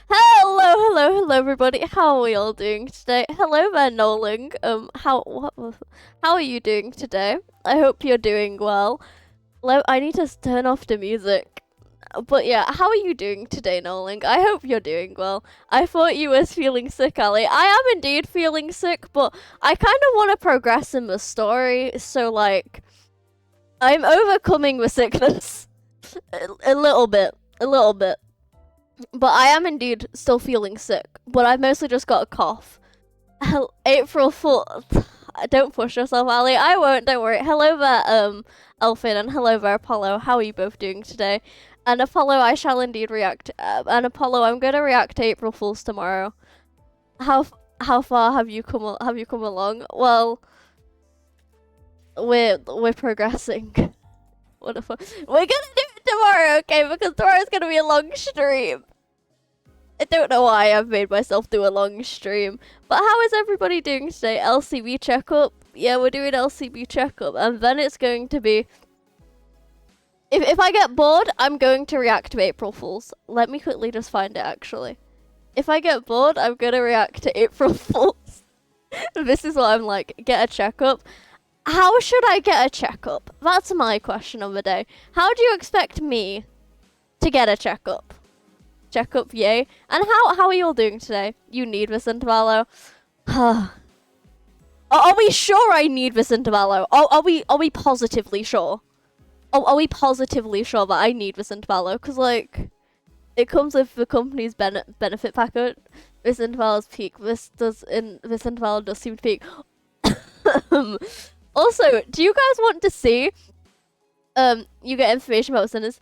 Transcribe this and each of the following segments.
Hello, everybody. How are we all doing today? Hello there, Noling. How are you doing today? I hope you're doing well. I need to turn off the music. But yeah, how are you doing today, Noling? I hope you're doing well. I thought you was feeling sick, Ali. I am indeed feeling sick, but I kind of want to progress in the story, so like, I'm overcoming the sickness a little bit, But I am indeed still feeling sick, but I've mostly just got a cough. April Fool. Don't push yourself, Ali. I won't, don't worry. Hello there, Elfin, and hello there, Apollo. How are you both doing today? And Apollo, I shall indeed react. And Apollo, I'm gonna react to April Fools tomorrow. How far have you come? Have you come along? Well, we're progressing. What the fuck? We're gonna do it tomorrow, okay? Because tomorrow's gonna be a long stream. I don't know why I've made myself do a long stream. But how is everybody doing today? LCB checkup? Yeah, we're doing LCB checkup. And then it's going to be... If I get bored, I'm going to react to April Fools. Let me quickly just find it, actually. If I get bored, I'm gonna react to April Fools. This is what I'm like. Get a checkup. How should I get a checkup? That's my question of the day. How do you expect me to get a checkup? Checkup, yay. And how are you all doing today? You need this intervallo. Are we sure I need this intervallo? Are we positively sure? Are we positively sure that I need this intervallo? Because like, it comes with the company's benefit packet. This intervallo's peak. This intervallo does seem to peak. Also, do you guys want to see you get information about sinners?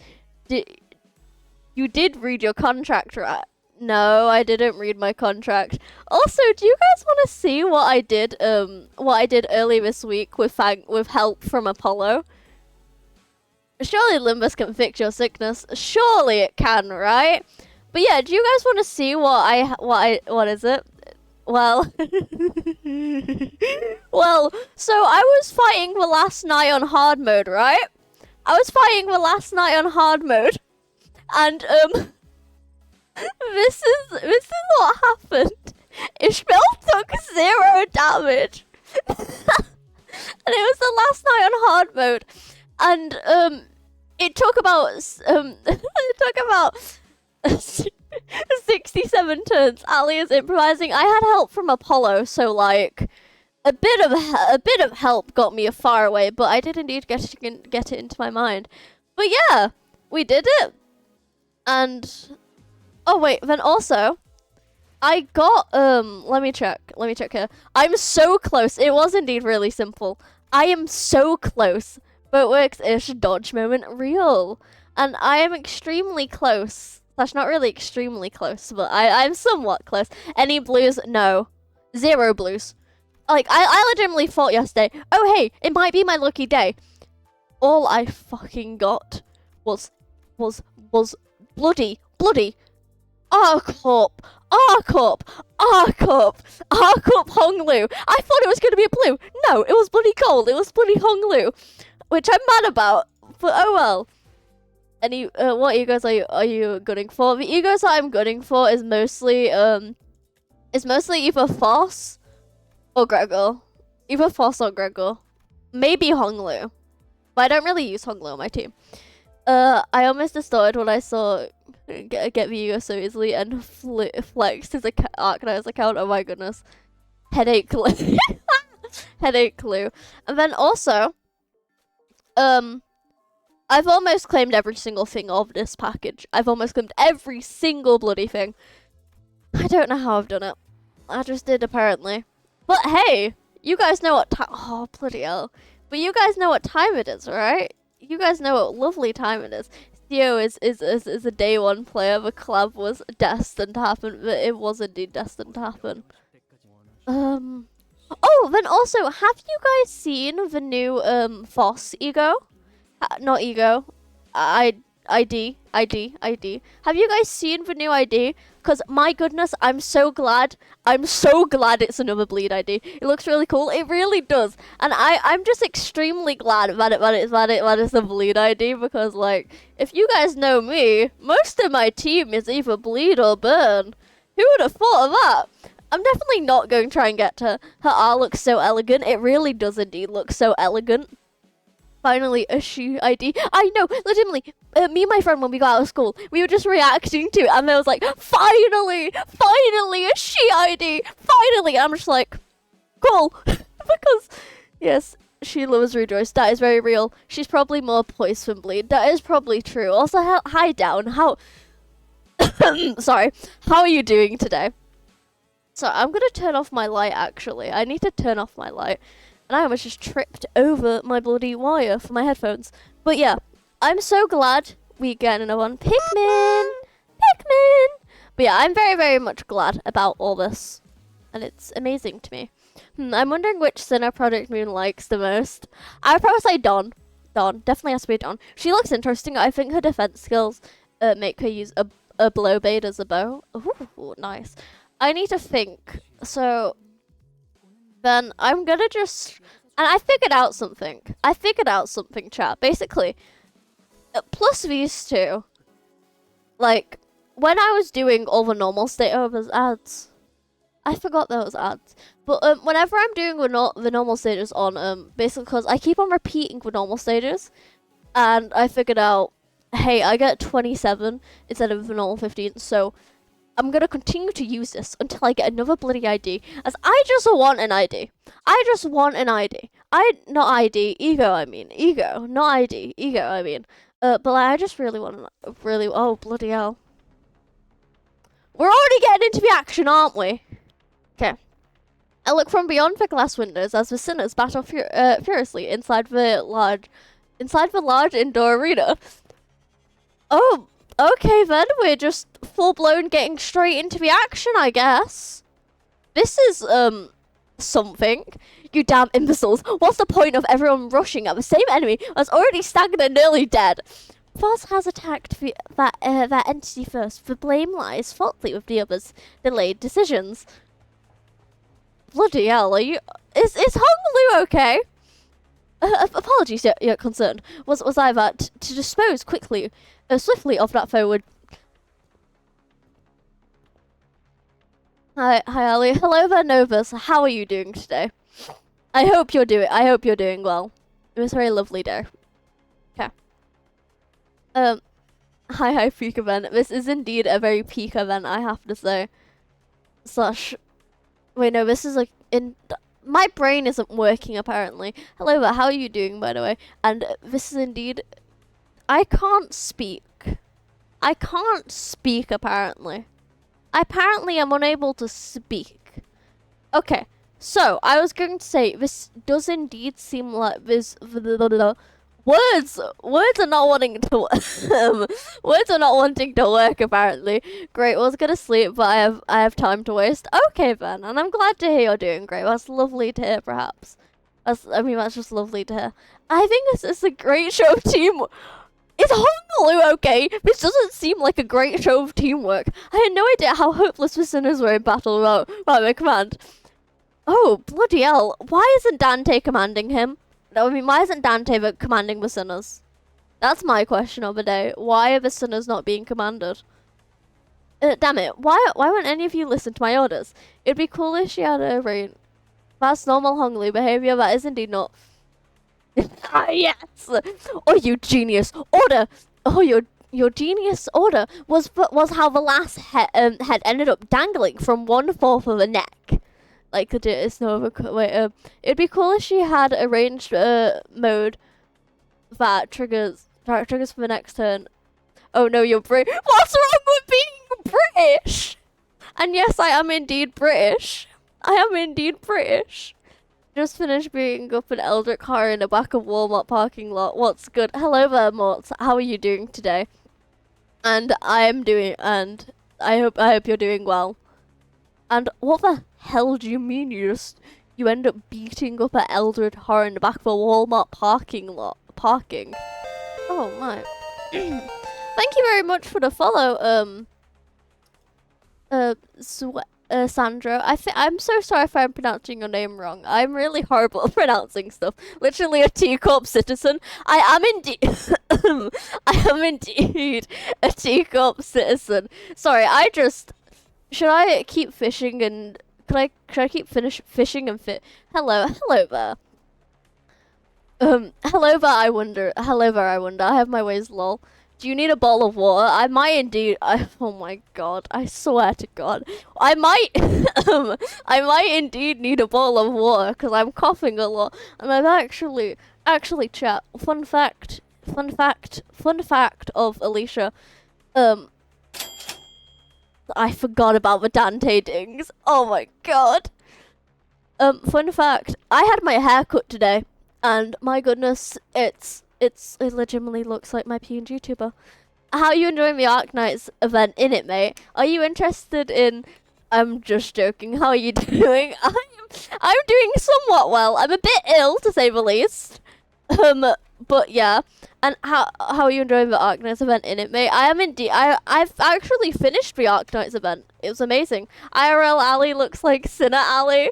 You did read your contract, right? No, I didn't read my contract. Also, do you guys want to see what I did earlier this week with help from Apollo? Surely Limbus can fix your sickness. Surely it can, right? But yeah, do you guys want to see what is it? Well, well, so I was fighting the last night on hard mode, right? I was fighting the last night on hard mode, and this is what happened. Ishmael took 0 damage, and it was the last night on hard mode, and it took about 67 turns. Ali is improvising. I had help from Apollo, so like a bit of help got me far away, but I did indeed get it into my mind. But yeah, we did it. And oh wait, then also I got let me check here. I'm so close. It was indeed really simple. I am so close. But works-ish dodge moment real. And I am extremely close. Slash, not really extremely close, but I'm somewhat close. Any blues? No. 0 blues. Like, I legitimately thought yesterday, oh hey, it might be my lucky day. All I fucking got was bloody Arcup Honglu. I thought it was gonna be a blue. No, it was bloody gold. It was bloody Honglu. Which I'm mad about, but oh well. Any what egos are you gunning for? The egos that I'm gunning for is mostly either Foss or Gregor. Either Foss or Gregor. Maybe Honglu. But I don't really use Honglu on my team. I almost distorted when I saw get the ego so easily and flexed his Arcanized account. Oh my goodness. Headache clue. Headache clue. And then also I've almost claimed every single thing of this package. I've almost claimed every single bloody thing. I don't know how I've done it. I just did, apparently. But hey, you guys know what time... Oh, bloody hell. But you guys know what time it is, right? You guys know what lovely time it is. Theo is a day 1 player. The collab was destined to happen. But it was indeed destined to happen. Oh, then also, have you guys seen the new Foss ego? Not ego. I ID. Have you guys seen the new ID? Because my goodness, I'm so glad it's another bleed ID. It looks really cool. It really does. And I'm just extremely glad that it's a bleed ID, because like, if you guys know me, most of my team is either bleed or burn. Who would have thought of that? I'm definitely not going to try and get to her R looks so elegant. It really does indeed look so elegant. Finally, a she ID. I know, legitimately, me and my friend, when we got out of school, we were just reacting to it, and I was like, finally, a she ID, finally. And I'm just like, cool, because, yes, she loves Rejoice. That is very real. She's probably more poised than Bleed. That is probably true. Also, hi, Down. How, sorry, how are you doing today? So, I'm gonna turn off my light, actually. I need to turn off my light. And I almost just tripped over my bloody wire for my headphones. But yeah, I'm so glad we get another one. Pikmin! But yeah, I'm very, very much glad about all this. And it's amazing to me. I'm wondering which Sinner Project Moon likes the most. I would probably say Dawn. Dawn. Definitely has to be Dawn. She looks interesting. I think her defense skills make her use a blow bait as a bow. Ooh, nice. I need to think. So then I'm gonna just... And I figured out something. Chat. Basically, plus these two, like, when I was doing all the normal state... Oh, there's ads. I forgot there was ads. But whenever I'm doing the normal stages on, basically because I keep on repeating the normal stages, and I figured out, hey, I get 27 instead of the normal 15, so I'm gonna continue to use this until I get another bloody ID, as I just want an ID. Not ID, ego, I mean. Ego, not ID, ego, I mean. But I just really want oh, bloody hell. We're already getting into the action, aren't we? Okay. I look from beyond the glass windows as the sinners battle furiously inside the large indoor arena. Oh, okay then, we're just full-blown getting straight into the action, I guess. This is, something. You damn imbeciles. What's the point of everyone rushing at the same enemy that's already stagnant and nearly dead? Foss has attacked that entity first. The blame lies faultly with the others' delayed decisions. Bloody hell, are you... Is Hong Lu okay? Apologies, you're concerned. Was I that to dispose swiftly of that foe would... Hi Ali. Hello there, Novus. How are you doing today? I hope you're doing well. It was a very lovely day. Okay. Hi peak event. This is indeed a very peak event, I have to say. Wait, no, this is like my brain isn't working apparently. Hello there, how are you doing, by the way? And this is indeed... I can't speak apparently. Apparently I'm unable to speak. Okay, so I was going to say, this does indeed seem like this... Words are not wanting to work apparently. Great, I was gonna sleep, but I have time to waste. Okay then, and I'm glad to hear you're doing great. That's lovely to hear, perhaps. That's just lovely to hear. I think this is a great show of teamwork. Is Honolulu okay? This doesn't seem like a great show of teamwork. I had no idea how hopeless the sinners were in battle without my command. Oh, bloody hell. Why isn't Dante commanding him? I mean, why isn't Dante commanding the sinners? That's my question of the day. Why are the sinners not being commanded? Damn it. Why won't any of you listen to my orders? It'd be cool if she had a reign. That's normal Hongli behavior. That is indeed not... Ah, yes! Oh, you genius. Order! Oh, your genius order was how the last head ended up dangling from 1/4 of the neck. Like, it's no wait, it'd be cool if she had a ranged mode that triggers for the next turn. Oh no, you're British. What's wrong with being British? And yes, I am indeed British. Just finished being up an Eldritch car in the back of Walmart parking lot. What's good? Hello there, Morts. How are you doing today? And I hope you're doing well. And what the hell do you mean you end up beating up an Eldritch horror in the back of a Walmart parking lot? Oh my. Thank you very much for the follow, Sandro. I'm so sorry if I'm pronouncing your name wrong. I'm really horrible at pronouncing stuff. Literally a teacup citizen. I am indeed. I am indeed a teacup citizen. Sorry, should I keep fishing and should I keep fishing and fit? Hello there. Hello there. I wonder. Hello there. I wonder. I have my ways. Lol. Do you need a bowl of water? I might indeed. Oh my god! I swear to God, I might. I might indeed need a bowl of water because I'm coughing a lot, and I've actually, chat. Fun fact of Alicia. I forgot about the Dante dings. Oh my god. Fun fact. I had my hair cut today, and my goodness, it legitimately looks like my PNG tuber. How are you enjoying the Arknights event in it, mate? Are you interested in... I'm just joking. How are you doing? I'm doing somewhat well. I'm a bit ill, to say the least. But yeah. And how are you enjoying the Arknights event in it, mate? I am indeed. I've actually finished the Arknights event. It was amazing. IRL Ali looks like Sinner Ali.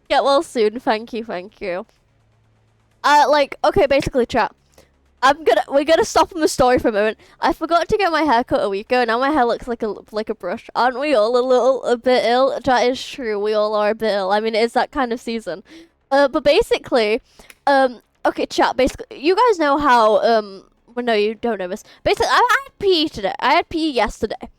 Get well soon. Thank you. Okay, basically, chat. We're gonna stop on the story for a moment. I forgot to get my hair cut a week ago, and now my hair looks like a brush. Aren't we all a bit ill? That is true. We all are a bit ill. I mean, it's that kind of season. But basically, okay, chat. Basically, you guys know how well, no, you don't know this. Basically, I had PE today. I had PE yesterday.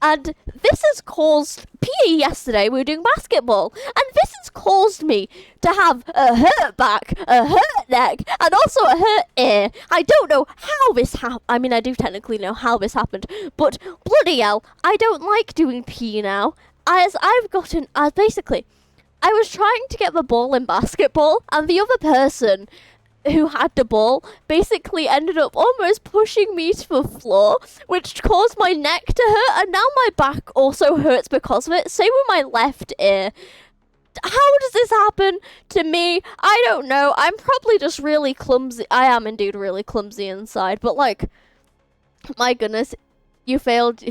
And this has caused PE yesterday. We were doing basketball, and this has caused me to have a hurt back, a hurt neck, and also a hurt ear. I don't know how this happened. I mean, I do technically know how this happened, but bloody hell, I don't like doing PE now. Basically, I was trying to get the ball in basketball, and the other person who had the ball basically ended up almost pushing me to the floor, which caused my neck to hurt, and now my back also hurts because of it. Same with my left ear. How does this happen to me? I don't know. I'm probably just really clumsy. I am indeed really clumsy inside, but like, my goodness, you failed.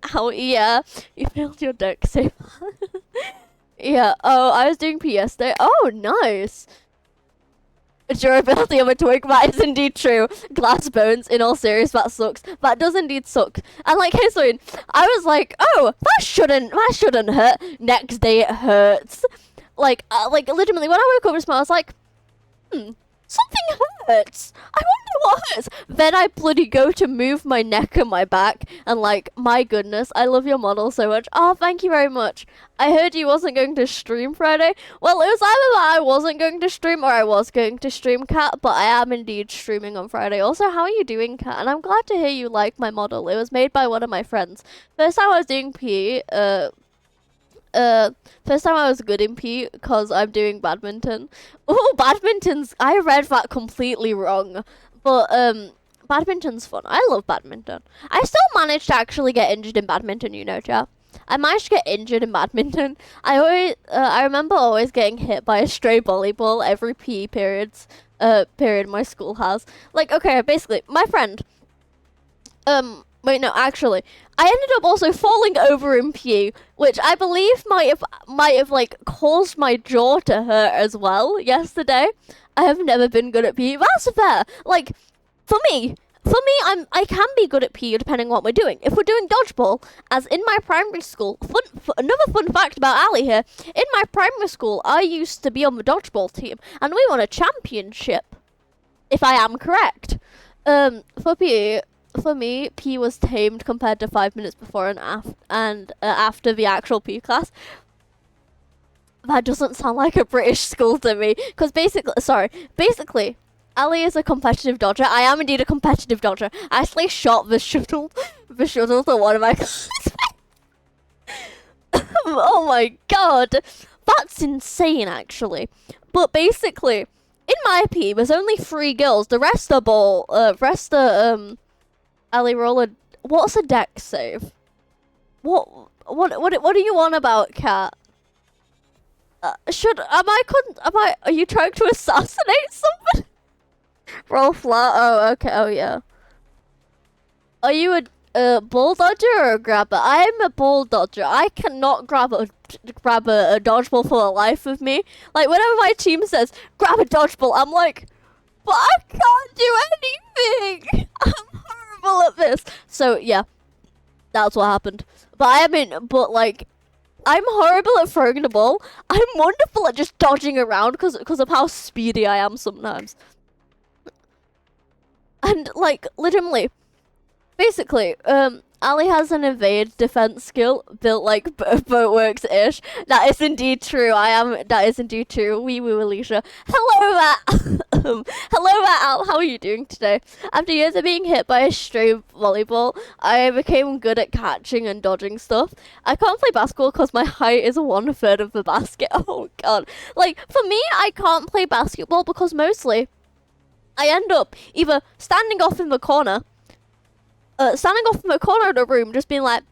How? Yeah, you failed your deck save. Yeah. Oh, I was doing PS day. Oh, nice. Durability of a twig, that is indeed true. Glass bones, in all seriousness, that sucks. That does indeed suck. And like, hey, sorry, I was like, oh, that shouldn't hurt. Next day it hurts. Like legitimately, when I woke up this morning, I was like, something hurts. I wonder what hurts. Then I bloody go to move my neck and my back, and like, my goodness, I love your model so much. Oh, thank you very much. I heard you wasn't going to stream Friday. Well, it was either that I wasn't going to stream or I was going to stream, Kat, but I am indeed streaming on Friday. Also, how are you doing, Kat? And I'm glad to hear you like my model. It was made by one of my friends. First time I was doing PE, first time I was good in PE because I'm doing badminton. Oh, I read that completely wrong. But, badminton's fun. I love badminton. I still managed to actually get injured in badminton, you know, chat. I managed to get injured in badminton. I remember always getting hit by a stray volleyball every PE period my school has. Like, okay, basically, my friend, wait, no, actually, I ended up also falling over in PE, which I believe might have like caused my jaw to hurt as well yesterday. I have never been good at PE. That's fair. Like, for me, I can be good at PE depending on what we're doing. If we're doing dodgeball, as in my primary school, another fun fact about Ali here, in my primary school, I used to be on the dodgeball team, and we won a championship, if I am correct. For me, PE was tamed compared to 5 minutes before and after the actual PE class. That doesn't sound like a British school to me, because basically, Ali is a competitive dodger. I am indeed a competitive dodger. I actually shot the shuttle to one of my classmates. Oh my god, that's insane, actually. But basically, in my PE, there's only 3 girls. The rest are Ali roller. What's a deck save? What are you on about, Kat? Are you trying to assassinate somebody? Roll flat. Oh, okay. Oh, yeah. Are you a ball dodger or a grabber? I'm a ball dodger. I cannot grab a dodgeball for the life of me. Like, whenever my team says, grab a dodgeball, I'm like, but I can't do anything. I'm horrible at this. So, yeah. That's what happened. But like, I'm horrible at throwing the ball. I'm wonderful at just dodging around because of how speedy I am sometimes. And, like, legitimately, basically, Ali has an evade defense skill built like Boatworks-ish. That is indeed true. That is indeed true. Wee woo, Alicia. Hello, Matt. Hello, Matt. Al. How are you doing today? After years of being hit by a stray volleyball, I became good at catching and dodging stuff. I can't play basketball because my height is 1/3 of the basket. Oh, God. Like, for me, I can't play basketball because mostly I end up either standing off in the corner of the room, just being like,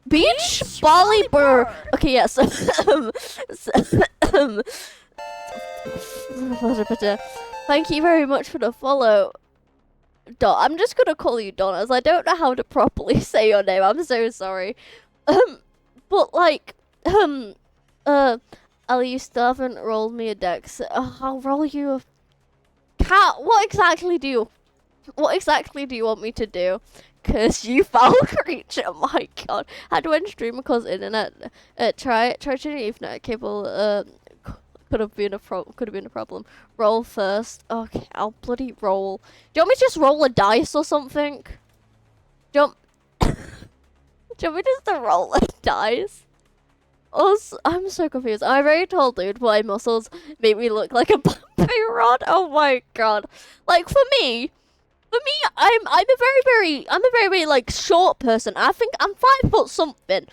beach volley burr. Okay, yes. Thank you very much for the follow, Don. I'm just gonna call you Don, as I don't know how to properly say your name. I'm so sorry. But like, Ali, you still haven't rolled me a dex. I'll roll you a cat. What exactly do you want me to do? Curse you, foul creature! My God, how do I stream because internet? Try changing Ethernet cable. Could have been a problem. Roll first. Okay, I'll bloody roll. Do you want me to just roll a dice or something? Do you want me just to roll a dice? Also, I'm so confused. I'm a very tall dude, but my muscles make me look like a bumpy rod. Oh my God! Like for me, I'm a very like short person. I think I'm 5 foot something,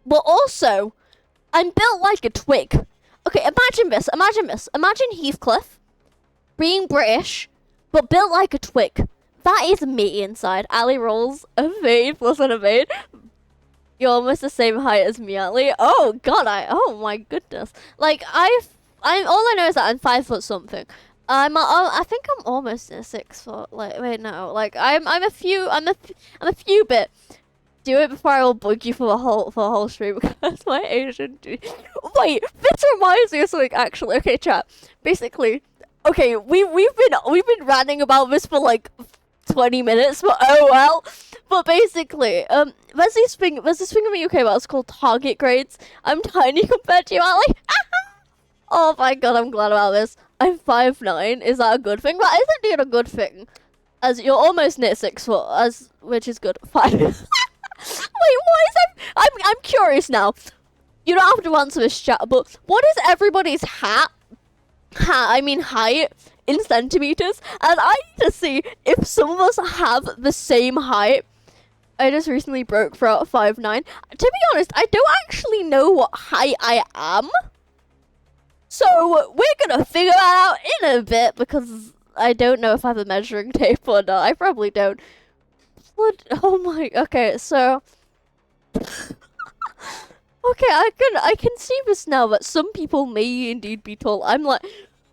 but also I'm built like a twig. Okay, imagine this. Imagine Heathcliff being British, but built like a twig. That is me inside. Ali rolls a fade plus an evade. You're almost the same height as me, Ali. Oh God, oh my goodness. Like I'm all I know is that I'm 5 foot something. I think I'm almost in 6 foot. Like, wait, no. Like, I'm a few bit. Do it before I will bug you for the whole stream because my Asian dude. Wait, this reminds me of something actually. Okay, chat. Basically, okay, we've been ranting about this for like 20 minutes, but oh well. But basically, there's this thing in the UK about it's called target grades. I'm tiny compared to you, Ali. Oh my God, I'm glad about this. I'm 5'9". Is that a good thing? That isn't even a good thing, as you're almost near 6 foot, which is good. 5. Wait, what is that? I'm curious now. You don't have to answer this chat, but what is everybody's height in centimeters? And I need to see if some of us have the same height. I just recently broke for 5'9". To be honest, I don't actually know what height I am. So we're gonna figure that out in a bit because I don't know if I have a measuring tape or not. I probably don't. Oh my. Okay, so. Okay, I can see this now that some people may indeed be tall. I'm like,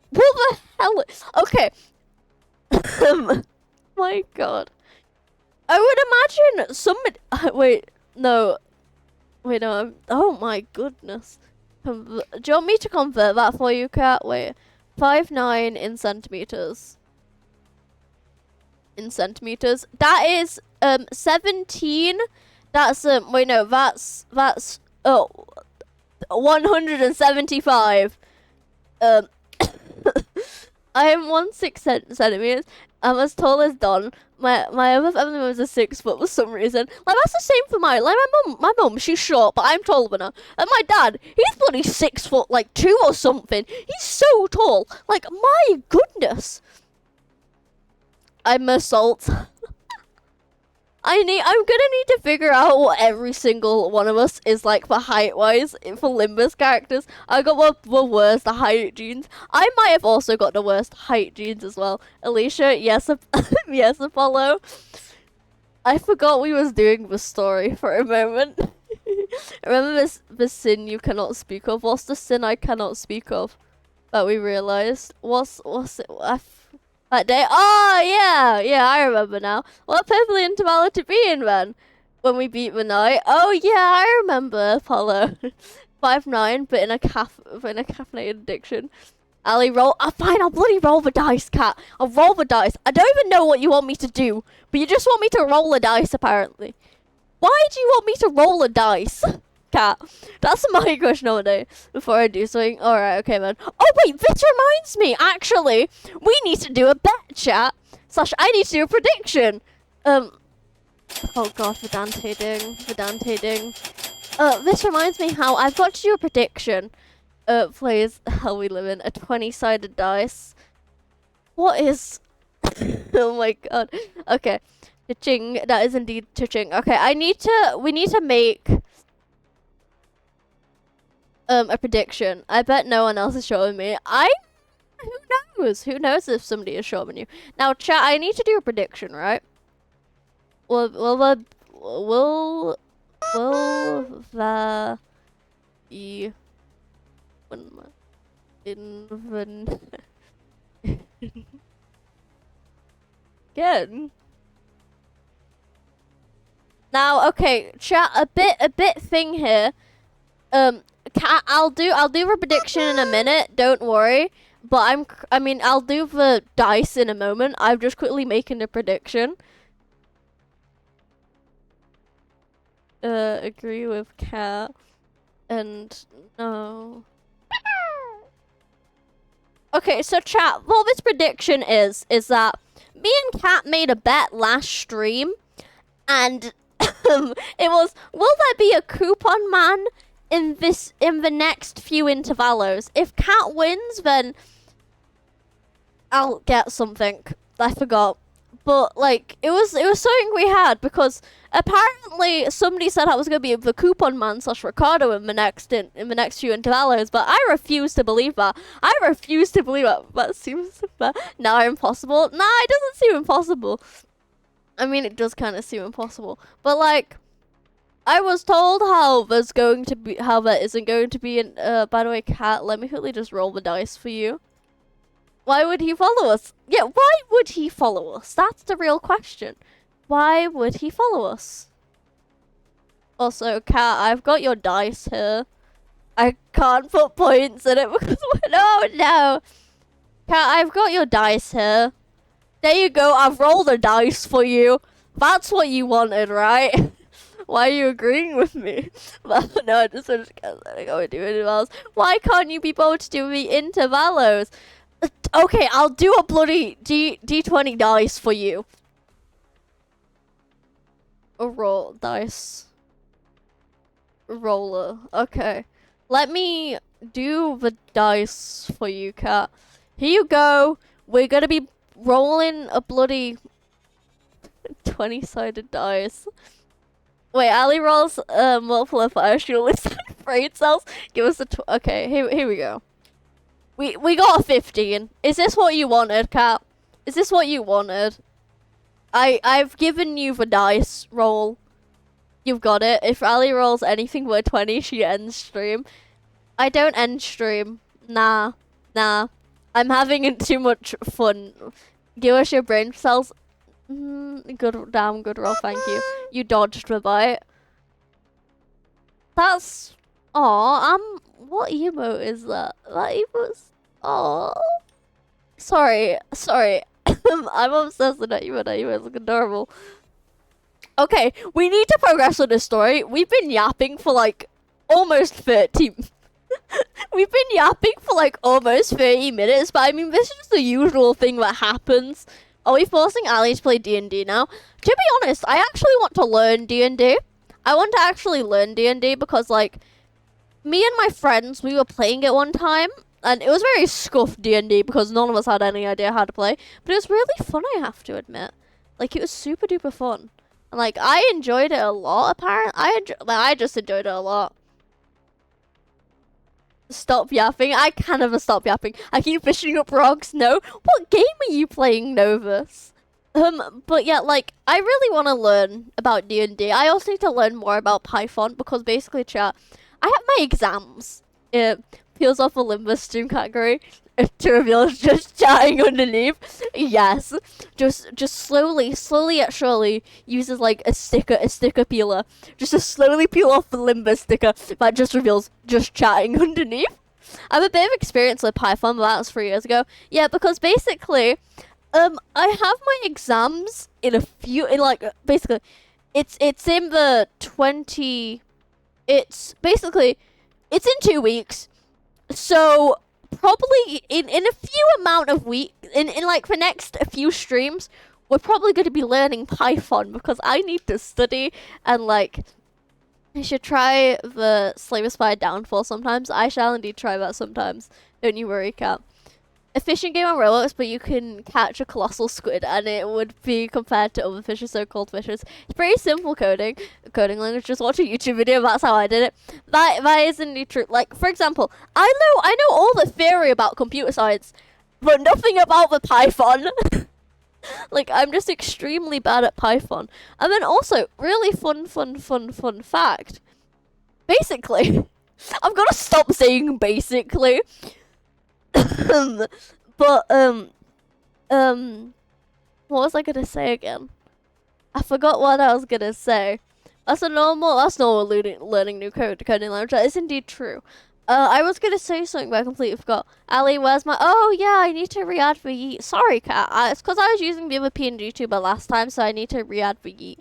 what the hell? Okay. My God. I would imagine somebody. Wait, no. Oh my goodness. Do you want me to convert that for you, Kat? Wait. 5'9" in centimeters. That is 17. That's wait, no, that's 175. I am 16 centimeters. I'm as tall as Don. My other family members are 6 foot for some reason. Like that's the same for mine. Like my mum, she's short, but I'm taller than her. And my dad, he's bloody 6 foot, like 2 or something. He's so tall. Like my goodness. I'm assault. I'm gonna need to figure out what every single one of us is like for height-wise for Limbus characters. I got the worst height genes. I might have also got the worst height genes as well. Alicia, yes, yes, Apollo. I forgot we was doing the story for a moment. Remember this sin you cannot speak of? What's the sin I cannot speak of? that we realized. What's it? That day? Oh, yeah, I remember now. What perfectly interval to be in then? When we beat the night. Oh, yeah, I remember, Apollo. 5'9", but in a caffeinated addiction. Ali, roll. Fine, I'll bloody roll the dice, Cat. I'll roll the dice. I don't even know what you want me to do, but you just want me to roll a dice, apparently. Why do you want me to roll a dice, Cat? That's my question all day before I do something. Alright, okay, man. Oh, wait, this reminds me. Actually, we need to do a bet, chat. / I need to do a prediction. Oh, God, Vedante ding. This reminds me how I've got to do a prediction. Plays Hell We Live In, a 20-sided dice. What is... Oh my god. Okay. Cha-ching. That is indeed cha-ching. Okay, we need to make a prediction. I bet no one else is showing me. Who knows? Who knows if somebody is showing you? Now, chat, I need to do a prediction, right? Will there be again? Now, okay, chat, a bit thing here. I'll do the prediction in a minute. Don't worry. But I'll do the dice in a moment. I'm just quickly making a prediction. Agree with Cat. And no. Okay, so chat, what this prediction is that me and Cat made a bet last stream, and it was, will there be a coupon man in the next few intervalos? If Cat wins, then I'll get something. I forgot. But like it was something we had, because apparently somebody said I was gonna be the coupon man / Ricardo in the next few intervalos, but I refuse to believe that. That seems now impossible. Nah, it doesn't seem impossible. I mean, it does kind of seem impossible, but like, I was told how there isn't going to be an. By the way, Cat, let me quickly just roll the dice for you. Why would he follow us? Yeah, why would he follow us? That's the real question. Why would he follow us? Also, Cat, I've got your dice here. I can't put points in it because no. Cat, I've got your dice here. There you go. I've rolled a dice for you. That's what you wanted, right? Why are you agreeing with me? Well, no, I just can't go do intervals. Why can't you be both to do the intervalos? Okay, I'll do a bloody D20 dice for you. A roll dice. Roller. Okay. Let me do the dice for you, Cat. Here you go. We're gonna be rolling a bloody 20-sided dice. Wait, Ali rolls multiple fire shield with brain cells. Give us a okay, here we go. We got a 15. Is this what you wanted, Cat? Is this what you wanted? I've given you the dice roll. You've got it. If Ali rolls anything but 20, she ends stream. I don't end stream. Nah. I'm having too much fun. Give us your brain cells. Damn good roll, thank you. You dodged the bite. That's... Aw, what emote is that? That emote's... Aw. Sorry. I'm obsessed with that emote. That emote's like adorable. Okay, we need to progress with this story. We've been yapping for like almost 30... We've been yapping for like almost 30 minutes, but I mean, this is just the usual thing that happens. Are we forcing Ali to play D&D now? To be honest, I actually want to learn D&D. I want to actually learn D&D because, like, me and my friends, we were playing it one time, and it was very scuffed D&D because none of us had any idea how to play. But it was really fun, I have to admit. Like, it was super duper fun. And, like, I enjoyed it a lot, apparently. I just enjoyed it a lot. Stop yapping. I can never stop yapping. I keep fishing up rocks. No? What game are you playing, Novus? But yeah, like, I really want to learn about D&D. I also need to learn more about Python because basically, chat, I have my exams. It peels off a Limbus stream category. to reveal just chatting underneath. Yes, just slowly yet surely uses like a sticker peeler, just to slowly peel off the Limbus sticker that just reveals just chatting underneath. I have a bit of experience with Python, but that was 3 years ago. Yeah, because basically, I have my exams in basically, it's in the 20. It's basically, it's in 2 weeks. So probably in a few amount of weeks, in like the next few streams, we're probably going to be learning Python because I need to study and like. I should try the Slave Aspire Downfall sometimes. I shall indeed try that sometimes. Don't you worry, Cat. A fishing game on Roblox, but you can catch a colossal squid, and it would be compared to other fishes, so-called fishes. It's pretty simple coding language. Just watch a YouTube video. That's how I did it. That is indeed true. Like, for example, I know all the theory about computer science, but nothing about the Python. Like, I'm just extremely bad at Python. And then also, really fun fact. Basically, I've got to stop saying basically. But, what was I gonna say again? I forgot what I was gonna say. That's normal learning new coding language. That is indeed true. I was gonna say something, but I completely forgot. Ali, where's my? Oh yeah, I need to re-add the yeet. Sorry, Cat. It's because I was using the other PNG tuber last time, so I need to re-add the yeet.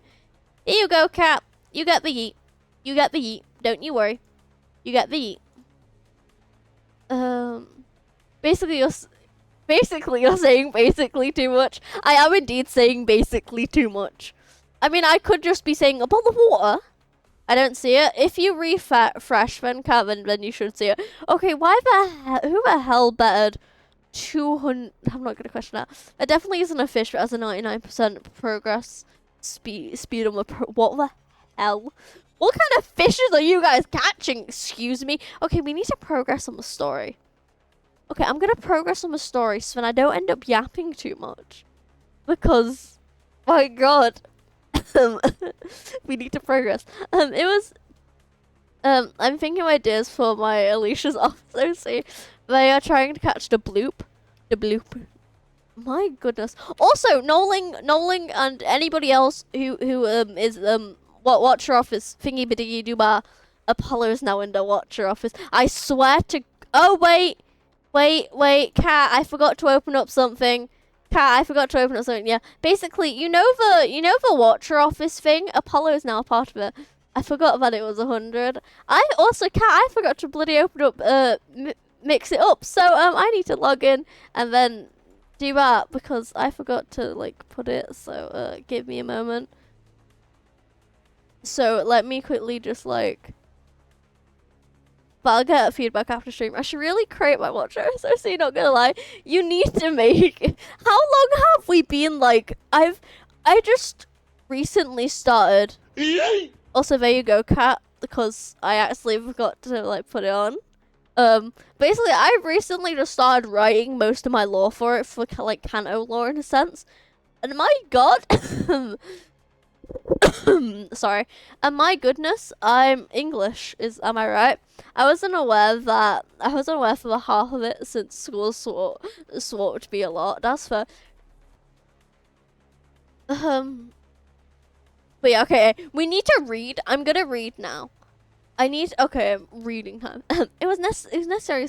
Here you go, Cat. You get the yeet. You get the yeet. Don't you worry. You get the yeet. Basically, you're saying basically too much. I am indeed saying basically too much. I mean, I could just be saying about the water. I don't see it. If you refresh then, Kevin, then you should see it. Okay, why the hell? Who the hell bettered 200? I'm not gonna question that. There definitely isn't a fish that has a 99% progress speed on the what the hell? What kind of fishes are you guys catching? Excuse me. Okay, we need to progress on the story. Okay, I'm gonna progress on the story so then I don't end up yapping too much. Because, my god. We need to progress. I'm thinking of ideas for my Alicia's officer. See, they are trying to catch the bloop. My goodness. Also, Noling, and anybody else who is Watcher Office thingy bidigi dooba. Apollo is now in the Watcher Office. I swear to. Oh wait, Cat. I forgot to open up something. Yeah. Basically, you know the Watcher Office thing? Apollo is now a part of it. I forgot that it was 100. I forgot to bloody open up, mix it up. So, I need to log in and then do that because I forgot to, like, put it. So, give me a moment. So, let me quickly just, like... But I'll get feedback after stream. I should really create my Watcher, so you're not gonna lie. You need to make... How long have we been, like... I just recently started. Also, there you go, Cat, because I actually forgot to, like, put it on. Basically, I recently just started writing most of my lore for it, for, like, Kanto lore in a sense. And my god... Sorry. And my goodness, I'm English, am I right? I wasn't aware for the half of it since school swore to be a lot. That's fair. But yeah, okay. We need to read. I'm gonna read now. Okay, reading time. It was necessary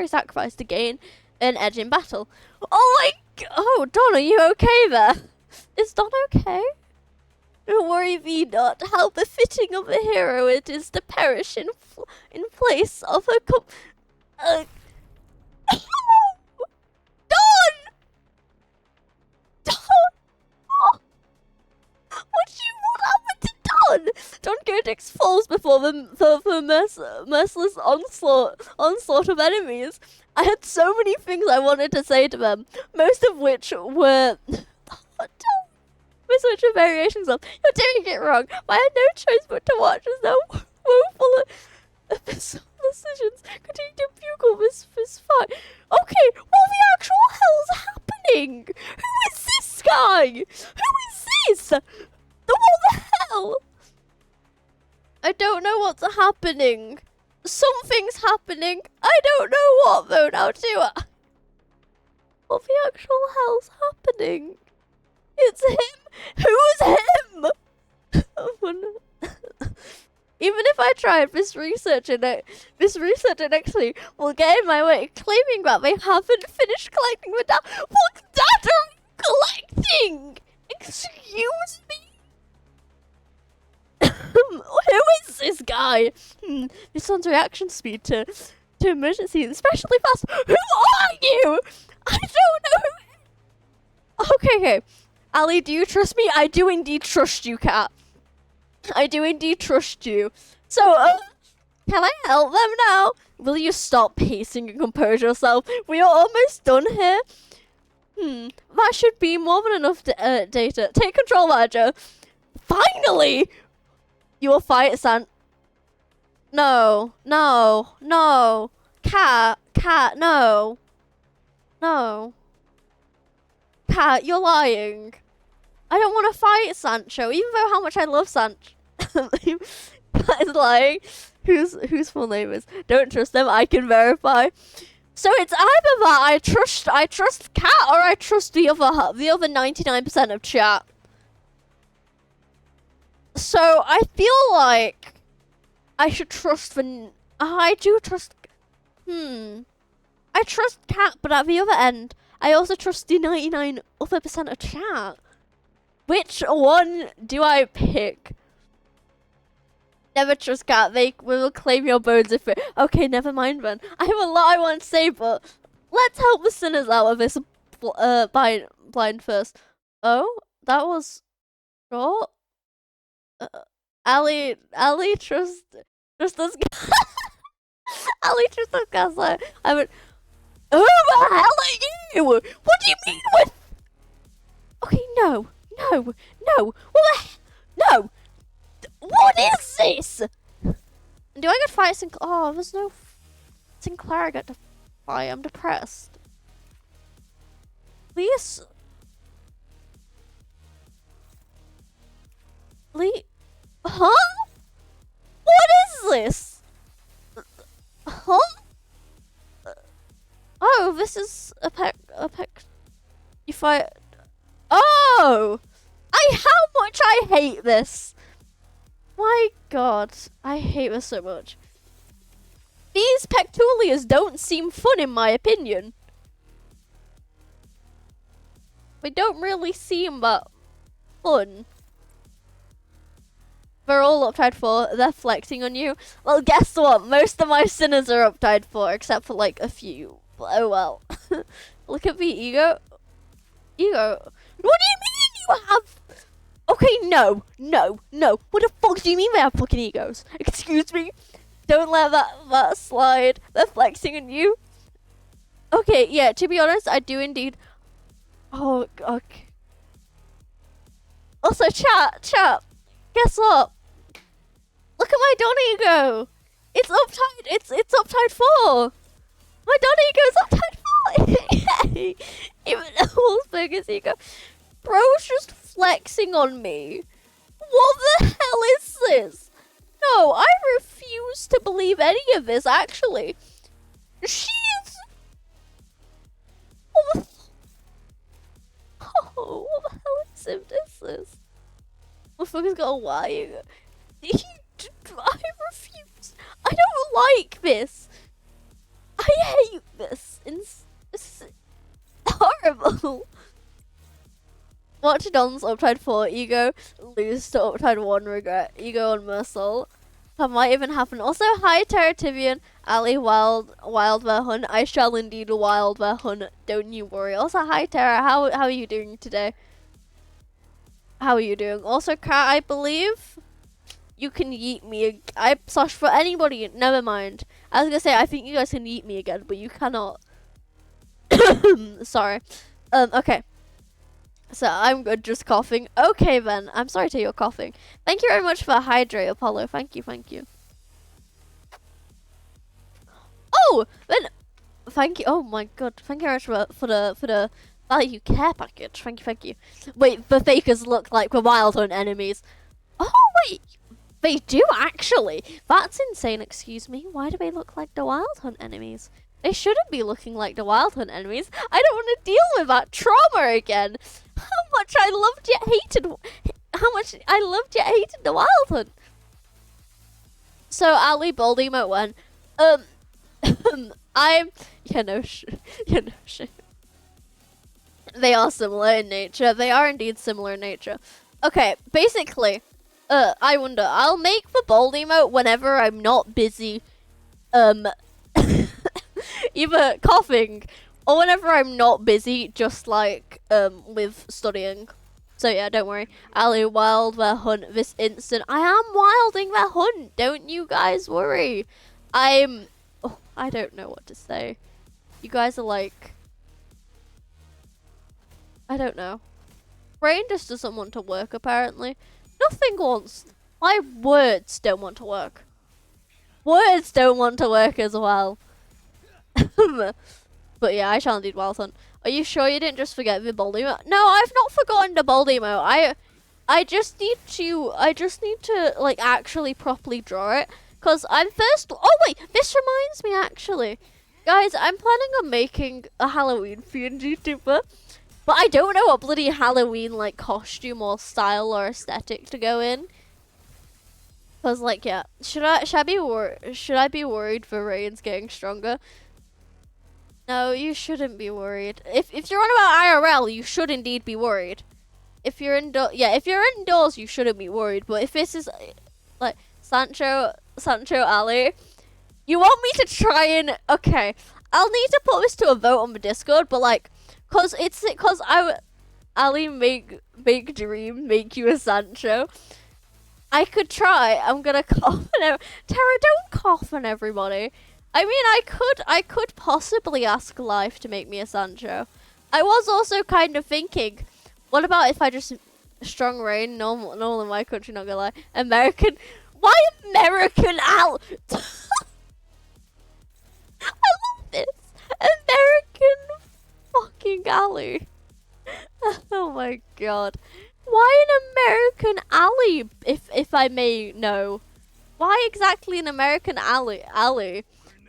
sacrifice to gain an edge in battle. Oh Don, are you okay there? Is Don okay? Don't worry thee not, how befitting of a hero it is to perish in place of a Don! Oh. What happened to Don? Don Godix falls before the merciless onslaught of enemies. I had so many things I wanted to say to them, most of which were... Which are variations of "You're doing it wrong." I had no choice but to watch as though woeful decisions continue to bugle this fight. Okay, what the actual hell's happening? Who is this guy? Who is this? What the hell? I don't know what's happening. Something's happening. I don't know what though now too. What the actual hell's happening? It's him. Who's him? Even if I tried, this researcher next to me will get in my way, claiming that they haven't finished collecting the data. What data are you collecting? Excuse me? Who is this guy? This one's reaction speed to emergency is especially fast. Who are you? I don't know. Okay. Ali, do you trust me? I do indeed trust you, cat. I do indeed trust you. So, can I help them now? Will you stop pacing and compose yourself? We are almost done here. That should be more than enough data. Take control, Manager. Finally! You will fight San. No. Cat, no. No. Cat, you're lying. I don't want to fight Sancho, even though how much I love Sancho. That is lying. Whose full name is? Don't trust them. I can verify. So it's either that I trust Cat or I trust the other 99% of chat. So I feel like I should trust the. I do trust. I trust Cat, but at the other end, I also trust the 99% of chat. Which one do I pick? Never trust Cat. They will claim your bones if it. Okay, never mind then. I have a lot I want to say, but let's help the sinners out of this blind first. Oh, that was short. Ali, trust us. Ali, trust us, Gaslight. I would. Who the hell are you? What do you mean with? Okay, no. No. What is this? Do I get to fight Sinclair? Oh, there's no Sinclair I get to fight. I'm depressed. Please. Huh? What is this? Huh? Oh, this is a pack. You fight. Oh! How much I hate this. My god, I hate this so much. These Pectulias don't seem fun in my opinion. They don't really seem that fun. They're all uptide 4. They're flexing on you. Well, guess what? Most of my sinners are uptide 4, except for like a few. But oh well. Look at the ego. What do you mean you have? Okay, no. What the fuck do you mean they have fucking egos? Excuse me? Don't let that slide. They're flexing on you. Okay, yeah, to be honest, I do indeed. Oh, okay. Also, chat. Guess what? Look at my Don ego. It's uptide. It's uptide 4. My Don ego is uptide 4. Yay. Even Wolfsburger's ego. Bro's just flexing on me. What the hell is this? No, I refuse to believe any of this, actually. She is... What the hell is this? Motherfucker's got a Y. I refuse. I don't like this. I hate this. It's horrible. Watch Don's uptide 4 ego, lose to uptide 1 regret, ego on Mercel. That might even happen. Also, hi Terrativian, Ali Wild Bear Hunt. I shall indeed Wild Bear Hunt. Don't you worry. Also, hi Terra. How are you doing today? How are you doing? Also, Kat, I believe you can yeet me. Slash for anybody. Never mind. I was gonna say I think you guys can yeet me again, but you cannot. Sorry. Okay. So I'm good, just coughing. Okay then, I'm sorry to hear you're coughing. Thank you very much for hydrate, Apollo. Thank you. Oh, then thank you. Oh my god, thank you very much for the value care package. Thank you. Wait, the fakers look like the Wild Hunt enemies. Oh wait, They do, actually. That's insane, excuse me. Why do they look like the Wild Hunt enemies? They shouldn't be looking like the Wild Hunt enemies. I don't want to deal with that trauma again. How much I loved yet hated... How much I loved yet hated the Wild Hunt. So, Ali bold emote one. I'm... Yeah, no shit. Yeah, no shit. They are similar in nature. They are indeed similar in nature. Okay, basically... I wonder. I'll make the bold emote whenever I'm not busy, either coughing or whenever I'm not busy, just like, with studying. So yeah, don't worry. Ali, wild their hunt this instant. I am wilding their hunt. Don't you guys worry. Oh, I don't know what to say. You guys are like, I don't know. Brain just doesn't want to work apparently. Nothing wants. My words don't want to work. Words don't want to work as well. But yeah, I shall indeed wild hunt. Are you sure you didn't just forget the bold emote? No, I've not forgotten the bold emote. I just need to like actually properly draw it. Cause I'm first. Oh wait, this reminds me actually, guys. I'm planning on making a Halloween themed YouTuber. But I don't know what bloody Halloween like costume or style or aesthetic to go in. Cause like yeah, should I be worried for Rain's getting stronger? No, you shouldn't be worried. If you're on about IRL, you should indeed be worried. If you're indoors, you shouldn't be worried. But if this is like Sancho Ali, you want me to try and okay? I'll need to put this to a vote on the Discord, but like. Cause Ali make Dream make you a Sancho. I could try. I'm gonna cough on Tara, don't cough on everybody. I mean, I could possibly ask Life to make me a Sancho. I was also kind of thinking, what about if I just strong rain? Normal in my country, not gonna lie. American. Why American Al? I love this American. Fucking alley. Oh my god. Why an American alley, if I may know? Why exactly an American alley?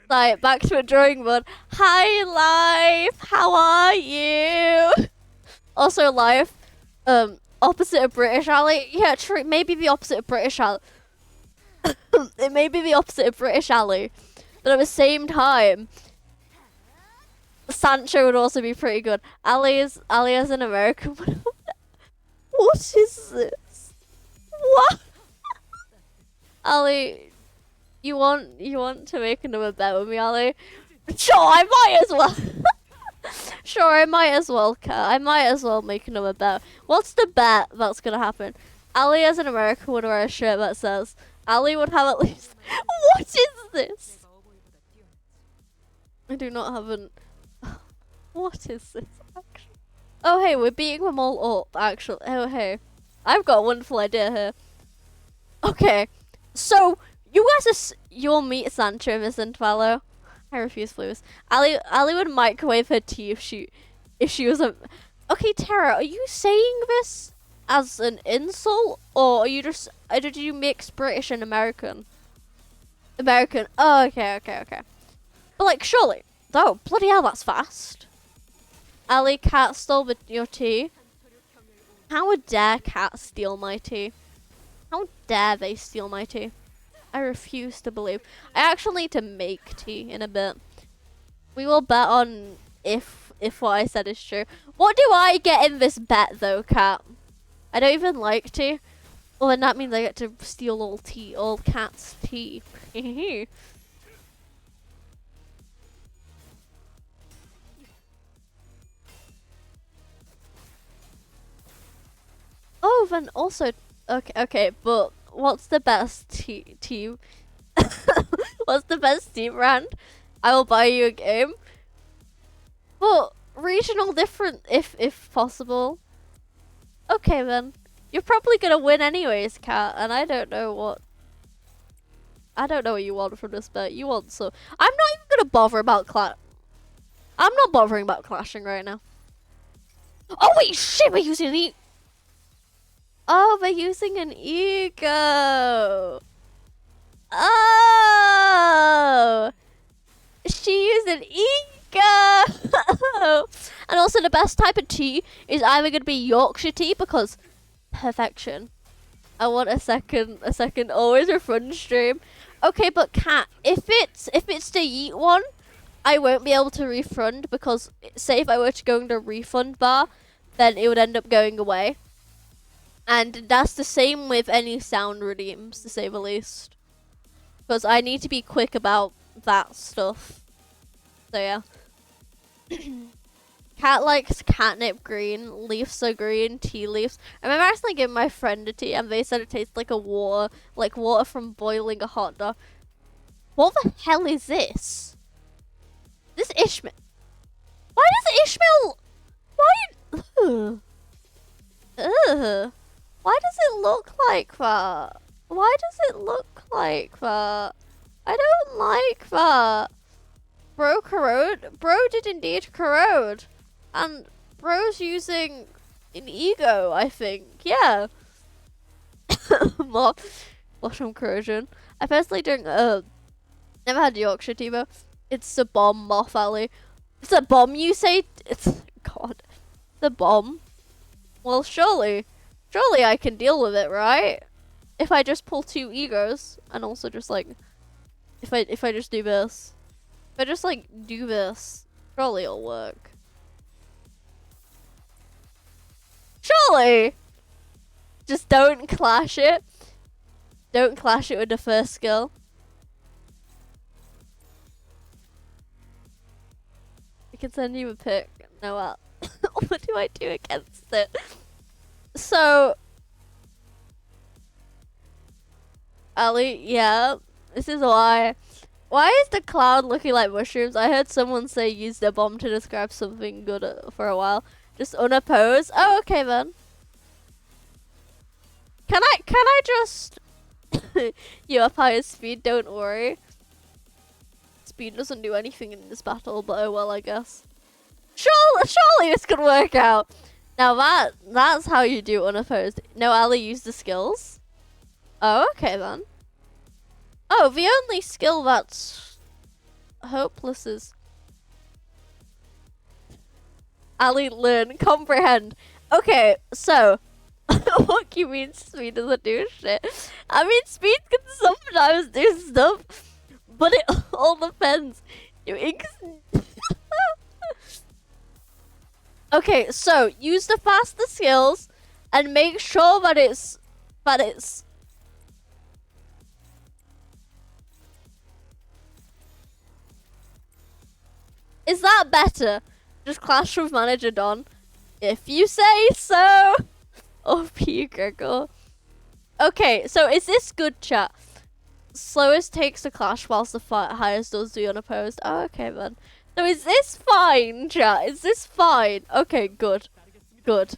Like, back to a drawing board. Hi, Life. How are you? Also, Life. Opposite of British alley. Yeah, true. Maybe the opposite of British alley. It may be the opposite of British alley. But at the same time... Sancho would also be pretty good. Ali is an American. What is this? What? Ali, you want to make another bet with me, Ali? Sure, I might as well. Sure, I might as well, Kat. I might as well make another bet. What's the bet that's gonna happen? Ali as an American would wear a shirt that says Ali would have at least. What is this? I do not have an. What is this, actually? Oh, hey, we're beating them all up, actually. Oh, hey. I've got a wonderful idea here. Okay, so, you guys you'll meet Sancho in this intervallo. I refuse to lose. Ali would microwave her tea if she was a... Okay, Tara, are you saying this as an insult? Or are you just... did you mix British and American? American. Oh, okay. But, like, surely. Oh, bloody hell, that's fast. Ali, Cat stole your tea. How dare Cat steal my tea? How dare they steal my tea? I refuse to believe. I actually need to make tea in a bit. We will bet on if what I said is true. What do I get in this bet though, Cat? I don't even like tea. Well, then that means I get to steal all Cat's tea. Oh, then also, okay, but what's the best team? What's the best team brand? I will buy you a game. But regional different, if possible. Okay then, you're probably gonna win anyways, Kat. And I don't know what you want from this bet. You want so. I'm not even gonna bother about I'm not bothering about clashing right now. Oh wait, shit! We're using the. Oh, they're using an ego. Oh, she used an ego. And also the best type of tea is either going to be Yorkshire tea because perfection. I want a second, always a fun stream. Okay, but Cat, if it's the yeet one, I won't be able to refund because say if I were to go into a refund bar, then it would end up going away. And that's the same with any sound redeems, to say the least. Because I need to be quick about that stuff. So yeah. Cat likes catnip green, leaves are green, tea leaves. I remember actually giving my friend a tea and they said it tastes like water from boiling a hot dog. What the hell is this? This Ishmael. Why does Ishmael? Why? Ugh. Why does it look like that? Why does it look like that? I don't like that. Bro corrode? Bro did indeed corrode. And bro's using an ego, I think. Yeah. Bottom corrosion. I personally don't, never had Yorkshire tea though. It's a bomb, Moth Alley. It's a bomb, you say? It's, God. The bomb? Well, surely I can deal with it, right? If I just pull 2 egos and also just like, if I just do this. If I just like do this, surely it'll work. Surely! Just don't clash it. Don't clash it with the first skill. I can send you a pic. No, what do I do against it? So, Ali, yeah, this is why. Why is the cloud looking like mushrooms? I heard someone say use the bomb to describe something good for a while. Just unopposed. Oh, okay then. Can I just you up higher speed? Don't worry. Speed doesn't do anything in this battle, but oh well, I guess. Surely this could work out. Now that's how you do unopposed. No, Ali, use the skills. Oh, okay then. Oh, the only skill that's hopeless is Ali, learn, comprehend. Okay, so what do you mean speed doesn't do shit? I mean speed can sometimes do stuff, but it all depends. Okay, so use the faster skills and make sure that it's Is that better? Just clash with Manager Don. If you say so. Oh, P. Gregor. Okay, so is this good, chat? Slowest takes the clash whilst the highest does the unopposed. Oh, okay then. So is this fine, chat? Is this fine? Okay, good. Good.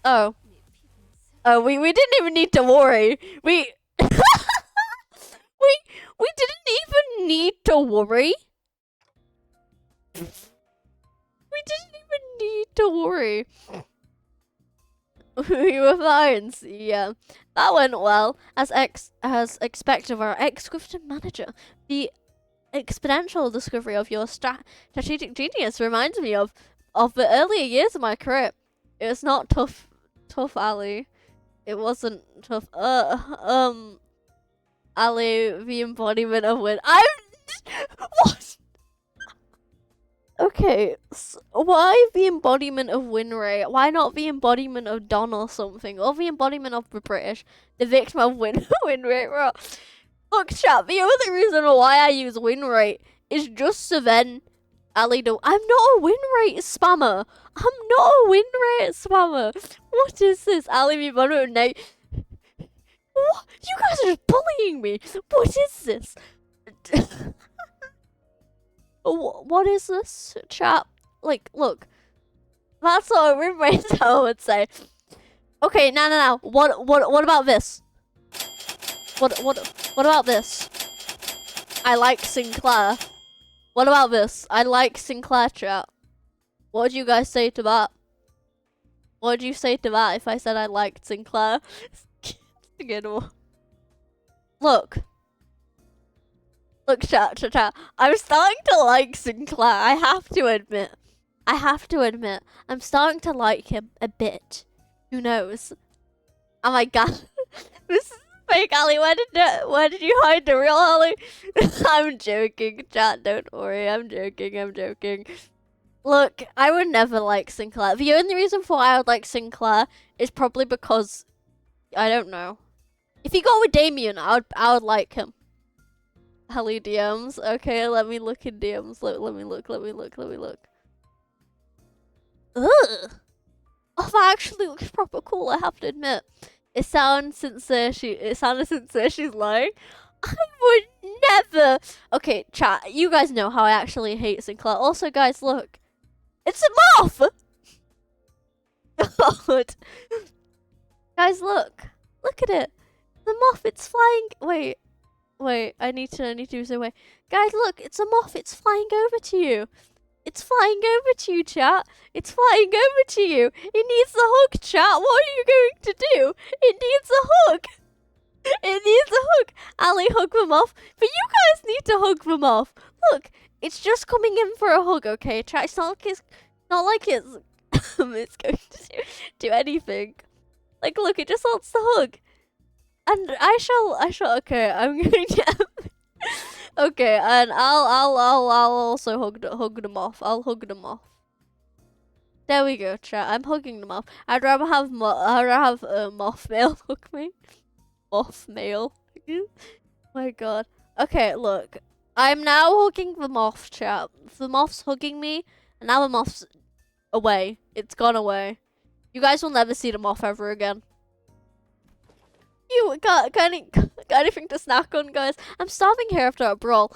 Oh. Oh, we didn't even need to worry. We didn't even need to worry. We didn't even need to worry. We were fine. Yeah, that went well. As expected of our ex-scripted manager, the exponential discovery of your strategic genius reminds me of the earlier years of my career. It was not tough, Ali. It wasn't tough. Ali, the embodiment of win. What? Okay, so why the embodiment of win rate? Why not the embodiment of Don or something? Or the embodiment of the British? The victim of win rate? Look, chat, the only reason why I use win rate is just so then Ali don't. I'm not a win rate spammer. What is this? Ali, the embodiment of Nate. What? You guys are just bullying me. What is this? What is this, chat? Like, look, that's what a win rate I would say. Okay, now. What about this? What about this? I like Sinclair. What about this? I like Sinclair, chat. What do you guys say to that? What would you say to that if I said I liked Sinclair? Look. Look, chat. I'm starting to like Sinclair. I have to admit. I'm starting to like him a bit. Who knows? Oh my god. This is fake Ali. Where did you hide the real Ali? I'm joking, chat. Don't worry. I'm joking. Look, I would never like Sinclair. The only reason for why I would like Sinclair is probably because I don't know. If he got with Damien, I would like him. Helly DMs. Okay, let me look in DMs. Let me look. Ugh. Oh, that actually looks proper cool, I have to admit. It sounded sincere she's lying. I would never. Okay, chat, you guys know how I actually hate Sinclair. Also, guys, look. It's a moth! God. Guys, look. Look at it. The moth, it's flying. Wait, I need to zoom away. Guys, look, it's a moth. It's flying over to you. It's flying over to you, chat. It's flying over to you. It needs a hug, chat. What are you going to do? It needs a hug. It needs a hug. Ali, hug the moth. But you guys need to hug the moth. Look, it's just coming in for a hug, okay, chat? It's not like it's it's going to do anything. Like, look, it just wants to hug. And I shall. Okay, I'm going to. Okay, and I'll also hug them off. I'll hug them off. There we go, chat. I'm hugging them off. I'd rather have moth male hug me. Moth male. My God. Okay, look. I'm now hugging the moth, chat. The moth's hugging me, and now the moth's away. It's gone away. You guys will never see the moth ever again. You got anything to snack on, guys? I'm starving here after a brawl.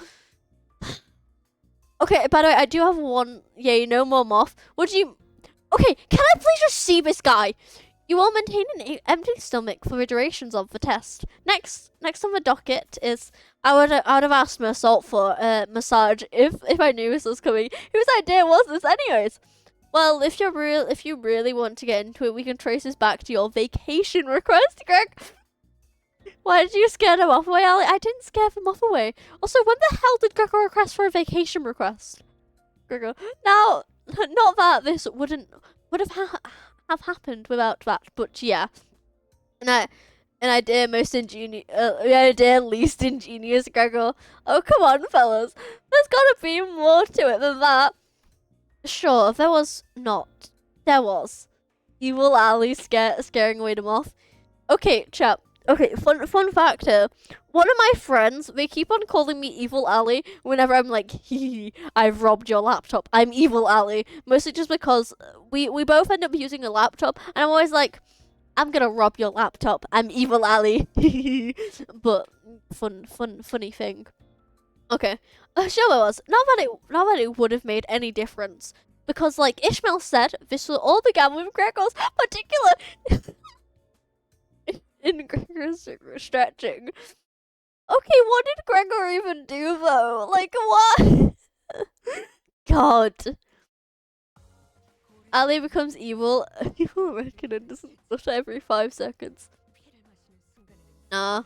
Okay, by the way, I do have one. Yay, no more moth. Would you? Okay, can I please just see this guy? You will maintain an empty stomach for the durations of the test. Next on the docket is I would have asked my assault for a massage if I knew this was coming. Whose idea was this, anyways? Well, if you really want to get into it, we can trace this back to your vacation request, Greg. Why did you scare them off away, Ali? I didn't scare them off away. Also, when the hell did Gregor request for a vacation request? Gregor. Now, not that this would have happened without that, but yeah. And I dare least ingenious Gregor. Oh, come on, fellas. There's gotta be more to it than that. Sure, there was not. There was. Evil Ali scaring away the moth. Okay, chap. Okay, fun fact here. One of my friends, they keep on calling me Evil Ali whenever I'm like, hee, I've robbed your laptop. I'm Evil Ali. Mostly just because we both end up using a laptop, and I'm always like, I'm gonna rob your laptop. I'm Evil Ali. But funny thing. Okay, sure there was. Not that it would have made any difference, because like Ishmael said, this will all began with Gregor's particular. In Gregor's stretching. Okay, what did Gregor even do though? Like what? God. Ali becomes evil. Evil American innocent stuff every 5 seconds. Nah.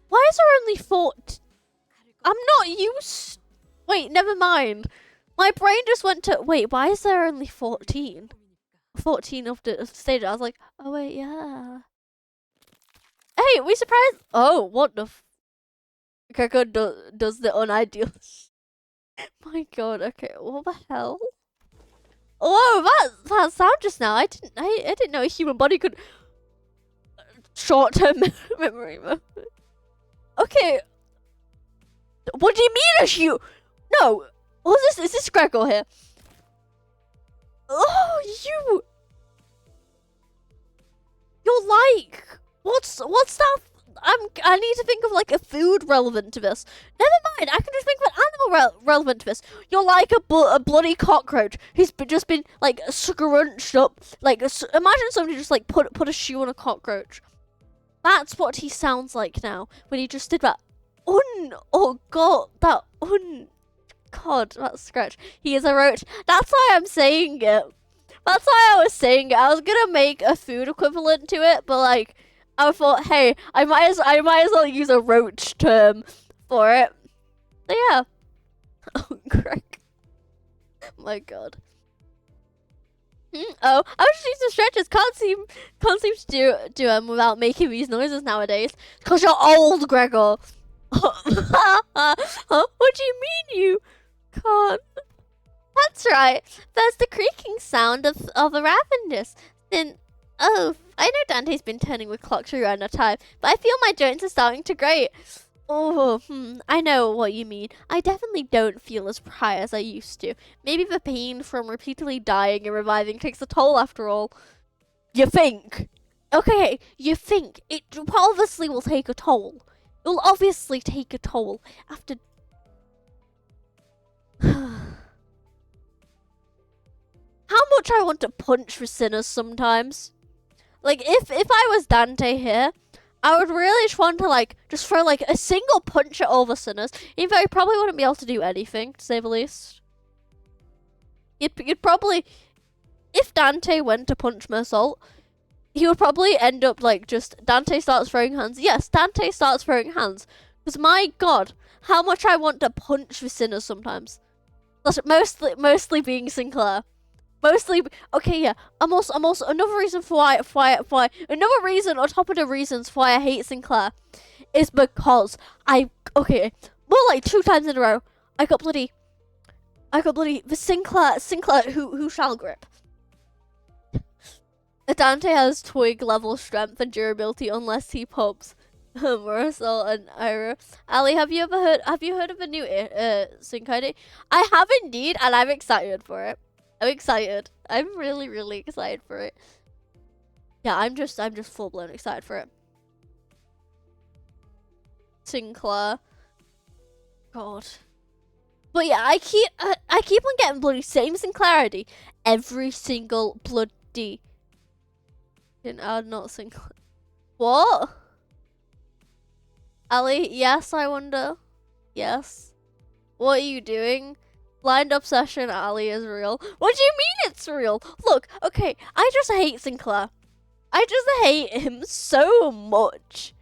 Why is there only 4? I'm not used. Wait, never mind. My brain just went to. Wait, why is there only 14? 14 of the stages. I was like, oh wait, yeah. Hey, we surprised. Oh, what the? Gregor does the unideal. My God. Okay, what the hell? Oh, that sound just now. I didn't know a human body could short-term memory. Okay. What do you mean is you? No. What's this? Is this Gregor here? Oh, you. You're like. What's that? I need to think of like a food relevant to this. Never mind, I can just think of an animal relevant to this. You're like a bloody cockroach who's just been like scrunched up. Like imagine somebody just like put a shoe on a cockroach. That's what he sounds like now when he just did that. Oh God, God, that scratch. He is a roach. That's why I'm saying it. That's why I was saying it. I was gonna make a food equivalent to it, but like I thought, hey, I might as well use a roach term for it. So yeah. Oh, Greg. My God. Oh, I was just using stretchers. Can't seem to do them without making these noises nowadays. Cause you're old, Gregor. Huh? What do you mean you can't? That's right. There's the creaking sound of a Ravendus. Then, oh, I know Dante's been turning with clocks around a time, but I feel my joints are starting to grate. Oh, I know what you mean. I definitely don't feel as high as I used to. Maybe the pain from repeatedly dying and reviving takes a toll after all. You think? Okay, you think. It obviously will take a toll. It will obviously take a toll after... How much I want to punch for sinners sometimes. Like, if I was Dante here, I would really just want to, like, just throw, like, a single punch at all the sinners. Even though he probably wouldn't be able to do anything, to say the least. You'd probably... If Dante went to punch Mersault, he would probably end up, like, just... Dante starts throwing hands. Yes, Dante starts throwing hands. Because, my God, how much I want to punch the sinners sometimes. That's mostly being Sinclair. Mostly, okay, yeah. I'm also another reason another reason on top of the reasons why I hate Sinclair is because more like 2 times in a row, I got bloody the Sinclair who shall grip. Dante has twig level strength and durability unless he pubs Marcel and Ira. Ali, have you heard of a new sync ID? I have indeed, and I'm excited for it. I'm excited. I'm really, really excited for it. Yeah, I'm just full blown excited for it. Sinclair. God. But yeah, I keep on getting bloody same Sinclarity every single bloody. Not Sinclair. What? Ali, yes, I wonder. Yes. What are you doing? Blind obsession, Ali, is real. What do you mean it's real? Look, okay, I just hate Sinclair. I just hate him so much.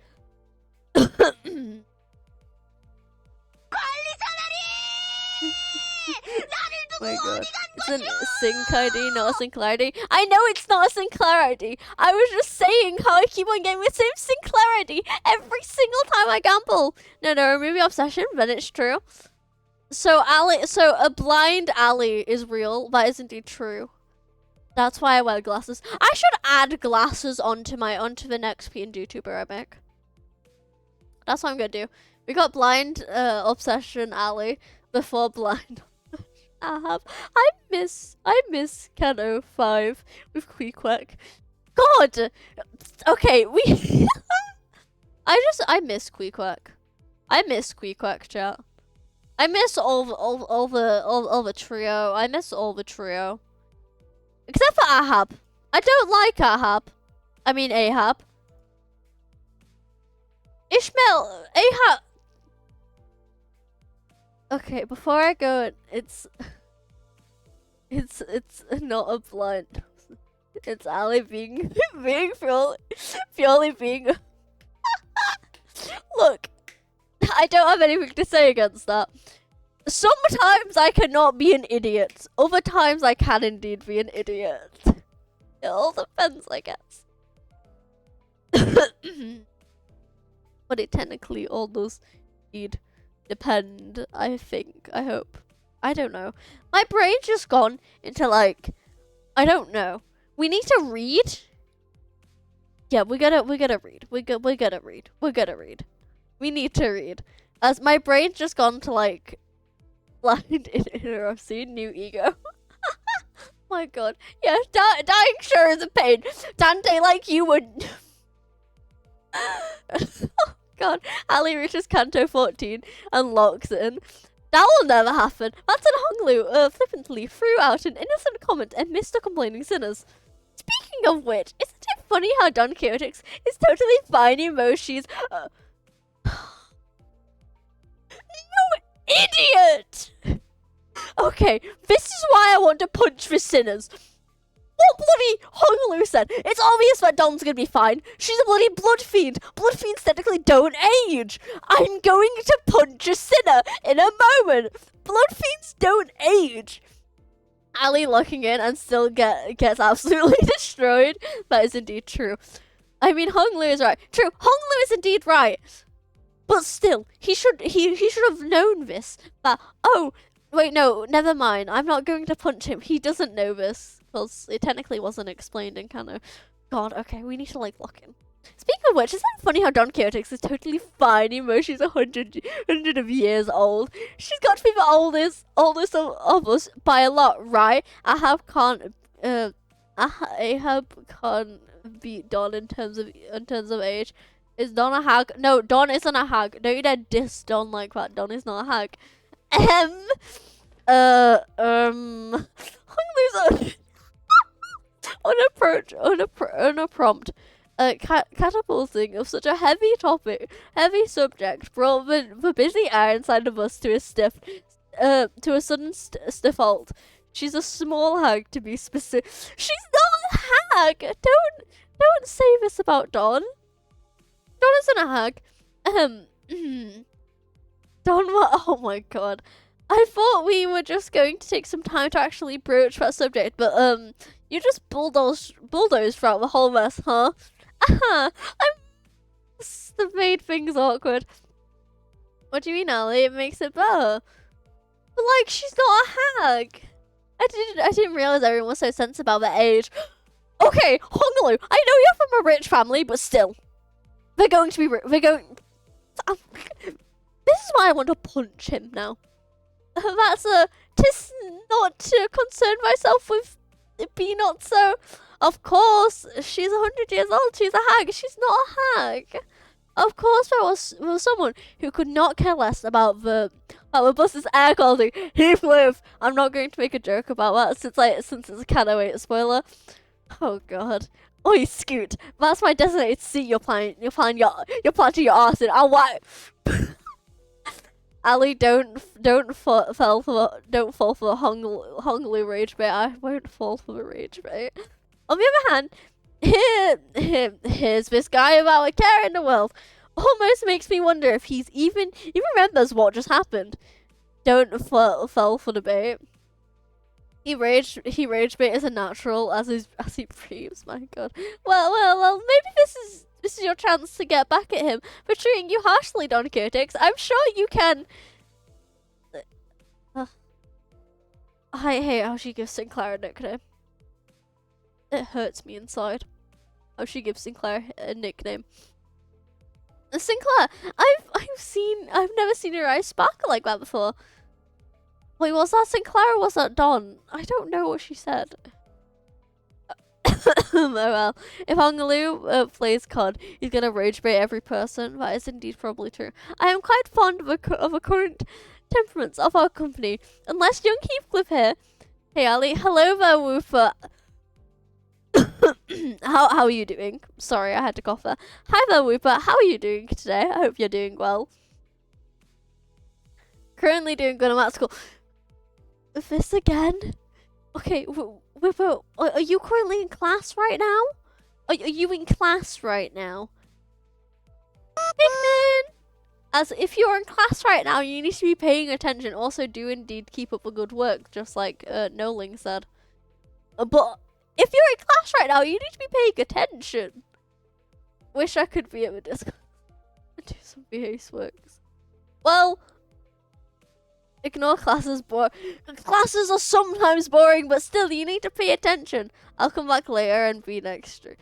My God. It's a sync ID, not a Sinclair ID. I know it's not a Sinclair ID. I was just saying how I keep on getting the same Sinclair ID every single time I gamble. No, remove the obsession, but it's true. So a blind Ali is real. That is indeed true. That's why I wear glasses. I should add glasses onto the next PNG tuber I make. That's what I'm gonna do. We got blind obsession Ali before blind. I miss Cano 5 with Queequeg. God. Okay, I miss Queequeg. I miss Queequeg, chat. I miss all the trio. I miss all the trio. Except for Ahab. I don't like Ahab. I mean Ahab. Ishmael, Ahab. Okay, before I go, it's not a blind. It's Ali being purely being. Look, I don't have anything to say against that. Sometimes I cannot be an idiot. Other times I can indeed be an idiot. It all depends, I guess. But it technically all does indeed depend, I think. I hope. I don't know. My brain's just gone into like, I don't know. We need to read. Yeah, we gotta read. We gotta read. We need to read. As my brain's just gone to like blind illiteracy, new ego. My God. Yeah, dying sure is a pain. Dante, like you would. Oh God. Ali reaches Canto 14 and locks in. That will never happen. That's an Honglu flippantly threw out an innocent comment and missed the complaining sinners. Speaking of which, isn't it funny how Don Quixote's is totally fine emojis? You idiot! Okay, this is why I want to punch the sinners. what bloody Hung Lu said. It's obvious that Dawn's gonna be fine. She's a bloody blood fiend. Blood fiends technically don't age. I'm going to punch a sinner in a moment. Blood fiends don't age. Ali looking in and still gets absolutely destroyed. That is indeed true. I mean, Hung Lu is right. True, Hung Lu is indeed right. But still, he should have known this. That, oh, wait, no, never mind. I'm not going to punch him. He doesn't know this. Because it technically wasn't explained in canon. God, okay, we need to, like, lock in. Speaking of which, isn't it funny how Don Quixote's is totally fine even though she's 100 of years old? She's got to be the oldest of us by a lot, right? Ahab can't beat Don in terms of age. Is Don a hag? No, Don isn't a hag. Don't you dare diss Don like that. Don is not a hag. On a prompt. Catapulting of such a heavy subject brought the busy air inside of us to a sudden stiff halt. She's a small hag, to be specific. She's not a hag. Don't say this about Dawn. Dawn isn't a hag. Dawn, oh my god. I thought we were just going to take some time to actually broach that subject, but you just bulldozed throughout the whole mess, huh? That made things awkward. What do you mean, Ali? It makes it better. But like, she's not a hag. I didn't realize everyone was so sensitive about their age. Okay, Hung Lu, I know you're from a rich family, but still, they're going to be. This is why I want to punch him now. Tis not to concern myself with it be not so. Of course, she's 100 years old. She's a hag. She's not a hag. Of course, there was someone who could not care less about the bus's air quality. He flew. I'm not going to make a joke about that since it's a canon spoiler. Oh god. Oi, Scoot. That's my designated seat. You're planting your arse in. I'll whack. Ali, don't fall for the Hung Lu rage bait. I won't fall for the rage bait. On the other hand, here's this guy without a care in the world. Almost makes me wonder if he remembers what just happened. Don't fall for the bait. He rage bait as a natural as he breathes. My god. Well. Maybe this is your chance to get back at him for treating you harshly, Don Quixote. I'm sure you can. I hate how she gives Sinclair a nickname. It hurts me inside how she gives Sinclair a nickname. Sinclair, I've never seen your eyes sparkle like that before. Wait, was that Sinclair or was that Don? I don't know what she said. Oh well, if Hung Lu plays COD, he's gonna rage bait every person. That is indeed probably true. I am quite fond of a current temperaments of our company. Unless young Heathcliff here. Hey Ali, hello there, Woofer. How are you doing? Sorry, I had to cough there. Hi there, Wooper. How are you doing today? I hope you're doing well. Currently doing good. I'm at school. This again? Okay, Wooper, are you currently in class right now? Are you in class right now? Hickman! As if you're in class right now, you need to be paying attention. Also, do indeed keep up the good work, just like Noling said. But if you're in class right now, you need to be paying attention. Wish I could be at the Discord and do some VA's works. Well, ignore classes. Classes are sometimes boring, but still, you need to pay attention. I'll come back later and be next year.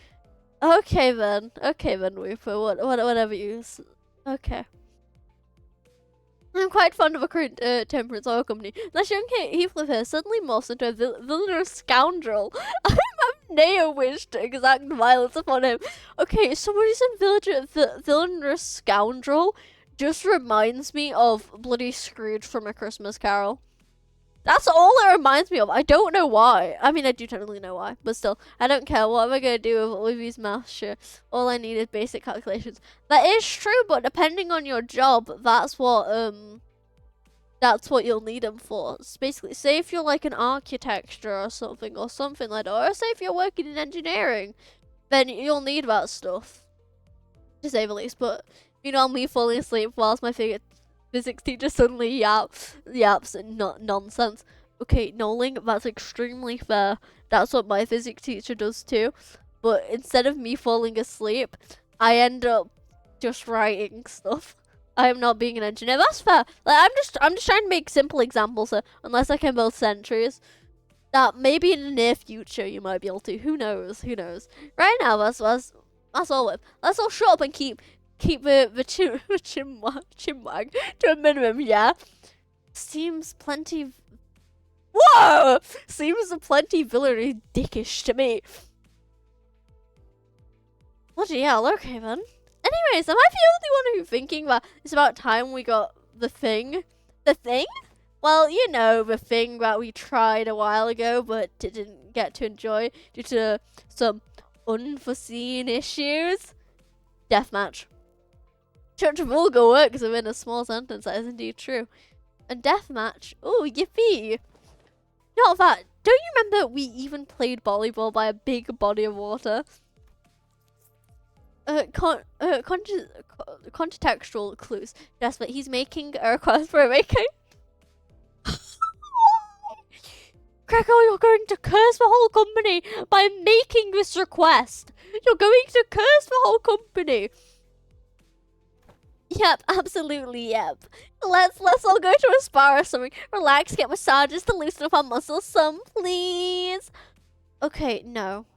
Okay then, Wooper. Whatever you. Okay. I'm quite fond of a current temperance oil company. That young Heathcliff here suddenly morphs into a villainous scoundrel. I'm neo-wished exact violence upon him. Okay, somebody said villainous scoundrel just reminds me of bloody Scrooge from A Christmas Carol. That's all it reminds me of. I don't know why. I mean, I do technically know why, but still, I don't care. What am I going to do with these maths? Sure. All I need is basic calculations. That is true, but depending on your job, that's what that's what you'll need them for. It's basically, say if you're like an architecture or something like that, or say if you're working in engineering, then you'll need that stuff, to say the least. But you know, me falling asleep whilst my physics teacher suddenly yaps not nonsense. Okay, Noling, that's extremely fair. That's what my physics teacher does too. But instead of me falling asleep, I end up just writing stuff. I am not being an engineer. That's fair. Like I'm just trying to make simple examples. Unless I can build sentries, that maybe in the near future you might be able to. Who knows? Who knows? Right now, that's all. Let's all shut up and keep the chinwag to a minimum. Yeah. Seems plenty. Whoa! Seems a plenty villainy dickish to me. Bloody hell. Okay then. Anyways, am I the only one who's thinking that it's about time we got the thing? The thing? Well, you know, the thing that we tried a while ago but didn't get to enjoy due to some unforeseen issues. Deathmatch. Such vulgar works within a small sentence, that is indeed true. And deathmatch. Ooh, yippee! Not that. Don't you remember we even played volleyball by a big body of water? Contextual clues. Yes, but he's making a request for a making. Gregor, you're going to curse the whole company by making this request. You're going to curse the whole company. Yep, absolutely, yep. Let's all go to a spa or something. Relax, get massages to loosen up our muscles some, please. Okay, no.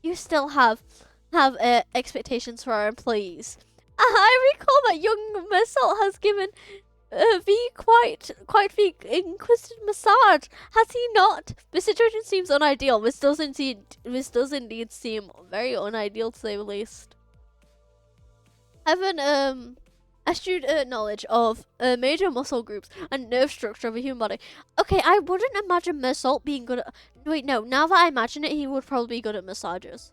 You still have expectations for our employees. I recall that young Mersault has given V quite the inquisitive massage, has he not? The situation seems unideal. This does indeed seem very unideal, to say the least. Have an astute knowledge of major muscle groups and nerve structure of a human body. Okay, I wouldn't imagine Mersault being good at. Wait, no. Now that I imagine it, he would probably be good at massages.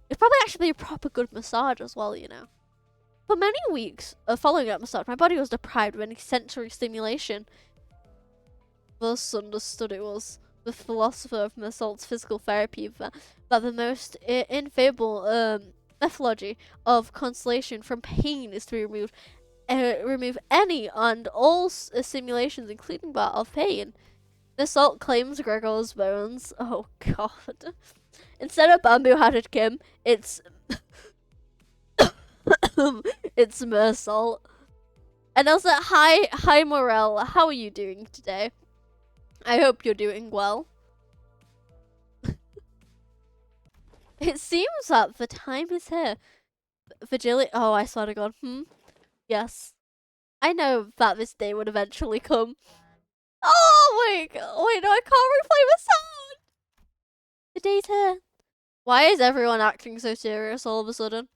It'd probably actually be a proper good massage as well, you know. For many weeks following that massage, my body was deprived of any sensory stimulation. Thus understood it was the philosopher of Mersault's physical therapy that the most infallible methodology of consolation from pain is to remove any and all simulations, including that of pain. Mersault claims Gregor's bones. Oh god. Instead of bamboo-hatted Kim, it's it's Mersault. And also, hi Morel, how are you doing today? I hope you're doing well. It seems that the time is here. Vigility. Oh, I swear to God. Yes. I know that this day would eventually come. Oh, wait, no, I can't replay the sound. The day's here. Why is everyone acting so serious all of a sudden?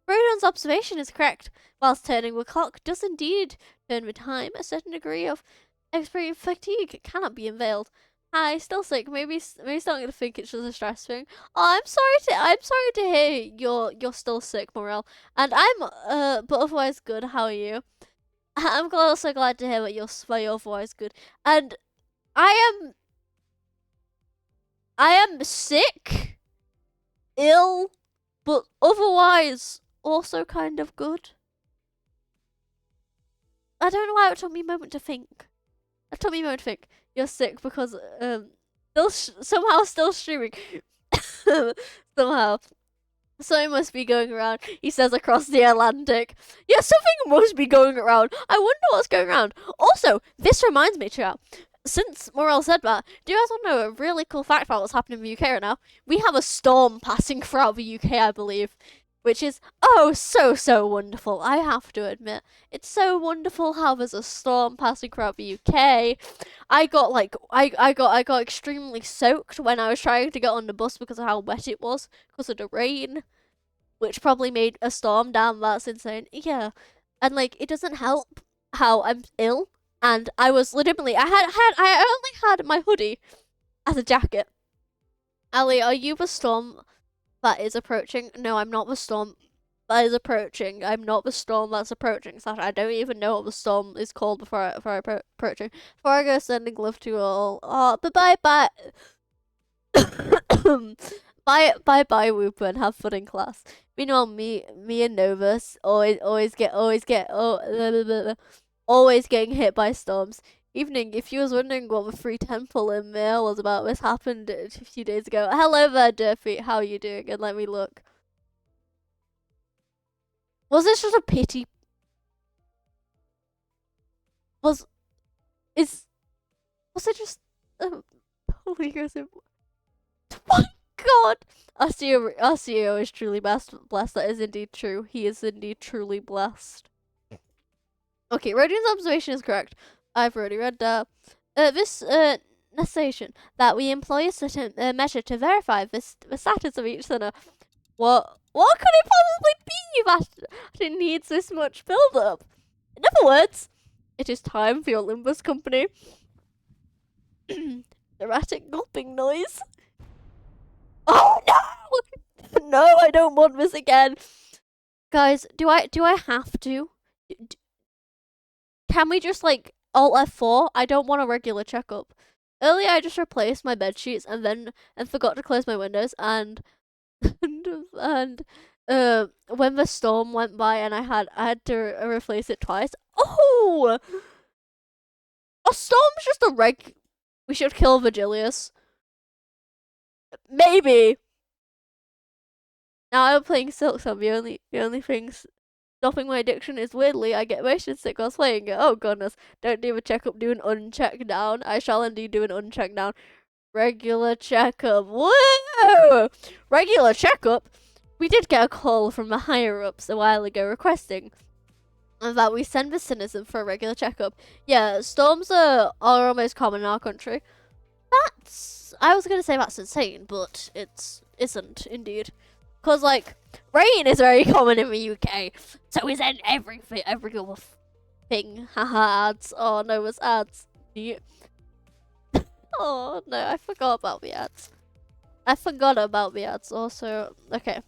Rodon's observation is correct. Whilst turning the clock does indeed turn with time, a certain degree of extreme fatigue cannot be unveiled. Hi, still sick. Maybe starting to think it's just a stress thing. Oh, I'm sorry to hear you're still sick, Morel. And I'm but otherwise good. How are you? I'm also glad to hear that you're otherwise good. And I am sick, ill, but otherwise also kind of good. I don't know why it took me a moment to think. It took me a moment to think. You're sick because somehow still streaming. Somehow. Something must be going around, he says across the Atlantic. Yeah, something must be going around. I wonder what's going around. Also, this reminds me, chat. Since Morel said that, do you guys want to know a really cool fact about what's happening in the UK right now? We have a storm passing throughout the UK, I believe. Which is, oh, so wonderful. I have to admit. It's so wonderful how there's a storm passing throughout the UK. I got extremely soaked when I was trying to get on the bus because of how wet it was, because of the rain. Which probably made a storm down, that's insane. Yeah. And like, it doesn't help how I'm ill. And I was legitimately, I only had my hoodie as a jacket. Ali, are you the storm that is approaching? No, I'm not the storm. that is approaching. I'm not the storm that's approaching. So I don't even know what the storm is called before I approaching. Before I go sending love to you all. Oh, bye bye. Bye bye Whooper and have fun in class. Meanwhile, me and Novus always getting hit by storms. Evening, if you was wondering what the free temple in mail was about, this happened a few days ago. Hello there, Durfy. How are you doing? And let me look. Was this just a pity? Was it just polygasm? My God, Arcio is truly blessed. That is indeed true. He is indeed truly blessed. Okay, Rodian's observation is correct. I've already read that. This necessation that we employ a certain measure to verify the status of each center. What could it possibly be that it needs this much build-up? In other words, it is time for your Limbus company. Erratic gulping noise. Oh no! No, I don't want this again. Guys, do I have to? Can we just like Alt F4? I don't want a regular checkup. Earlier, I just replaced my bed sheets and forgot to close my windows and when the storm went by and I had to replace it twice. Oh, a storm's just a reg. We should kill Vigilius. Maybe. Now I'm playing Silksong. The only thing stopping my addiction is weirdly I get motion sick while playing it. Oh goodness! Don't do a checkup. Do an uncheck down. I shall indeed do an uncheck down. Regular checkup. Whoa! Regular checkup. We did get a call from the higher ups a while ago requesting that we send the citizen for a regular checkup. Yeah, storms are almost common in our country. I was gonna say that's insane, but isn't indeed. Cause like rain is very common in the UK, so is every other thing. Haha, ads. Oh no, it's ads. Oh no, I forgot about the ads. Also, okay.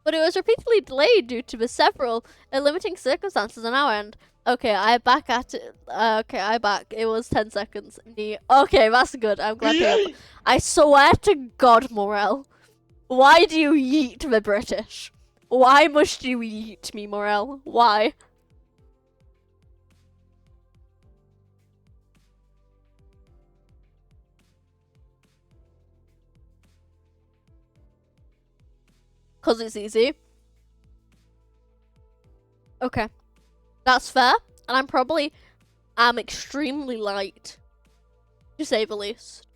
But it was repeatedly delayed due to the several limiting circumstances on our end. Okay, I'm back at it. Okay, I'm back. It was 10 seconds. Okay, that's good. I'm glad to. I swear to God, Morel. Why do you yeet the British? Why must you yeet me, Morel? Why? Cause it's easy. Okay. That's fair. And I'm extremely light. To say the least.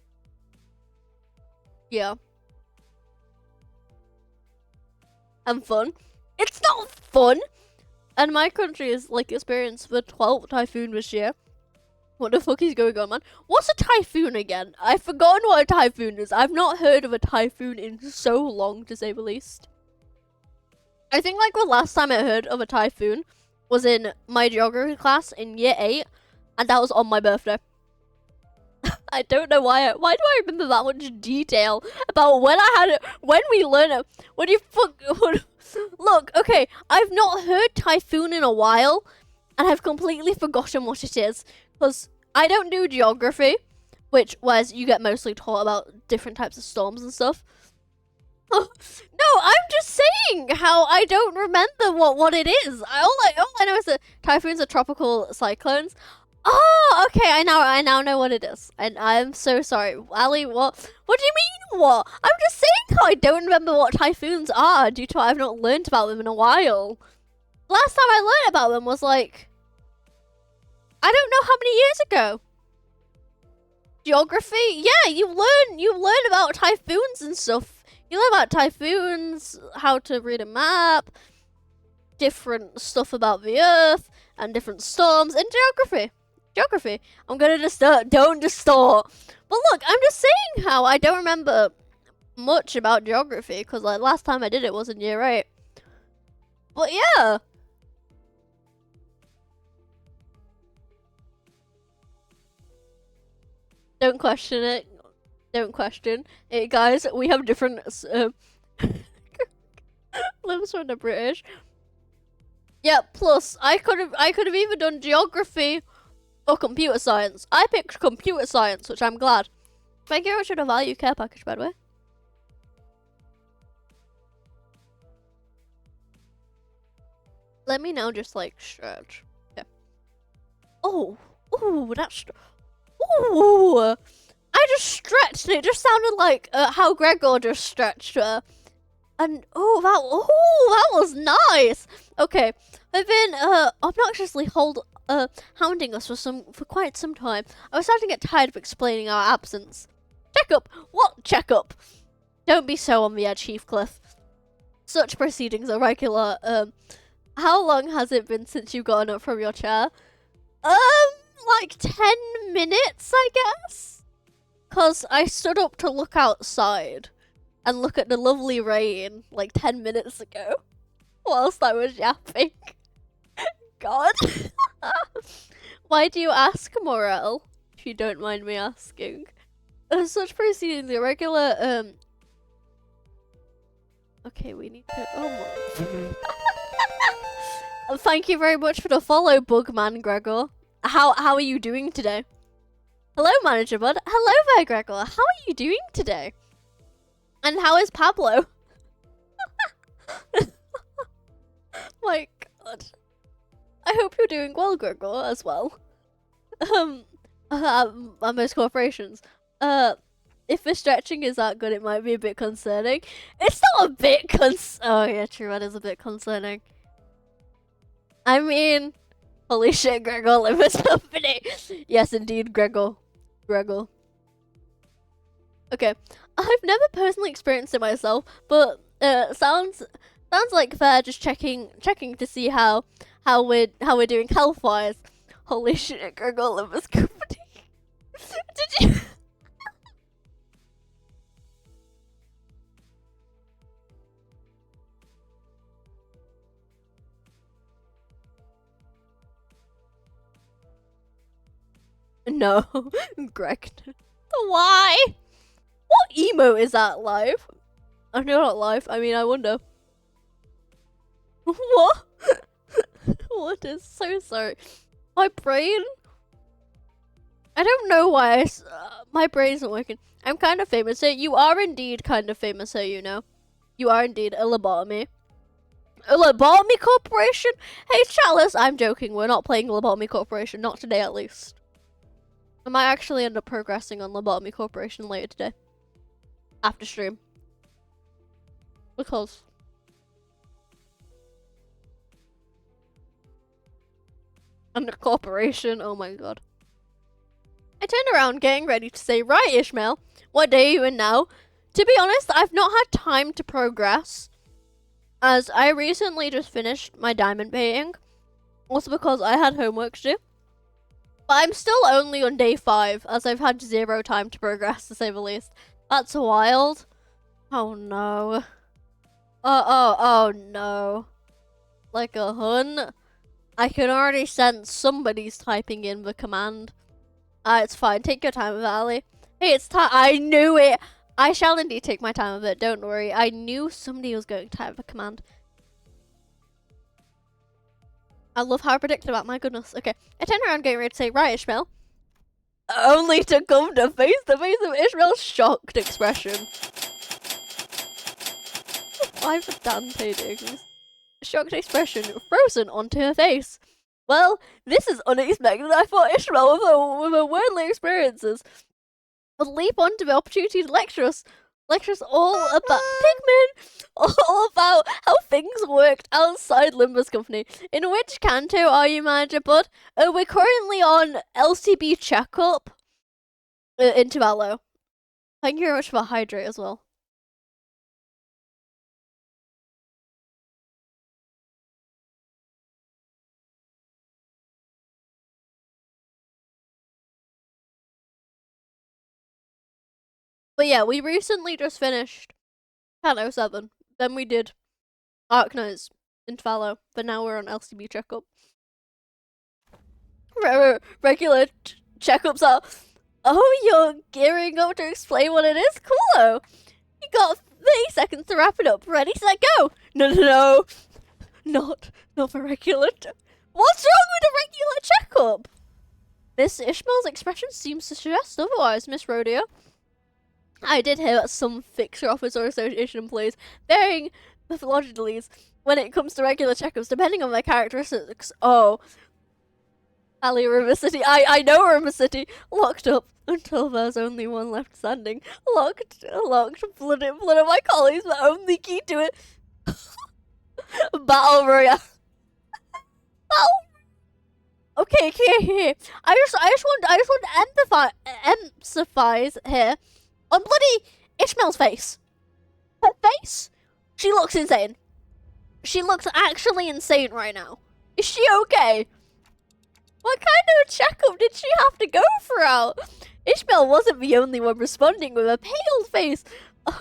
Yeah. And fun. It's not fun! And my country is like experienced the 12th typhoon this year. What the fuck is going on, man? What's a typhoon again? I've forgotten what a typhoon is. I've not heard of a typhoon in so long, to say the least. I think like the last time I heard of a typhoon was in my geography class in year 8, and that was on my birthday. I don't know why. Why do I remember that much detail about when we learn it? When you look, okay, I've not heard typhoon in a while, and I've completely forgotten what it is because I don't do geography, whereas you get mostly taught about different types of storms and stuff. Oh, no, I'm just saying how I don't remember what it is. All I know is that typhoons are tropical cyclones. Oh, okay, I now know what it is. And I'm so sorry. Ali, what do you mean, what? I'm just saying how I don't remember what typhoons are due to I've not learned about them in a while. Last time I learned about them was like, I don't know how many years ago. Geography? Yeah, you learn about typhoons and stuff. You learn about typhoons, how to read a map, different stuff about the earth, and different storms, and geography. I'm gonna don't distort. But look, I'm just saying how I don't remember much about geography, because like last time I did it was in year 8. But yeah. Don't question it. Don't question it, guys. We have different Limbs from the British. Yeah, plus I could have either done geography or computer science. I picked computer science, which I'm glad. Thank you very much for the value care package, by the way. Let me now just like stretch. Yeah. Oh, that's. Ooh, I just stretched. It just sounded like how Gregor just stretched. And that was nice. Okay, they've been obnoxiously hounding us for quite some time. I was starting to get tired of explaining our absence. Checkup? What checkup? Don't be so on the edge, Heathcliff. Such proceedings are regular. How long has it been since you've gotten up from your chair? Like 10 minutes, I guess? 'Cause I stood up to look outside and look at the lovely rain like 10 minutes ago whilst I was yapping. God. Why do you ask, Morel? If you don't mind me asking. Such proceedings are regular, Okay, we need to... Oh, thank you very much for the follow, Bugman Gregor. How are you doing today? Hello, Manager Bud. Hello there, Gregor. How are you doing today? And how is Pablo? My God. I hope you're doing well, Gregor, as well. Most corporations. If the stretching is that good, it might be a bit concerning. It's not a bit oh yeah, true, that is a bit concerning. I mean, holy shit, Gregor, Limbus company. Yes, indeed, Gregor. Okay, I've never personally experienced it myself, but sounds like they're just checking to see how we're doing health wise. Holy shit, Gregor, Limbus company. Did you? No, Greg. Why? What emo is that live? I know not live. I mean, I wonder. What? What is so sorry? My brain. I don't know why my brain isn't working. I'm kind of famous. So you are indeed kind of famous. So you know, you are indeed a lobotomy. A lobotomy corporation? Hey, Chalice, I'm joking. We're not playing lobotomy corporation. Not today, at least. I might actually end up progressing on Lobotomy Corporation later today. After stream. Because. Under corporation, oh my god. I turned around getting ready to say, right Ishmael, what day are you in now? To be honest, I've not had time to progress. As I recently just finished my diamond painting. Also because I had homework to do. But I'm still only on day 5, as I've had 0 time to progress, to say the least. That's wild. Oh no. Oh no. Like a hun. I can already sense somebody's typing in the command. It's fine. Take your time with it, Ali. Hey, it's time. I knew it. I shall indeed take my time with it. Don't worry. I knew somebody was going to type the command. I love how I predicted that, my goodness. Okay, I turn around getting ready to say, right, Ishmael. Only to come to face the face of Ishmael's shocked expression. Why the damn paintings? Shocked expression frozen onto her face. Well, this is unexpected. I thought Ishmael, with her worldly experiences, would leap onto the opportunity to lecture us all about Pigmen, all about how things worked outside Limbus Company. In which canto are you, Manager Bud? We're currently on LCB checkup in Tuvalu. Thank you very much for the hydrate as well. But yeah, we recently just finished Canto 7. Then we did Arknight's in Tuvalu. But now we're on LCB checkup. Regular checkups are... Oh, you're gearing up to explain what it is? Cool. You got 30 seconds to wrap it up. Ready, set, go. No. Not for regular. What's wrong with a regular checkup? Miss Ishmael's expression seems to suggest otherwise, Miss Rodeo. I did hear that some fixer office or association employees varying methodologies when it comes to regular checkups, depending on their characteristics. Oh. Ali, River City. I know River City. Locked up until there's only one left standing. Locked. Flooded my colleagues, the only key to it. Battle Royale. Okay. I just want to emphasize here on bloody Ishmael's face. Her face. She looks insane. She looks actually insane right now. Is she okay? What kind of checkup did she have to go throughout? Ishmael wasn't the only one responding with a pale face.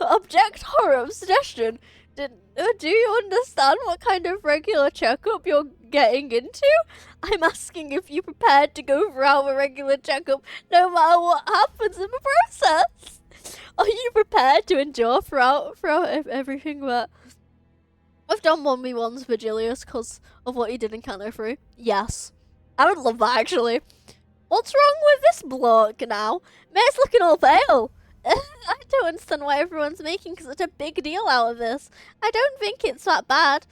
Object horror suggestion. Do you understand what kind of regular checkup you're getting into? I'm asking if you're prepared to go throughout a regular checkup no matter what happens in the process. Are you prepared to endure throughout everything that... I've done 1v1s for Julius because of what he did in Cano 3. Yes. I would love that, actually. What's wrong with this bloke now? Mate's looking all pale. I don't understand why everyone's making such a big deal out of this. I don't think it's that bad.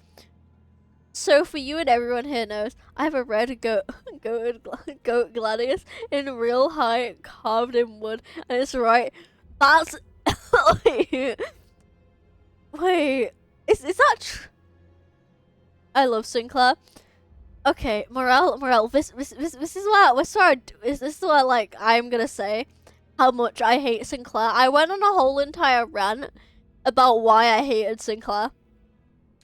So for you and everyone here knows, I have a red goat gladius in real height, carved in wood, and it's right. That's wait, is that? I love Sinclair. Okay, Morel. This is what we're sorry. This is what like I'm gonna say. How much I hate Sinclair. I went on a whole entire rant about why I hated Sinclair.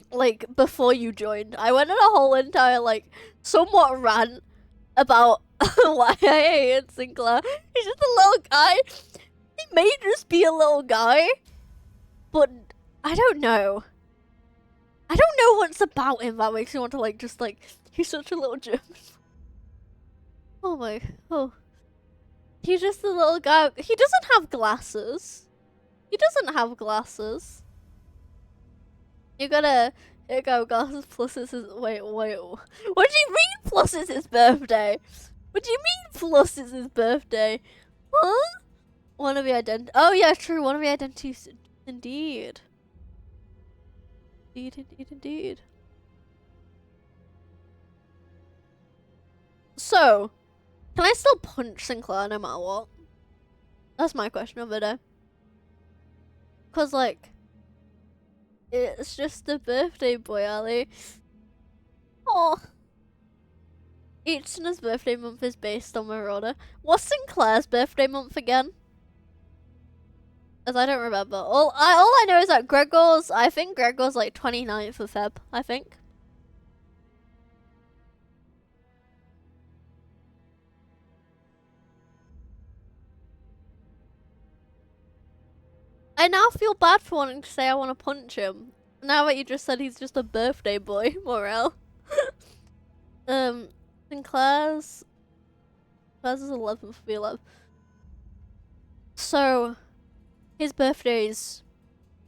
Like, before you joined. I went on a whole entire, like, somewhat rant about why I hated Sinclair. He's just a little guy. He may just be a little guy. But, I don't know. I don't know what's about him that makes me want to, like, just, like, he's such a little German. Oh. He's just a little guy. He doesn't have glasses. You gotta, here you go, glasses plus it's his, wait. What do you mean plus it's his birthday? What do you mean plus it's his birthday? Huh? One of the oh yeah, true, one of the identities, indeed. Indeed. So, can I still punch Sinclair no matter what? That's my question of the day. Cause like, it's just a birthday boy, Ali. Oh. Each son's birthday month is based on Marauder. What's Sinclair's birthday month again? As I don't remember. All I know is that I think Gregor's like 29th of Feb, I think. I now feel bad for wanting to say I want to punch him. Now that you just said he's just a birthday boy, Morel. Sinclair's is 11th of the 11th. So, his birthday's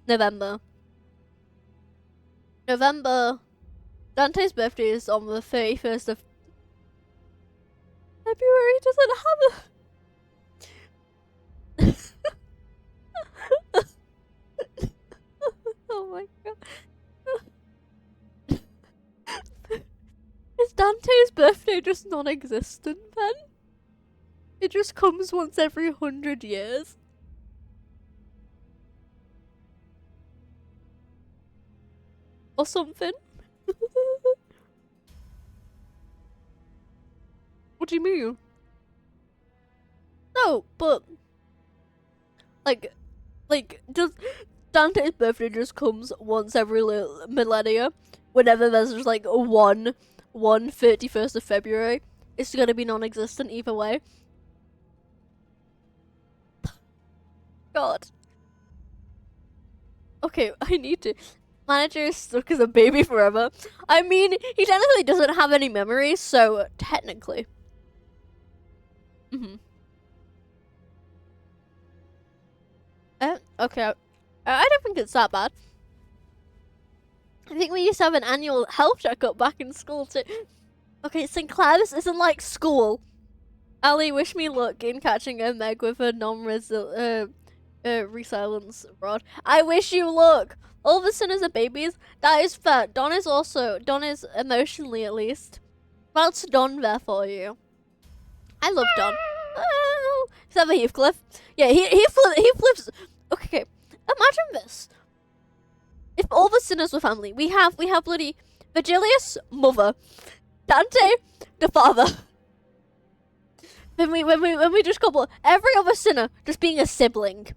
November. Dante's birthday is on the 31st of February. He doesn't have a... Oh my god. Is Dante's birthday just non-existent then? It just comes once every 100 years. Or something. What do you mean? No, but like does Dante's birthday just comes once every millennia? Whenever there's just like one 31st of February, it's gonna be non-existent either way. God. Okay, I need to. Manager is stuck as a baby forever. I mean, he technically doesn't have any memories, so technically. Okay, I don't think it's that bad. I think we used to have an annual health checkup back in school too. Okay, Sinclair, this isn't like school. Ali, wish me luck in catching a Meg with a resilience rod. I wish you luck. All the sinners are babies. That is fair. Don is emotionally at least. That's Don there for you. I love Don. Oh, except for Heathcliff. Yeah, he flips. Okay, imagine this. If all the sinners were family, we have bloody Virgilius, mother, Dante, the father. When we just couple every other sinner just being a sibling.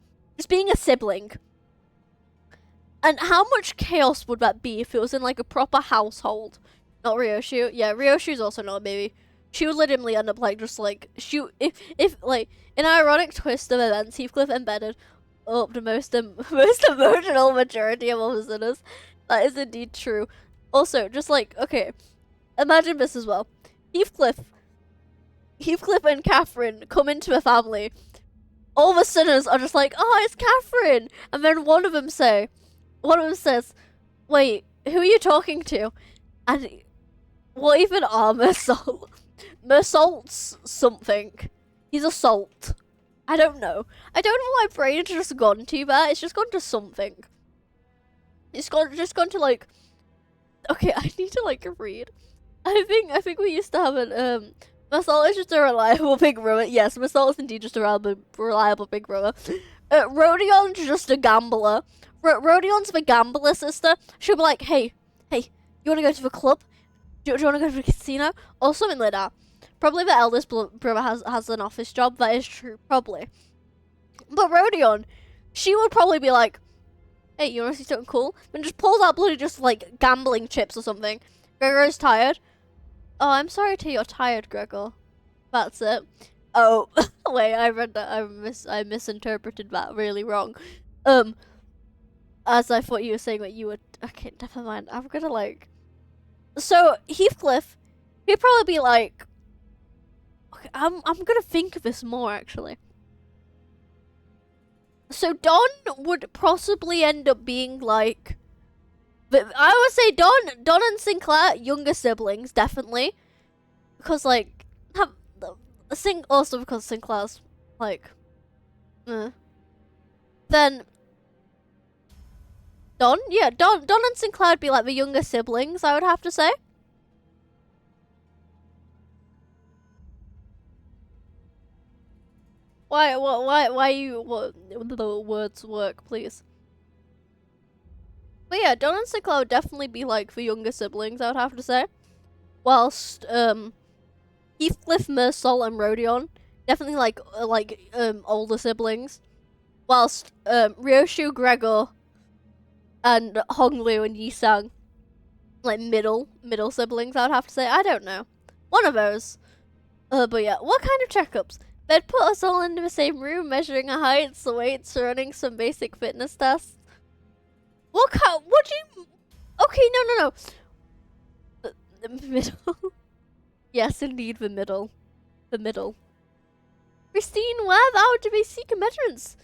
And how much chaos would that be if it was in like a proper household? Not Ryoshu. Yeah, Ryoshu's also not a baby. She would legitimately end up like just like shoot if like in an ironic twist of events, Heathcliff embedded up the most emotional maturity of all the sinners. That is indeed true. Also, just like okay, imagine this as well. Heathcliff and Catherine come into a family. All the sinners are just like, oh, it's Catherine, and then one of them says, wait, who are you talking to? And what even are Mersault? Mersault's something. He's a salt. I don't know. I don't know what my brain has just gone to that. It's just gone to something. It's just gone to like. Okay, I need to like read. I think we used to have an Mersault is just a reliable big brother. Yes, Mersault is indeed just a reliable big brother. Rodion's just a gambler. Rodion's the gambler sister. She'll be like, hey, you want to go to the club? Do you want to go to the casino? Or something like that. Probably the eldest brother has an office job. That is true, probably. But Rodion, she would probably be like, hey, you want to see something cool? And just pulls out bloody just like gambling chips or something. Gregor's tired. Oh, I'm sorry to hear you're tired, Gregor. That's it. Oh, wait, I read that. I misinterpreted that really wrong. As I thought you were saying that you were. Okay, never mind. I'm gonna like. So Heathcliff, he'd probably be like. Okay, I'm gonna think of this more actually. So Don would possibly end up being like. But I would say Don and Sinclair, younger siblings, definitely. Because, like, also because Sinclair's, like, Then, Don and Sinclair would be, like, the younger siblings, I would have to say. Why the words work, please? But yeah, Don and Sinclair would definitely be like the younger siblings, I would have to say. Whilst Heathcliff, Mersault, and Rodion definitely like older siblings. Whilst Ryoshu, Gregor, and Honglu and Yisang like middle siblings, I would have to say. I don't know, one of those. But yeah, what kind of checkups? They'd put us all into the same room, measuring our heights, weights, running some basic fitness tests. What do you... Okay, no. The middle. Yes, indeed, the middle. The middle. Christine, where thou do we seek measurements?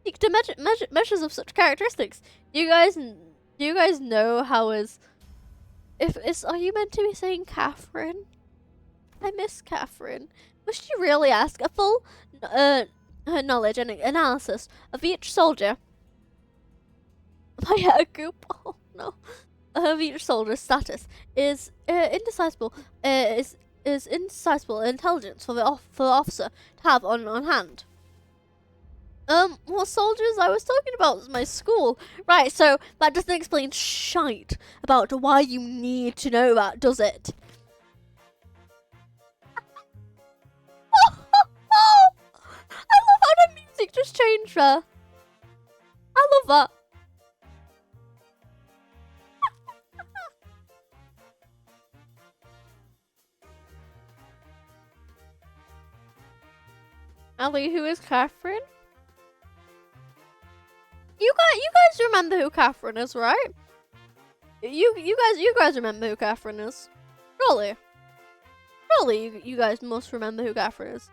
Seek to measures of such characteristics. Do you guys know how is... Are you meant to be saying Catherine? I miss Catherine. Must you really ask a full knowledge and analysis of each soldier? My hair goop. Oh no. Of each soldier's status is indecisible. Is indecisible intelligence for the officer to have on hand. What soldiers? I was talking about my school. Right, so that doesn't explain shite about why you need to know that, does it? I love how the music just changed there. I love that. Ali, who is Catherine? You guys remember who Catherine is, right? You guys remember who Catherine is? Surely you guys must remember who Catherine is.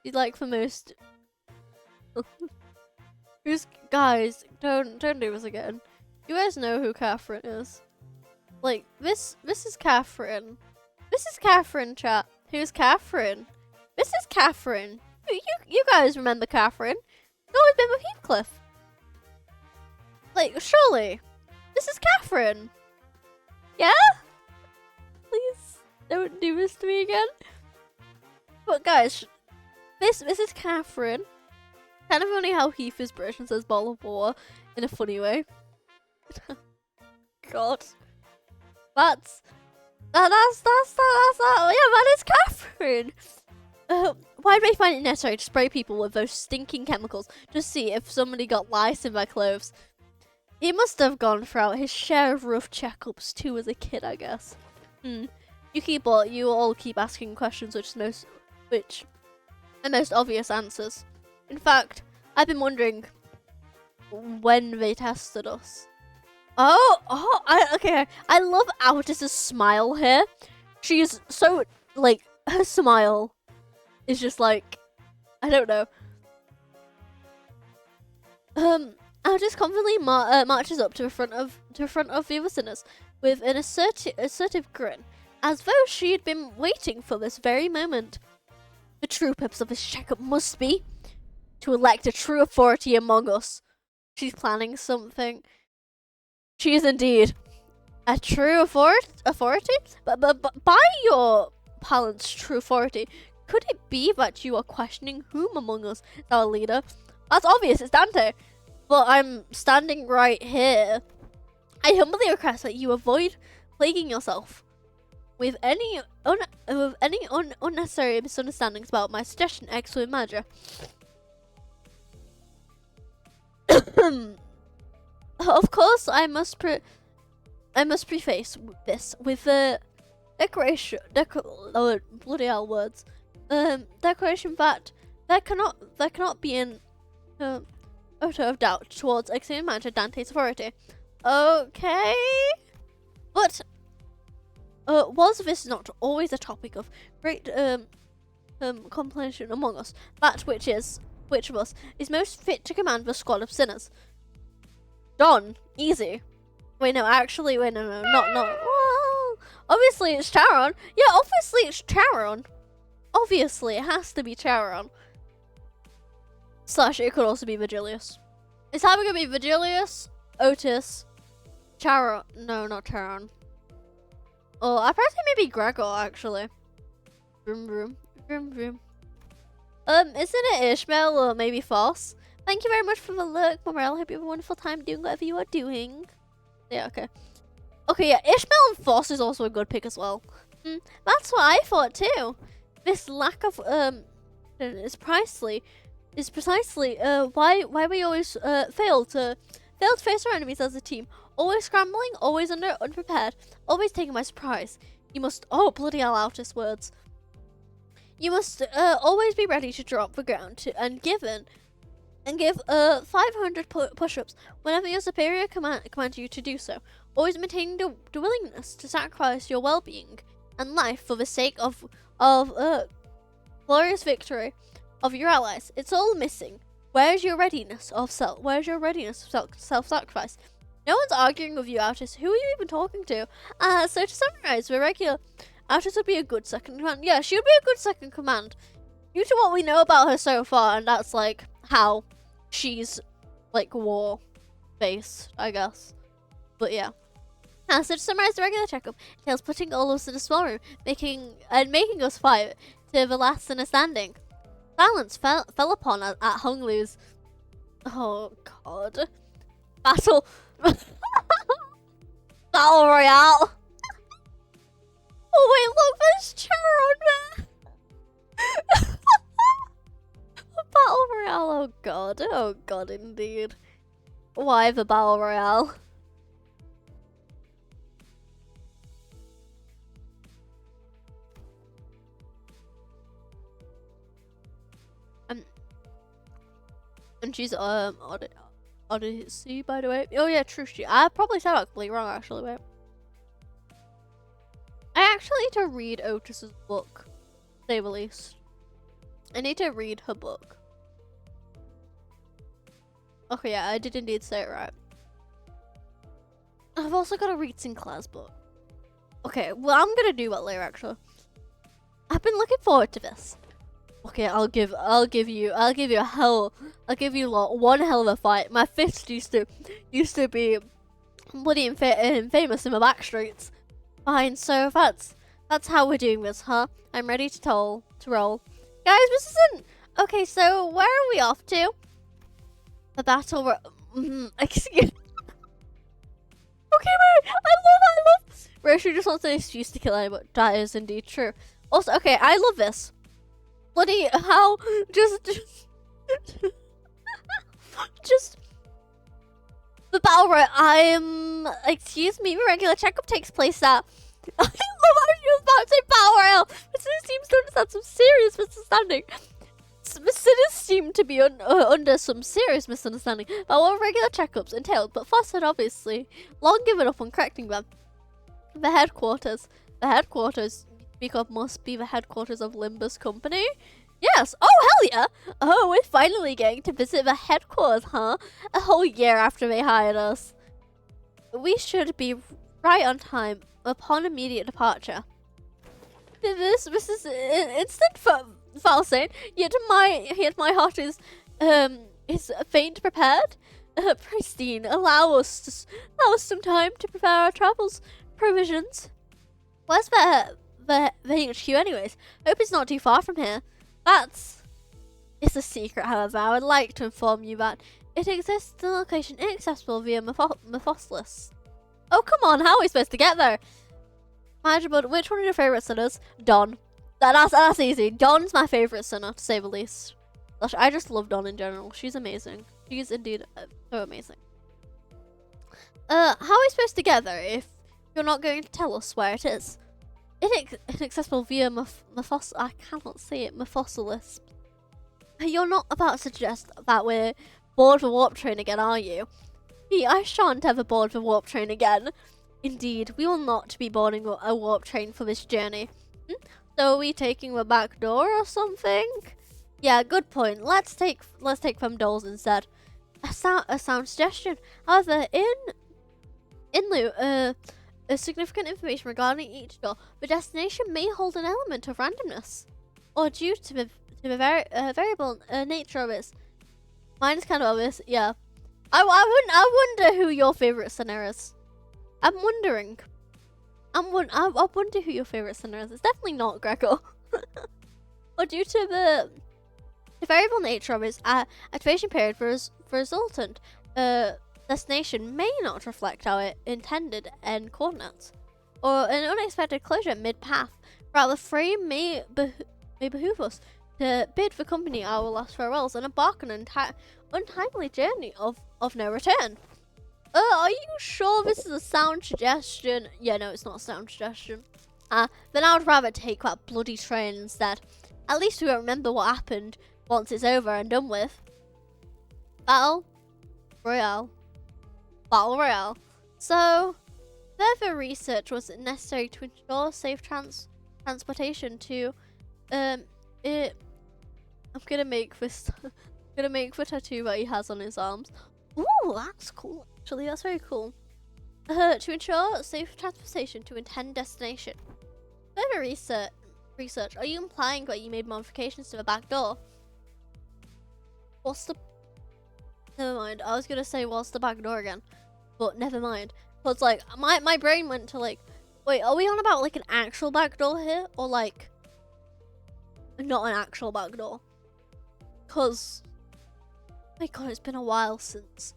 She's like the most Guys, don't do this again. You guys know who Catherine is. Like, this is Catherine. This is Catherine, chat. Who's Catherine? This is Catherine. You guys remember Catherine? You've always been with Heathcliff. Like, surely. This is Catherine. Yeah? Please don't do this to me again. But guys, this is Catherine. Kind of funny how Heath is British and says bottle of water in a funny way. God. That's yeah, that is Catherine. Why do they find it necessary to spray people with those stinking chemicals to see if somebody got lice in their clothes? He must have gone throughout his share of rough checkups too as a kid, I guess. You all keep asking questions which are most obvious answers. In fact, I've been wondering when they tested us. Okay. I love Altus's smile here. She's so, like, her smile is just like, I don't know. Altus confidently marches up to the front of the other sinners with an assertive grin, as though she had been waiting for this very moment. The true purpose of this checkup must be to elect a true authority among us. She's planning something. She is indeed a true authority? But by your parents' true authority, could it be that you are questioning whom among us is our leader? That's obvious, it's Dante. But I'm standing right here. I humbly request that you avoid plaguing yourself with any unnecessary misunderstandings about my suggestion, excellent manager. Of course, I must preface this with the declaration. Bloody hell, words. Declaration that there cannot be an utter of doubt towards excellent manager Dante's authority. Okay, but was this not always a topic of great complaination among us? That which of us is most fit to command the squad of sinners? Don, easy. Wait, no, not. Well, obviously it's Charon. Yeah, obviously it's Charon. Obviously, it has to be Charon. Slash, it could also be Vigilius. It's either gonna be Vigilius, Otis, Charon. No, not Charon. Oh, I probably maybe Gregor, actually. Vroom, vroom. Vroom, vroom. Isn't it Ishmael or maybe Foss? Thank you very much for the lurk, Morel. Hope you have a wonderful time doing whatever you are doing. Yeah, okay. Okay, yeah, Ishmael and Foss is also a good pick as well. That's what I thought too. This lack of is precisely why we always fail to face our enemies as a team. Always scrambling, always unprepared, always taken by surprise. You must bloody hell out his words. You must always be ready to drop the ground and give 500 push-ups whenever your superior commands you to do so. Always maintaining the willingness to sacrifice your well-being and life for the sake of glorious victory of your allies. It's all missing. Where's your readiness of self-sacrifice? No one's arguing with you, Altus. Who are you even talking to? So to summarize, the regular Altus would be a good second command. Yeah, she would be a good second command. Due to what we know about her so far, and that's like how she's like war-based, I guess. But yeah. So to summarize the regular checkup, entails putting all of us in a small room, making us fight to the last sinner standing. Silence fell upon at hung loose. Oh god. Battle Royale. Oh wait, look, there's Charon there. Battle Royale, oh god indeed. Why the Battle Royale? And she's Odyssey, by the way. Oh yeah, true. I probably said that completely wrong, actually. Wait. I actually need to read Otis's book, to say the least. I need to read her book. Okay, yeah, I did indeed say it right. I've also got to read Sinclair's book. Okay, well, I'm gonna do that later, actually. I've been looking forward to this. Okay, I'll give you one hell of a fight. My fist used to be bloody famous in the back streets. Fine, so that's how we're doing this, huh? I'm ready to roll. Guys, this isn't okay. So where are we off to? The battle. Excuse. Okay, wait. I love. Roshu just wants an excuse to kill anyone. That is indeed true. Also, okay, I love this. Bloody how just the battle royale. Excuse me, regular checkup takes place at. I love how she was about to say battle royale. This seems to understand some serious misunderstanding. Sinners seem to be under some serious misunderstanding about what regular checkups entailed, but Foss had obviously long given up on correcting them. The headquarters, speak must be the headquarters of Limbus Company. Yes. Oh, hell yeah. Oh, we're finally getting to visit the headquarters, huh? A whole year after they hired us. We should be right on time upon immediate departure. This is instant falsing. Yet my heart is faint prepared. Pristine. Allow us some time to prepare our travels provisions. Where's the HQ anyways? Hope it's not too far from here. It's a secret, however. I would like to inform you that it exists in a location inaccessible via Mephoslus. Oh, come on, how are we supposed to get there? But which one of your favourite sinners? Dawn. That's easy. Dawn's my favourite sinner, to say the least. I just love Dawn in general. She's amazing. She's indeed so amazing. How are we supposed to get there if you're not going to tell us where it is? Inaccessible via I cannot say it, Mephoslus. You're not about to suggest that we're bored the warp train again, are you? I shan't ever board the warp train again. Indeed, we will not be boarding a warp train for this journey. So are we taking the back door or something? Yeah, good point. Let's take them dolls instead. A sound suggestion. However, in lieu, significant information regarding each door, the destination may hold an element of randomness, or due to the variable nature of it. Mine is kind of obvious. Yeah, I wonder who your favorite sinner is. I wonder who your favorite sinner is. It's definitely not Greco. Or due to the variable nature of its activation period for resultant destination may not reflect our intended end coordinates, or an unexpected closure mid-path. Rather, the frame may behoove us to bid the company our last farewells and embark on an untimely journey of no return. Are you sure this is a sound suggestion? Yeah, no, it's not a sound suggestion. Then I would rather take that bloody train instead. At least we won't remember what happened once it's over and done with. Battle Royale. So, further research was necessary to ensure safe transportation to, I'm gonna make this, the tattoo that he has on his arms. Ooh, that's cool. Actually, that's very cool. To ensure safe transportation to intended destination. Further research. Are you implying that you made modifications to the back door? Never mind. I was gonna say what's the back door again, but never mind. Cause like my brain went to like, wait, are we on about like an actual back door here, or like not an actual back door? Cause my god, it's been a while since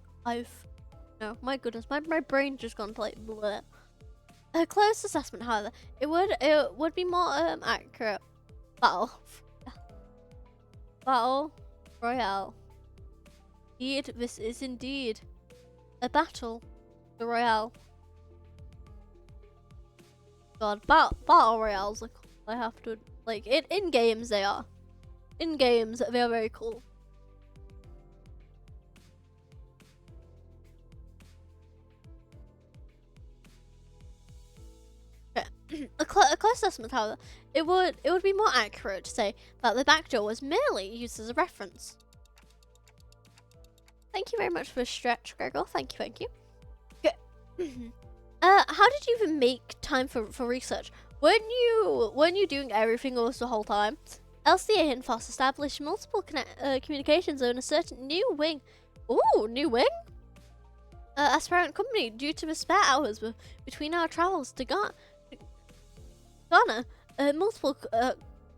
no, my goodness, my brain's just gone to like bleh. A close assessment, however, it would be more accurate. Battle Royale. Indeed, this is indeed a battle royale. God, battle royales are cool. I have to like it in games. They are very cool. A close assessment, however, it would be more accurate to say that the back door was merely used as a reference. Thank you very much for the stretch, Gregor. Thank you, thank you. Okay. How did you even make time for research? Weren't you doing everything else the whole time? LCA and FOSS established multiple communications on a certain new wing. Ooh, new wing? Aspirant company due to the spare hours between our travels to Ghana. Multiple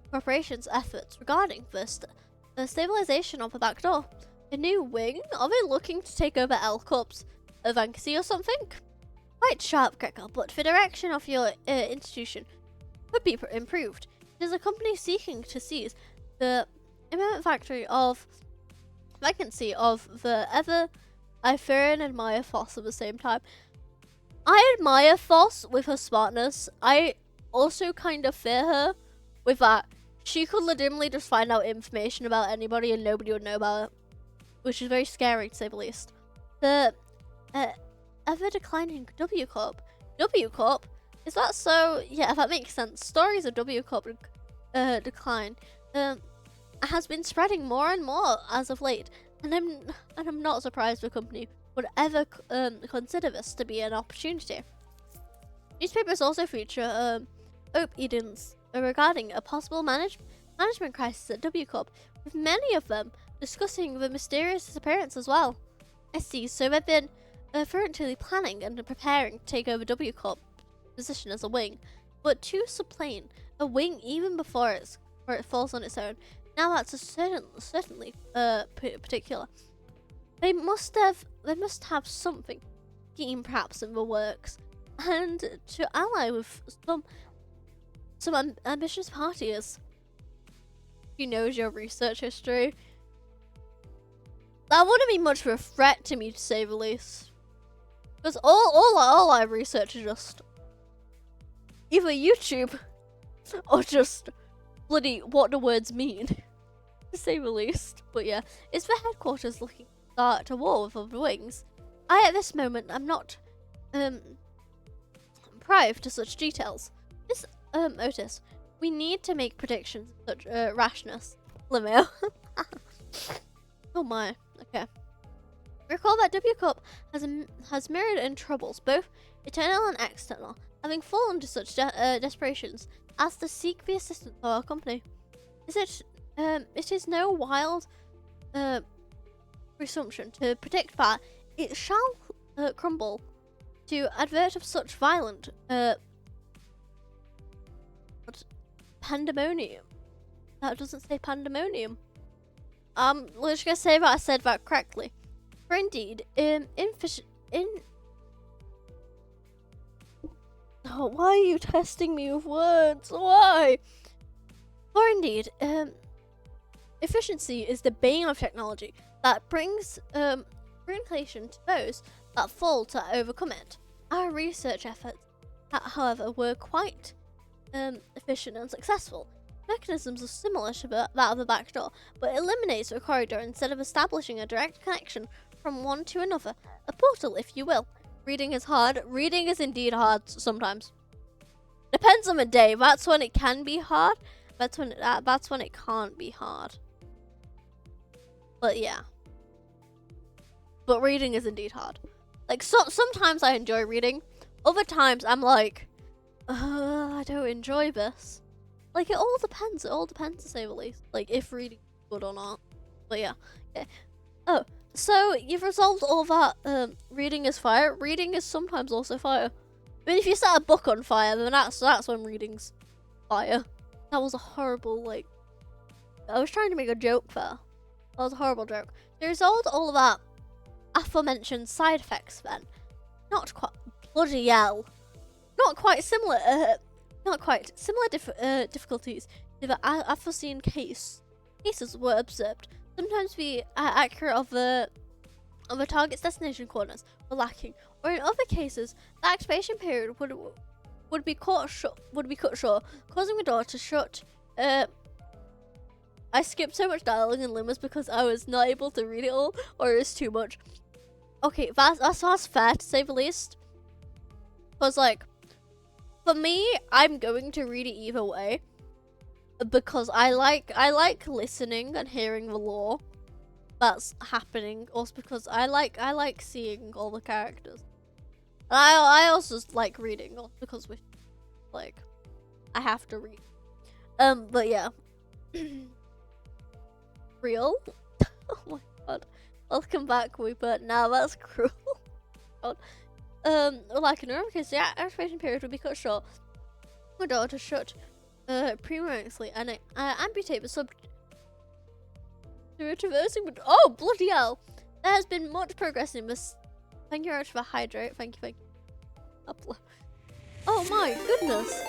corporations' efforts regarding the stabilization of the back door. A new wing? Are they looking to take over L Corp's vacancy or something? Quite sharp, Gregor, but the direction of your institution could be improved. It is a company seeking to seize the imminent vacancy of the ever. I fear and admire Foss at the same time. I admire Foss with her smartness. I also kind of fear her with that. She could legitimately just find out information about anybody and nobody would know about it, which is very scary to say the least. The ever declining W Corp. W Corp? Is that so? Yeah, that makes sense. Stories of W Corp decline has been spreading more and more as of late, and I'm not surprised the company would ever consider this to be an opportunity. Newspapers also feature opinions regarding a possible management crisis at W Corp, with many of them discussing the mysterious disappearance as well. I see, so they've been fervently planning and preparing to take over W Corp's position as a wing, but to subplane a wing even before it falls on its own. Now that's certainly particular. They must have something scheme perhaps in the works, and to ally with some ambitious parties. Who knows your research history? That wouldn't be much of a threat to me, to say the least. Because all I research is just either YouTube or just bloody what the words mean, to say the least. But yeah, is the headquarters looking to start a war with other wings? At this moment, I'm not privy to such details. Miss Otis, we need to make predictions of such rashness. Lemail. Oh my. Okay. Recall that W Corp has mirrored in troubles, both internal and external, having fallen to such desperations as to seek the assistance of our company. It is no wild presumption to predict that it shall crumble to advert of such violent pandemonium. That doesn't say pandemonium. Let's just say that I said that correctly. For indeed, oh, why are you testing me with words? Why? For indeed, efficiency is the bane of technology that brings inflation to those that fall to overcome it. Our research efforts, however, were quite efficient and successful. Mechanisms are similar to that of the back door, but eliminates the corridor instead of establishing a direct connection from one to another. A portal, if you will. Reading is hard. Reading is indeed hard sometimes. Depends on the day. That's when it can be hard. That's when it can't be hard. But yeah. But reading is indeed hard. Like, sometimes I enjoy reading. Other times I'm like, I don't enjoy this. Like, it all depends. It all depends, to say the least. Like, if reading is good or not. But yeah. Okay. Oh, so you've resolved all that. Reading is fire. Reading is sometimes also fire. I mean, if you set a book on fire, then that's when reading's fire. That was a horrible, like... I was trying to make a joke there. That was a horrible joke. You resolved all of that aforementioned side effects then. Not quite... Bloody hell. Not quite similar... difficulties to the unforeseen cases were observed. Sometimes the accurate of the target's destination coordinates were lacking, or in other cases, the activation period would be cut short, causing the door to shut. I skipped so much dialogue in Limbus because I was not able to read it all, or it was too much. Okay, that's fair, to say the least. Because, like, for me, I'm going to read it either way, because I like listening and hearing the lore. that's happening. Also because I like seeing all the characters. And I also like reading because we like I have to read. But yeah. Real? Oh my god. Welcome back, Weeper. Now that's cruel. God. Like in normal case, the activation period would be cut short. My daughter shut prematurely and amputate the sub traversing, but oh bloody hell. There has been much progress in this. Thank you very much for hydrate. Thank you. Oh my goodness.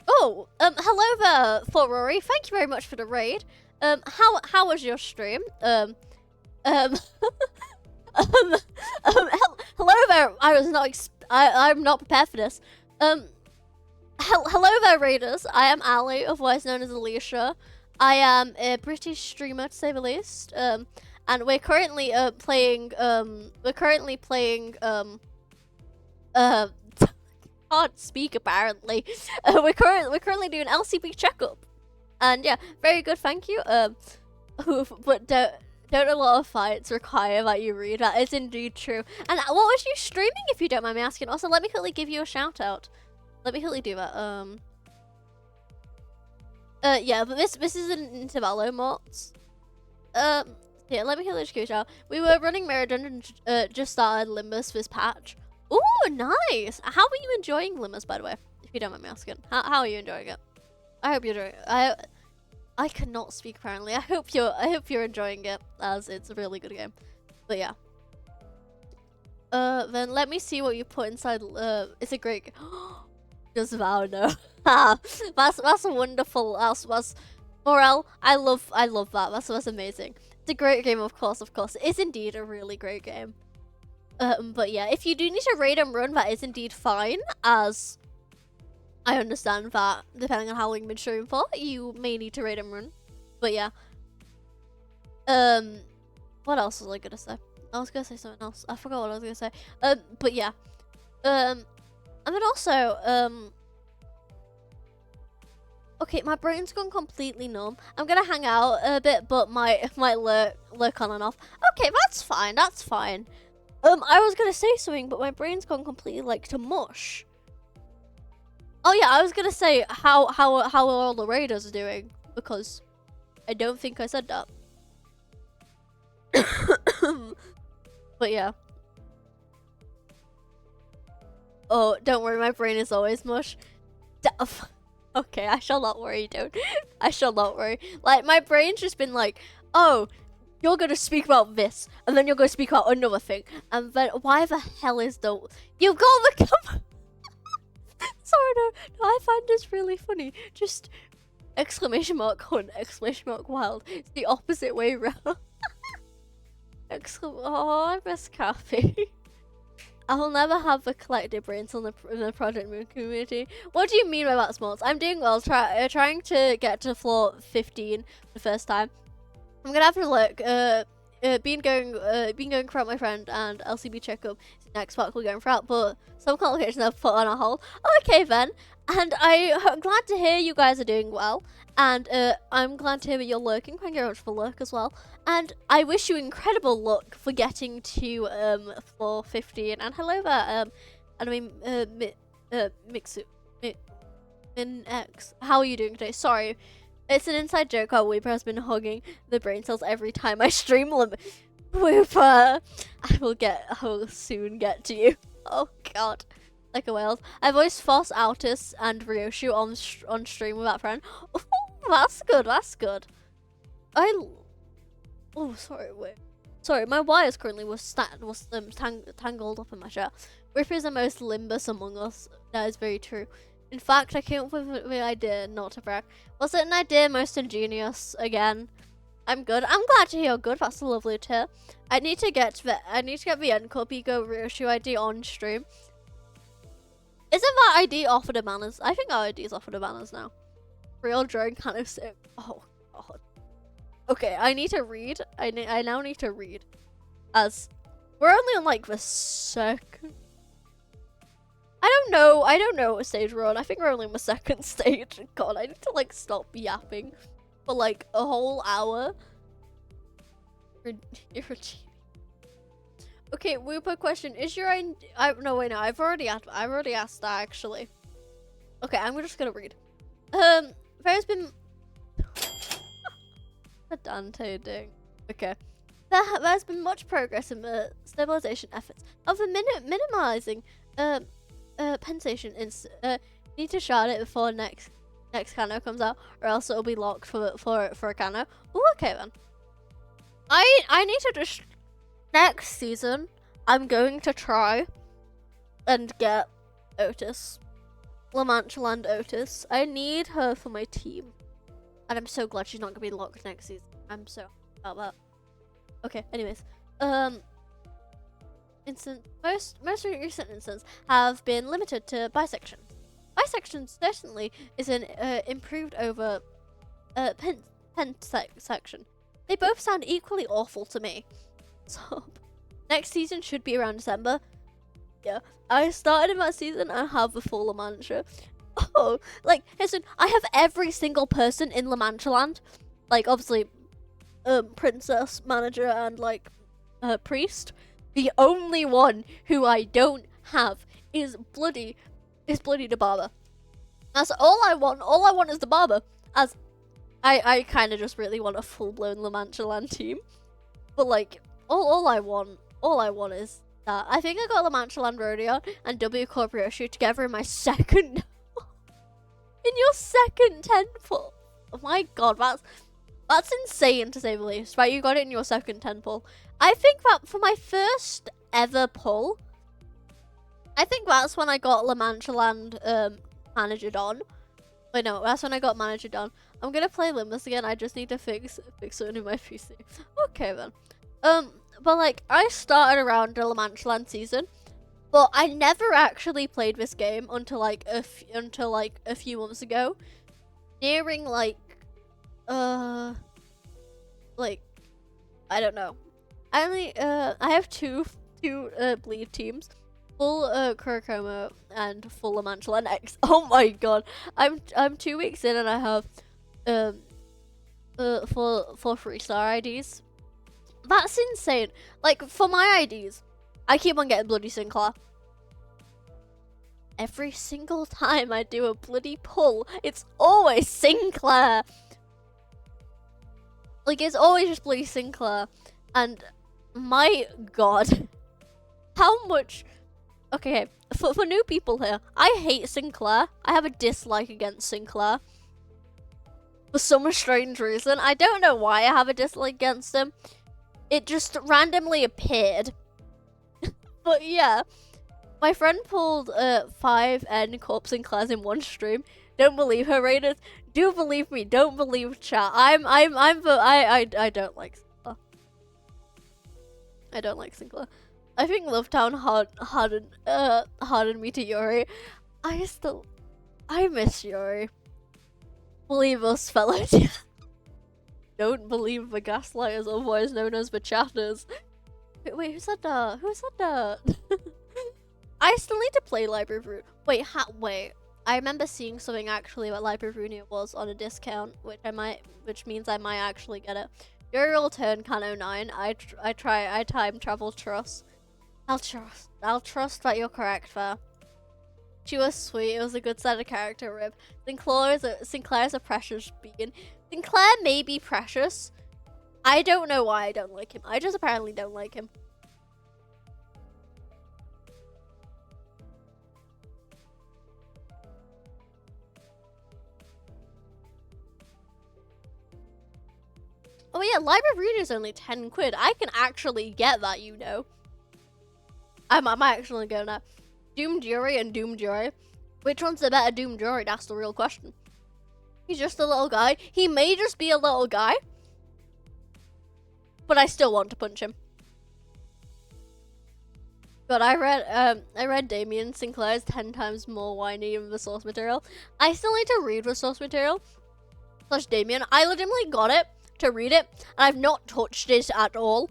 Oh, hello there, for Rory. Thank you very much for the raid. How was your stream? Hello there. I'm not prepared for this. Hello there, raiders. I am Ali, otherwise known as Alicia. I am a British streamer, to say the least. And we're currently playing. Can't speak apparently. We're currently doing LCB checkup, and yeah, very good. Thank you. But don't a lot of fights require that you read. That is indeed true. And what was you streaming, if you don't mind me asking? Also, let me quickly give you a shout out. Let me quickly do that. Yeah, but this is an Intervallo mods. Yeah, let me quickly just give you a shout. We were running Mirror Dungeon, just started Limbus this patch. Ooh, nice. How are you enjoying Limbus, by the way? If you don't mind me asking, how are you enjoying it? I hope you're doing. I cannot speak apparently. I hope you're enjoying it, as it's a really good game. But yeah. Then let me see what you put inside. It's a great. Just vow no. That's wonderful. That's Morel. I love that. That's amazing. It's a great game, of course. It is indeed a really great game. But yeah, if you do need to raid and run, that is indeed fine, as I understand that depending on how long you've been streaming for, you may need to raid and run. But yeah. What else was I gonna say? I was gonna say something else. I forgot what I was gonna say. But yeah. And then also, okay, my brain's gone completely numb. I'm gonna hang out a bit, but my lurk on and off. Okay, that's fine. That's fine. I was gonna say something, but my brain's gone completely like to mush. Oh yeah, I was gonna say how all the raiders are doing, because I don't think I said that. But yeah. Oh, don't worry, my brain is always mush. Okay, I shall not worry, don't. I shall not worry. Like, my brain's just been like, oh, you're gonna speak about this, and then you're gonna speak about another thing, and then why the hell is the... You've got the... Sorry, no, I find this really funny. Just exclamation mark hunt, exclamation mark wild. It's the opposite way around. Oh, I miss Kathy. I will never have the collective brains in the Project Moon community. What do you mean by that, Smalls? I'm doing well, trying to get to floor 15 for the first time. I'm gonna have to look. Been going throughout my friend and LCB checkup next we're going throughout, but some complications I've put on a hold. Okay then, and I'm glad to hear you guys are doing well, and I'm glad to hear that you're lurking. Thank you very much for lurk as well, and I wish you incredible luck for getting to floor 15. And hello there, and I mean Mixu, Min X. How are you doing today? Sorry. It's an inside joke how Weeper has been hugging the brain cells every time I stream Weeper, I will soon get to you. Oh god. Like a whale. I voiced Foss, Altus, and Ryoshu on stream with that friend. Oh, that's good. Oh, sorry, wait. Sorry, my wires currently was tangled up in my shirt. Weeper is the most Limbus among us. That is very true. In fact, I came up with the idea, not to brag. Was it an idea most ingenious? Again, I'm good. I'm glad to hear you're good. That's lovely to hear. I need to get the Ncup Ego Ryoshu ID on stream. Isn't that ID off of the banners? I think our ID is off of the banners now. Real drawing kind of sick. Oh god. Okay, I need to read. I now need to read, as we're only on like the second. I don't know what stage we're on. I think we're only on the second stage. God, I need to like stop yapping for like a whole hour. You're a genius. Okay, Whooper question. Is your no wait, no, I've already asked that actually. Okay, I'm just gonna read. There's been what Dante doing? Okay. There's been much progress in the stabilization efforts of the minimizing pensation in need to shard it before next cano comes out, or else it'll be locked for a cano. Oh, okay then. I need to just next season. I'm going to try and get Otis, La Mancha Land Otis. I need her for my team, and I'm so glad she's not gonna be locked next season. I'm so happy about that. Okay. Anyways, most recent instances have been limited to bisections. Bisection certainly is an improved over section. They both sound equally awful to me. So next season should be around December. Yeah, I started in that season. I have the full La Mancha. Oh, like listen, I have every single person in La Mancha Land. Like obviously, princess, manager, and like priest. The only one who I don't have is bloody the barber. That's all I want. All I want is the barber. As I kind of just really want a full-blown La Mancha Land team. But like all I want is that. I think I got La Mancha Land Rodeo and W Corporation together in my second in your second temple. Oh my god, that's insane to say the least. Right, you got it in your second temple. I think that for my first ever pull, I think that's when I got La Mancha Land Manager Don. Wait, no, that's when I got Manager Don. I'm gonna play Limbus again. I just need to fix something in my PC. Okay then. But like I started around the La Mancha Land season, but I never actually played this game until like a few months ago, nearing like I don't know. I have two bleed teams, full Kurokoma and full La Mancha Land X. Oh my god, I'm 2 weeks in and I have for 3-star IDs. That's insane. Like for my IDs, I keep on getting bloody Sinclair. Every single time I do a bloody pull, it's always Sinclair. Like it's always just bloody Sinclair. And my god, how much? Okay, for new people here, I hate Sinclair. I have a dislike against Sinclair for some strange reason. I don't know why I have a dislike against him. It just randomly appeared. But yeah, my friend pulled 5 N Corp Sinclairs in one stream. Don't believe her, Raiders. Do believe me. Don't believe chat. I don't like Sinclair. I don't like Sinclair. I think Lovetown hardened me to Yuri. I miss Yuri. Believe us, fellows. Don't believe the gaslighters, otherwise known as the chatters. Wait, who said that? Who said that? I still need to play Library of Rune. Wait. I remember seeing something actually that Library of Rune was on a discount, which means I might actually get it. Yuri will turn Cano 9. I time travel trust. I'll trust that you're correct there. She was sweet. It was a good set of character rib. Sinclair's a precious being. Sinclair may be precious. I don't know why I don't like him. I just apparently don't like him. Oh yeah, Library of Rune is only 10 quid. I can actually get that, you know. I'm actually gonna. Doomed Yuri and Doomed Yuri. Which one's the better Doomed Yuri? That's the real question. He's just a little guy. He may just be a little guy. But I still want to punch him. But I read Damien Sinclair is 10 times more whiny than the source material. I still need to read the source material. / Damien. I legitimately got it to read it. And I've not touched it at all.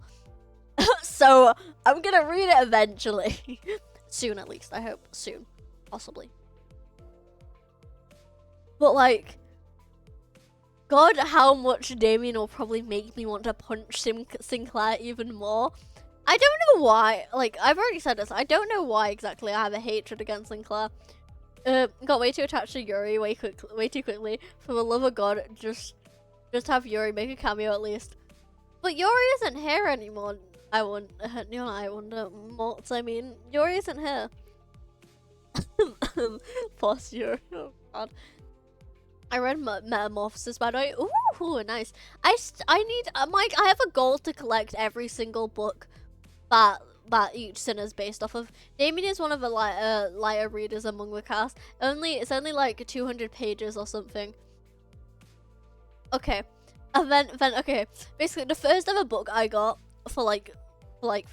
So I'm gonna read it eventually. Soon at least, I hope. Soon. Possibly. But like, God, how much Damien will probably make me want to punch Sinclair even more. I don't know why. Like, I've already said this. I don't know why exactly I have a hatred against Sinclair. Got way too attached to Yuri way too quickly. For the love of God, just have Yuri make a cameo at least. But Yuri isn't here anymore. I wonder. Maltz, I mean, Yuri isn't here. Post Yuri. Oh God. I read Metamorphosis, by the way. Ooh, nice. I have a goal to collect every single book that each Sinner's based off of. Damien is one of the lighter readers among the cast. It's only like 200 pages or something. Okay, and then okay. Basically, the first ever book I got for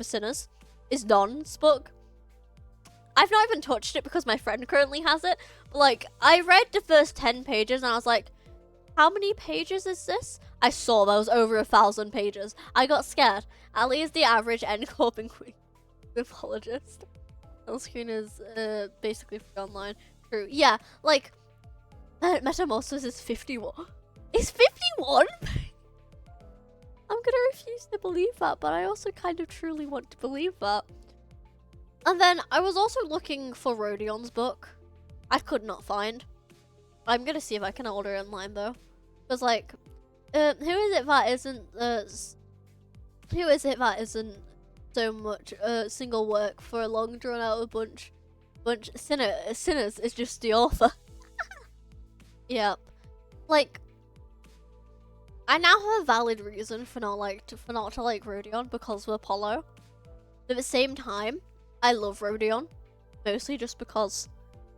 Sinners is Don's book. I've not even touched it because my friend currently has it. But like, I read the first 10 pages and I was like, how many pages is this? I saw that was over 1,000 pages. I got scared. Ali is the average N-Corp mythologist. On-screen is basically free online. True. Yeah, like, Metamorphosis is 51. Is 51? I'm gonna refuse to believe that, but I also kind of truly want to believe that. And then I was also looking for Rodion's book. I could not find. I'm gonna see if I can order it online though. Because like, who is it that isn't so much single work for a long drawn out bunch Sinners is just the author. Yep. Like, I now have a valid reason for not to like Rodion because of Apollo. But at the same time, I love Rodion, mostly just because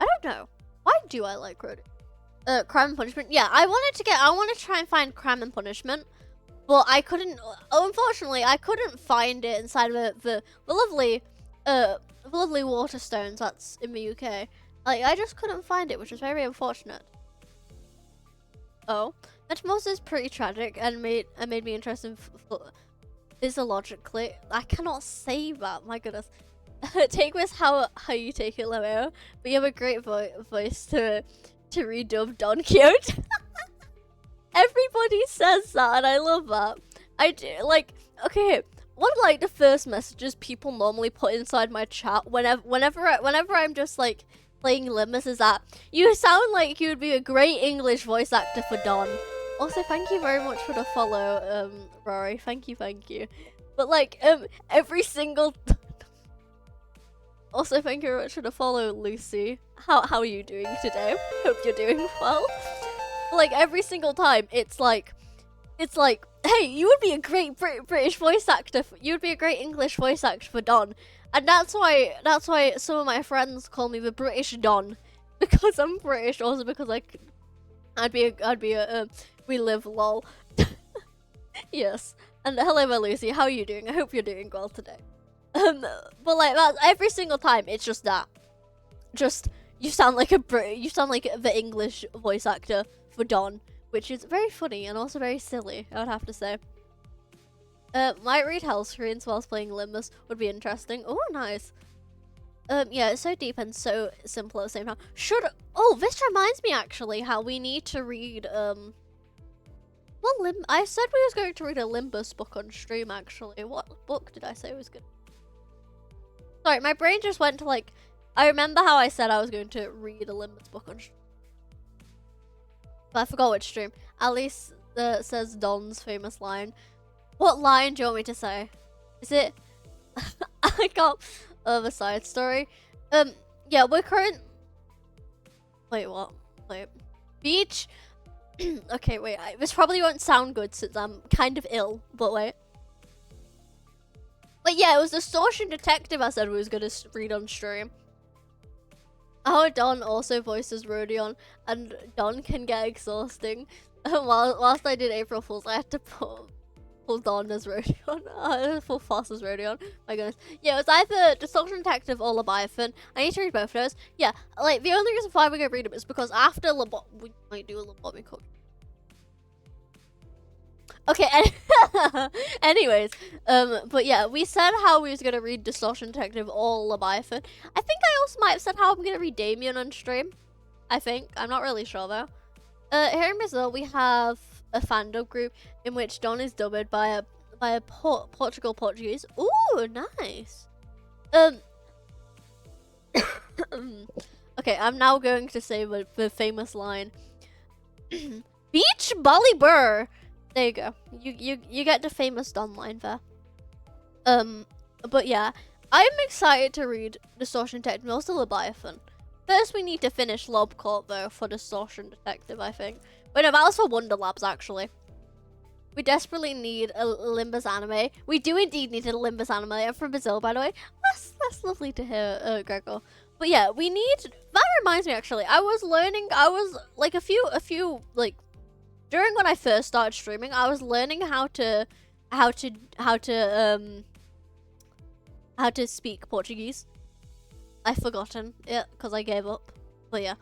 I don't know. Why do I like Rodion? Crime and Punishment. Yeah, I want to try and find Crime and Punishment, but I couldn't. Unfortunately, I couldn't find it inside of the lovely Waterstones that's in the UK. Like, I just couldn't find it, which is very unfortunate. Oh, Metamorphosis is pretty tragic and made me interested physiologically. I cannot say that. My goodness. Take this how you take it, Lemeo. But you have a great voice to redub Don Quixote. Everybody says that, and I love that. I do. Like, okay, one of like the first messages people normally put inside my chat whenever I'm just like playing Limbus is that you sound like you would be a great English voice actor for Don. Also, thank you very much for the follow, Rory. Thank you. But like, every single. Also, thank you very much for the follow, Lucy. How are you doing today? Hope you're doing well. Like, every single time, it's like, hey, you would be a great British voice actor. You would be a great English voice actor for Don, and that's why some of my friends call me the British Don, because I'm British. Also, because I'd be a we live lol. Yes, and hello, my Lucy. How are you doing? I hope you're doing well today. But like that every single time, it's just that. Just you sound like the English voice actor for Don, which is very funny and also very silly, I would have to say. Might read Hell Screens whilst playing Limbus would be interesting. Oh, nice. Yeah, it's so deep and so simple at the same time. This reminds me actually how we need to read I said we was going to read a Limbus book on stream actually. What book did I say was good? Sorry, my brain just went to like, I remember how I said I was going to read a Limbus book on stream. But I forgot which stream. Alice says Don's famous line. What line do you want me to say? Is it? I can't. The side story. Yeah, we're current. Wait, what? Wait. Beach? Okay, wait. This probably won't sound good since I'm kind of ill, but wait. But yeah, it was Distortion Detective I said we was gonna read on stream. How Don also voices Rodion, and Don can get exhausting. Whilst I did April Fools, I had to pull Don as Rodion. Full Foss as Rodion. My goodness. Yeah, it was either Distortion Detective or Leviathan. I need to read both of those. Yeah, like, the only reason why we're gonna read them is because after we might do a lobotomy code. Okay, anyways, but yeah, we said how we was gonna read Distortion Detective or Leviathan. I think I also might have said how I'm gonna read Damien on stream. I think. I'm not really sure though. Here in Brazil we have a fandom group in which Don is dubbed by a Portuguese. Ooh, nice. Okay, I'm now going to say the famous line. Beach Bolly Burr. There you go. You get the famous Don line there. But yeah, I'm excited to read Distortion Detective, also Leviathan. First, we need to finish Lobcourt though for Distortion Detective, I think. Wait, no, that was for Wonder Labs actually. We desperately need a Limbus anime. We do indeed need a Limbus anime. I'm from Brazil, by the way. That's lovely to hear, Gregor. But yeah, we need. That reminds me, actually, I was like a few like during when I first started streaming, I was learning how to speak Portuguese. I've forgotten it because I gave up. But yeah,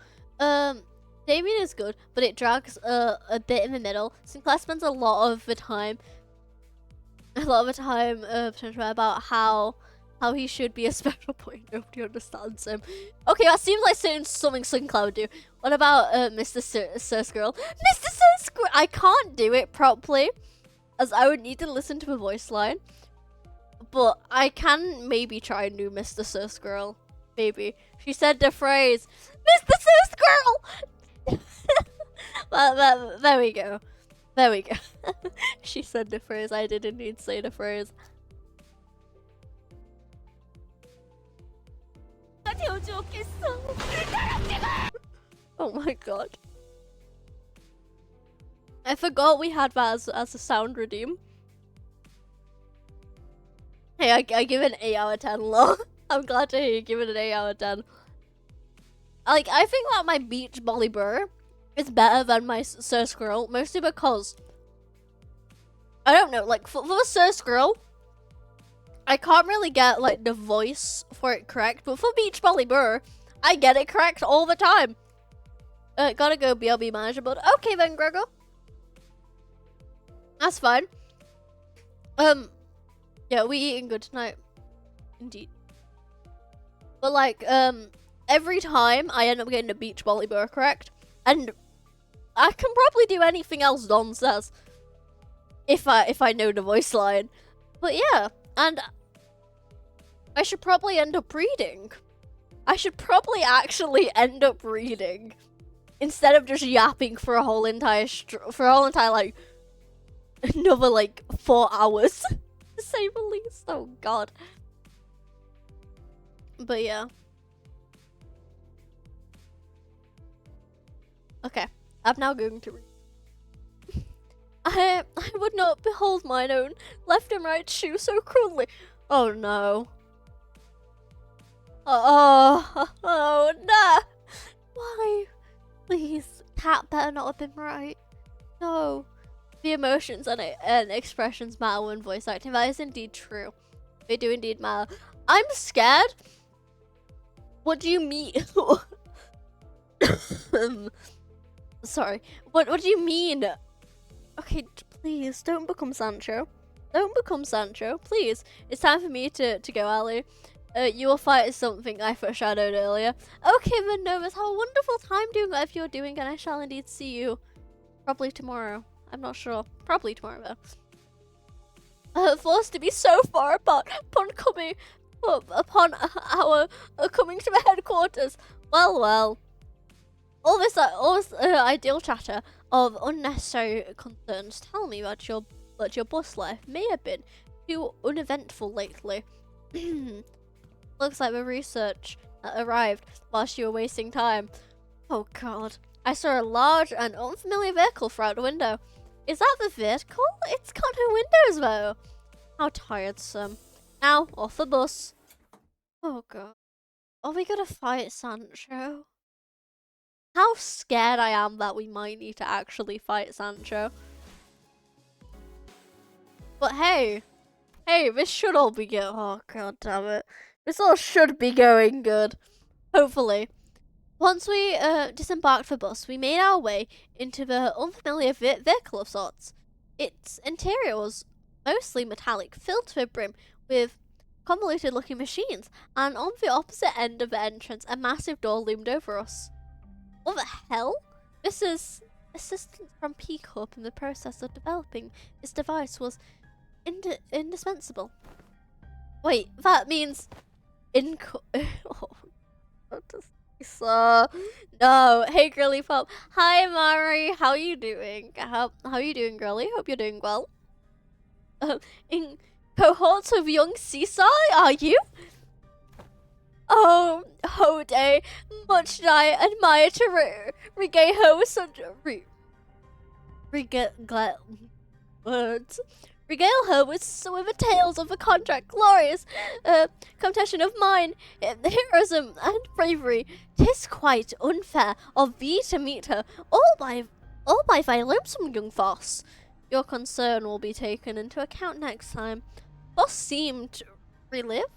Damien is good, but it drags a bit in the middle. Sinclair spends a lot of the time potentially about how he should be a special point. Nobody understands him. Okay, that seems like something Sinclair would do. What about Mr. Sir Squirrel? Mr. Sir Squirrel! I can't do it properly, as I would need to listen to the voice line. But I can maybe try and do Mr. Sir Squirrel. Maybe. She said the phrase, Mr. Sir Squirrel! There we go. There we go. She said the phrase. I did indeed say the phrase. Oh my god. I forgot we had that as a sound redeem. Hey, I give it an 8 out of 10, lol. I'm glad to hear you give it an 8 out of 10. Like, I think that my Beach Bolly Burr is better than my Sir Squirrel, mostly because, I don't know, like, for the Sir Squirrel, I can't really get, like, the voice for it correct, but for Beach Bolly Burr, I get it correct all the time. Gotta go BLB manager, but okay then, Gregor. That's fine. Yeah, we eating good tonight. Indeed. But like, every time I end up getting the Beach Bolly Burr correct, and I can probably do anything else Don says if I know the voice line. But yeah, and I should probably end up reading. I should probably actually end up reading instead of just yapping for a whole entire like another like 4 hours to say the least. Oh god. But yeah. Okay, I'm now going to read. I would not behold mine own left and right shoe so cruelly. Oh no. Oh no. Why? Please, cat better not have been right. No. The emotions and expressions matter when voice acting. That is indeed true. They do indeed matter. I'm scared. What do you mean? Sorry. What do you mean? Okay, please don't become Sancho. Don't become Sancho, please. It's time for me to go, Ali. You will fight something I foreshadowed earlier. Okay, then, Novus, have a wonderful time doing whatever you're doing, and I shall indeed see you probably tomorrow. I'm not sure. Probably tomorrow, though. Forced to be so far apart upon our coming to the headquarters. Well. All this ideal chatter of unnecessary concerns tell me that your bus life may have been too uneventful lately. Looks like the research arrived whilst you were wasting time. Oh god. I saw a large and unfamiliar vehicle throughout the window. Is that the vehicle? It's got no windows though. How tiresome. Now, off the bus. Oh god. Are we gonna fight Sancho? How scared I am that we might need to actually fight Sancho. But hey, this should all be good. Oh god damn it. This all should be going good. Hopefully. Once we disembarked the bus, we made our way into the unfamiliar vehicle of sorts. Its interior was mostly metallic, filled to the brim with convoluted looking machines, and on the opposite end of the entrance, a massive door loomed over us. What the hell? This is assistance from P Corp in the process of developing its device was indispensable. Wait, that means oh, what does he say? No, hey girly pop. Hi Mari, how you doing? How you doing, girly? Hope you're doing well. In cohorts of young Seaside, are you? Oh, Hode, much did I admire to regale her with such words. Regale her with the tales of a contract glorious competition of mine, heroism and bravery. 'Tis quite unfair of thee to meet her all by thy lonesome, young Foss. Your concern will be taken into account next time. Foss seemed relived.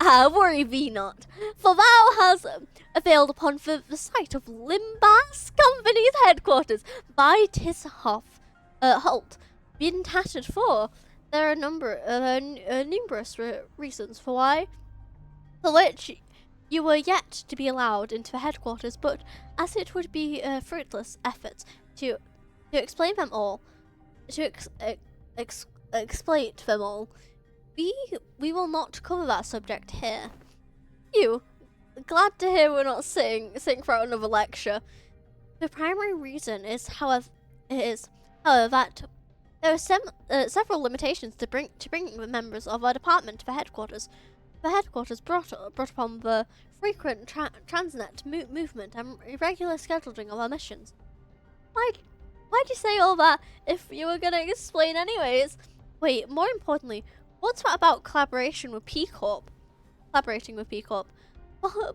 Worry thee not, for thou hast availed upon the sight of Limbus Company's headquarters by 'tis halt been tattered for. There are numerous reasons for which you were yet to be allowed into the headquarters, but as it would be a fruitless effort to explain them all, explain them all, we will not cover that subject here. You, glad to hear we're not sitting for another lecture. The primary reason is, however, that there are several limitations to bringing the members of our department to the headquarters. The headquarters brought upon the frequent transnet movement and irregular scheduling of our missions. Why'd you say all that if you were gonna explain anyways? Wait, more importantly, what's that about collaborating with P Corp? Oh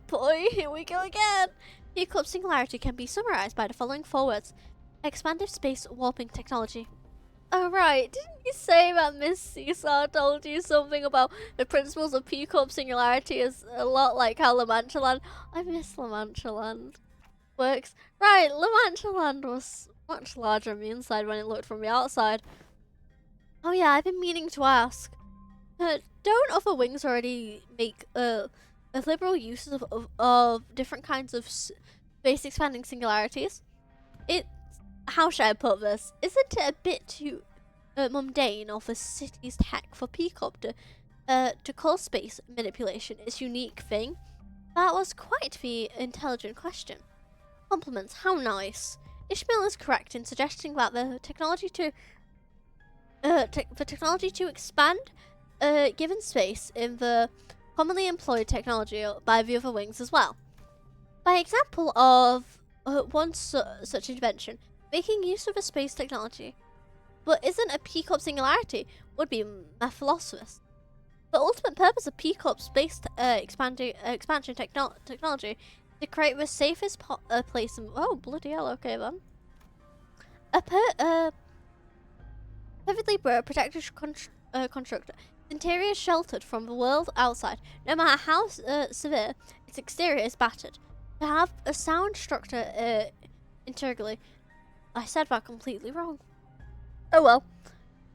boy, here we go again. P Corp singularity can be summarized by the following four words: expansive space warping technology. Oh right, didn't you say that Miss Seesaw told you something about the principles of P Corp singularity is a lot like how La Mancha Land? I miss La Mancha Land works. Right, La Mancha Land was much larger on the inside when it looked from the outside. Oh yeah, I've been meaning to ask. Don't other wings already make a liberal use of different kinds of space expanding singularities? How should I put this? Isn't it a bit too mundane of the city's tech for P Corp to call space manipulation its unique thing? That was quite the intelligent question. Compliments, how nice. Ishmael is correct in suggesting that the technology to expand given space in the commonly employed technology by the other wings as well. By example of one such invention, making use of a space technology, but isn't a P Corp singularity, would be philosophers. The ultimate purpose of P Corp space expansion technology to create the safest place in— oh bloody hell, okay then. A perfectly protected construct. Interior is sheltered from the world outside, no matter how severe its exterior is battered. To have a sound structure integrally. I said that completely wrong. Oh well.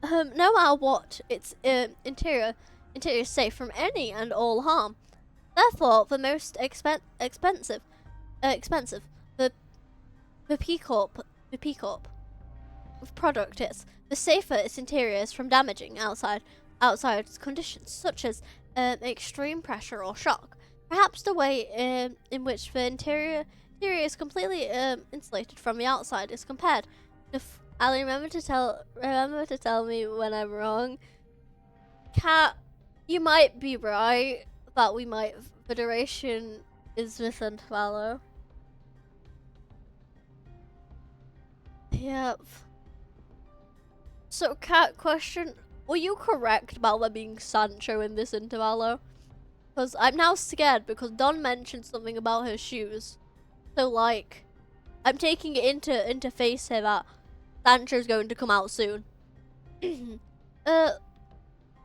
No matter what, its interior is safe from any and all harm. Therefore, the most expensive, the P Corp product is, the safer its interior is from damaging outside conditions such as extreme pressure or shock. Perhaps the way in which the interior is completely insulated from the outside is compared to Ali, remember to tell me when I'm wrong. Cat, you might be right, but the duration is within follow. Yep. So, Cat, question, were you correct about there being Sancho in this intervallo? Because I'm now scared because Don mentioned something about her shoes. So, like, I'm taking it into face here that Sancho's going to come out soon.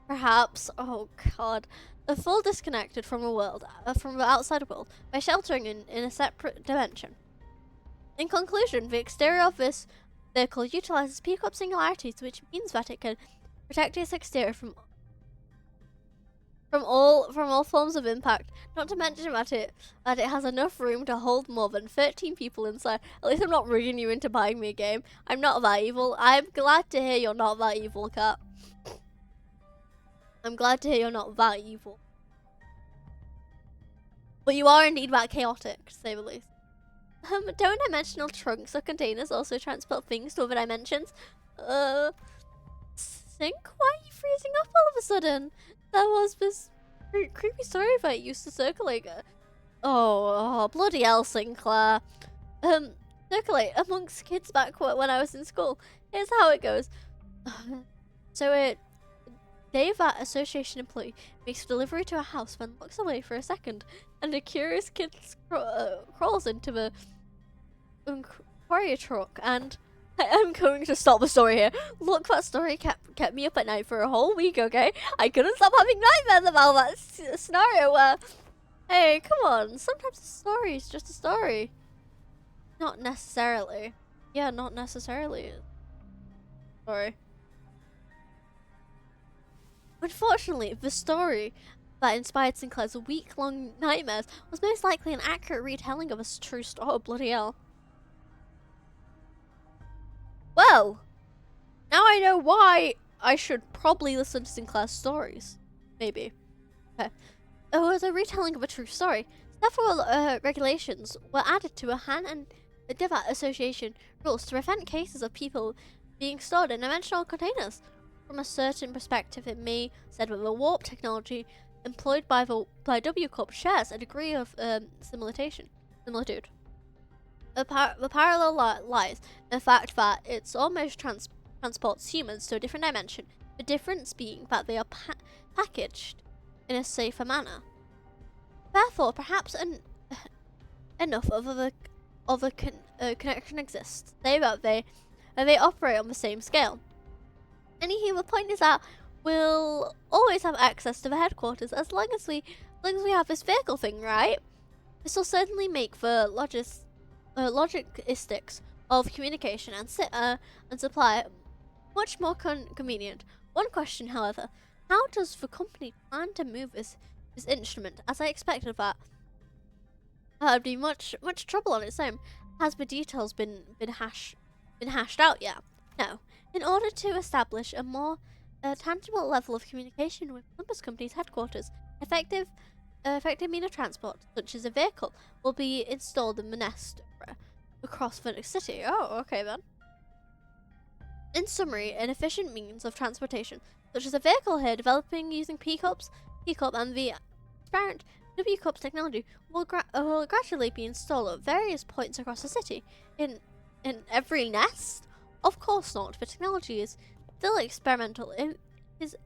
Perhaps, oh god, a full disconnected from the world, from the outside world, by sheltering in a separate dimension. In conclusion, the exterior of this vehicle utilizes P Corp singularities, which means that it can protect its exterior from from all forms of impact. Not to mention that it has enough room to hold more than 13 people inside. At least I'm not rigging you into buying me a game. I'm not that evil. I'm glad to hear you're not that evil, Cat. I'm glad to hear you're not that evil. But you are indeed that chaotic, to say the least. Don't dimensional trunks or containers also transport things to other dimensions? Sync, why are you freezing up all of a sudden? There was this creepy story that used to circulate. Oh, bloody hell, Sinclair. Circulate amongst kids back when I was in school. Here's how it goes. So Dave, that association employee, makes a delivery to a house, then looks away for a second, and a curious kid crawls into the courier truck, and I'm going to stop the story here. Look, that story kept me up at night for a whole week, okay? I couldn't stop having nightmares about that scenario where, hey, come on, sometimes a story is just a story. Not necessarily. Yeah, not necessarily. Sorry. Unfortunately, the story that inspired Sinclair's week-long nightmares was most likely an accurate retelling of a true story. Oh, bloody hell. Well, now I know why I should probably listen to Sinclair's stories. Maybe. Okay. It was a retelling of a true story. Several regulations were added to a Han and the Divat Association rules to prevent cases of people being stored in dimensional containers. From a certain perspective, it may be said that the warp technology employed by W Corp shares a degree of similitude. The parallel lies in the fact that it almost transports humans to a different dimension, the difference being that they are packaged in a safer manner. Therefore, perhaps enough of a connection exists, say that they operate on the same scale. Anyhow, the point is that we'll always have access to the headquarters as long as we have this vehicle thing, right? This will certainly make the logistics of communication and supply much more convenient. One question, however, how does the company plan to move this instrument? As I expected that would be much trouble on its own. Has the details been hashed out yet? No. In order to establish a more tangible level of communication with Limbus Company's headquarters, effective mean of transport, such as a vehicle, will be installed in the nest across the city. Oh, okay then. In summary, an efficient means of transportation, such as a vehicle here developing using P-Corp and the transparent W-Corp technology, will gradually be installed at various points across the city. In every nest? Of course not. The technology is still experimental. It is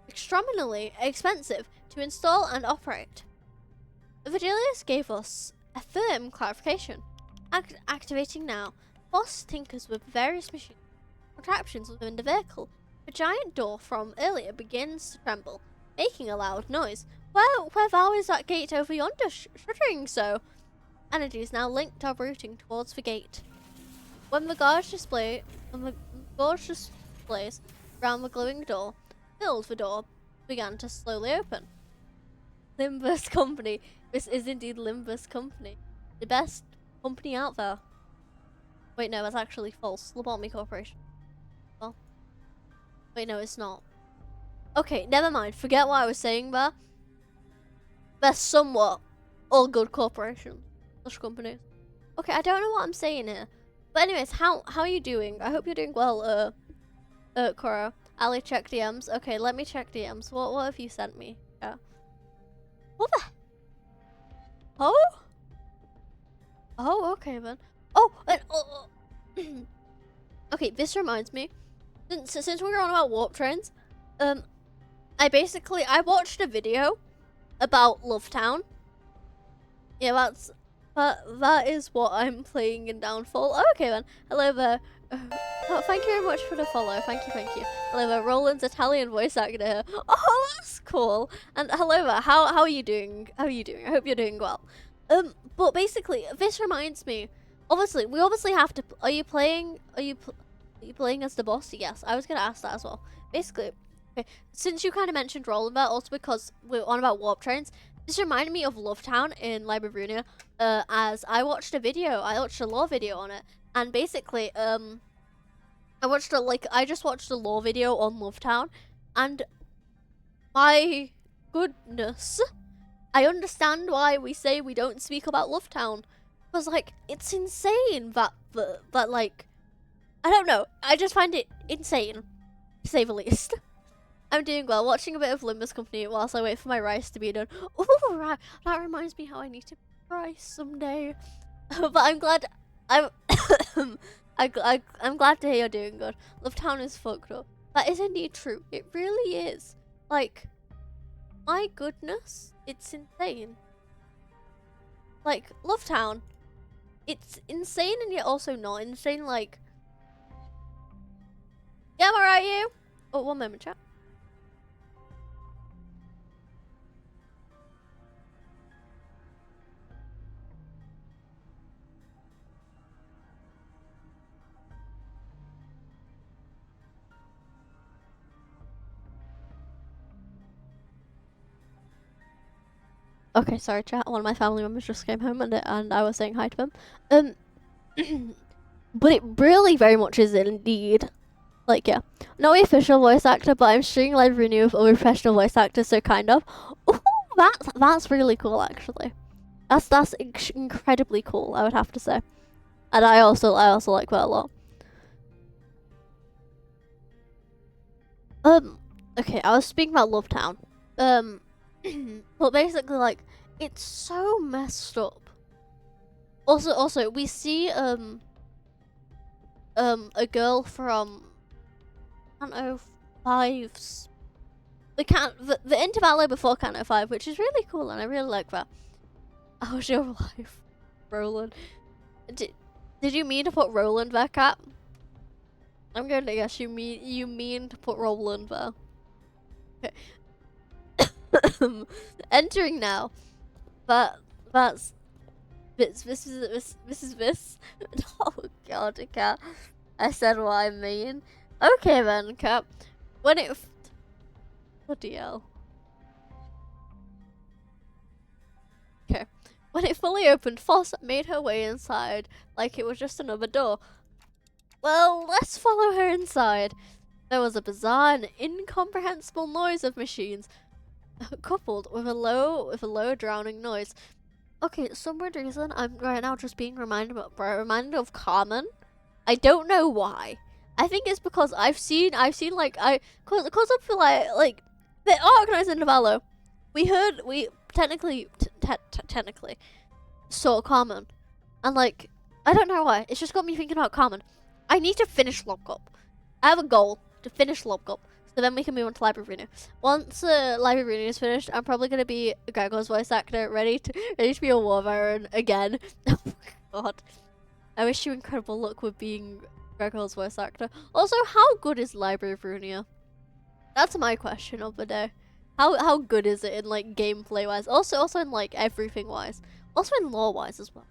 extremely expensive to install and operate. Virgilius gave us a firm clarification. Activating now. Boss tinkers with various machine contraptions within the vehicle. The giant door from earlier begins to tremble, making a loud noise. Where thou is that gate over yonder shuddering so? Energy is now linked our routing towards the gate. When the gauge displays around the glowing door filled, the door began to slowly open. Limbus Company. This is indeed Limbus Company. The best company out there. Wait, no, that's actually false. Lobotomy Corporation. Well. Wait, no, it's not. Okay, never mind. Forget what I was saying there. They're somewhat all good corporations. Companies. Okay, I don't know what I'm saying here. But anyways, how are you doing? I hope you're doing well, Cora. Ali, check DMs. Okay, let me check DMs. What have you sent me? Yeah. What the? Oh? Oh, okay then. Oh, okay, this reminds me. Since we were on about warp trains, I watched a video about Lovetown. Yeah, that is what I'm playing in Downfall. Oh, okay then. Hello there. Oh, thank you very much for the follow. Thank you. Hello there. Roland's Italian voice actor here. Oh, that's cool. And hello there. How are you doing? I hope you're doing well. But basically, this reminds me. Obviously, we have to. Are you playing? Are you playing as the boss? Yes, I was gonna ask that as well. Basically, okay, since you kind of mentioned Rollenberg, also because we're on about warp trains, this reminded me of Love Town in Librarian, as I watched a lore video on it, and basically, I just watched a lore video on Love Town, and my goodness, I understand why we say we don't speak about Love Town, because like it's insane that like I don't know, I just find it insane, to say the least. I'm doing well, watching a bit of Limbus Company whilst I wait for my rice to be done. Oh, right. That reminds me how I need to rice someday. But I'm glad I'm I'm glad to hear you're doing good. Love Town is fucked up. That is indeed true. It really is. Like, my goodness, it's insane. Like, Love Town, it's insane and yet also not insane. Like, yeah, am I right, you? Oh, one moment, chat. Okay, sorry, chat. One of my family members just came home and I was saying hi to them. But it really very much is indeed. Like, yeah. Not the official voice actor, but I'm streaming live renew of other professional voice actors, so kind of. Ooh, that's really cool, actually. That's incredibly cool, I would have to say. And I also like that a lot. Okay, I was speaking about Love Town. But basically, like, it's so messed up. Also, we see a girl from Canto 5's the intervallo before Canto 5, which is really cool, and I really like that. How's your life, Roland? Did you mean to put Roland there, Cat? I'm going to guess you mean to put Roland there. Okay. Entering now. That's this is this. Oh god, Cat. I said what I mean. Okay then, Cat. When it bloody hell. Okay. When it fully opened, Foss made her way inside like it was just another door. Well, let's follow her inside. There was a bizarre and incomprehensible noise of machines, coupled with a low drowning noise. Okay, some weird reason I'm right now just being reminded of Carmen. I don't know why. I think it's because I've seen like cause of like the organized intervallo. We technically saw Carmen, and like I don't know why. It's just got me thinking about Carmen. I need to finish Lobcop. I have a goal to finish Lobcop, so then we can move on to Librarian. Once Librarian is finished, I'm probably gonna be Gregor's voice actor, ready to be a War Baron again. Oh my god. I wish you incredible luck with being Gregor's voice actor. Also, how good is Librarian? That's my question of the day. How good is it in like gameplay wise? Also in like everything wise. Also in lore wise as well.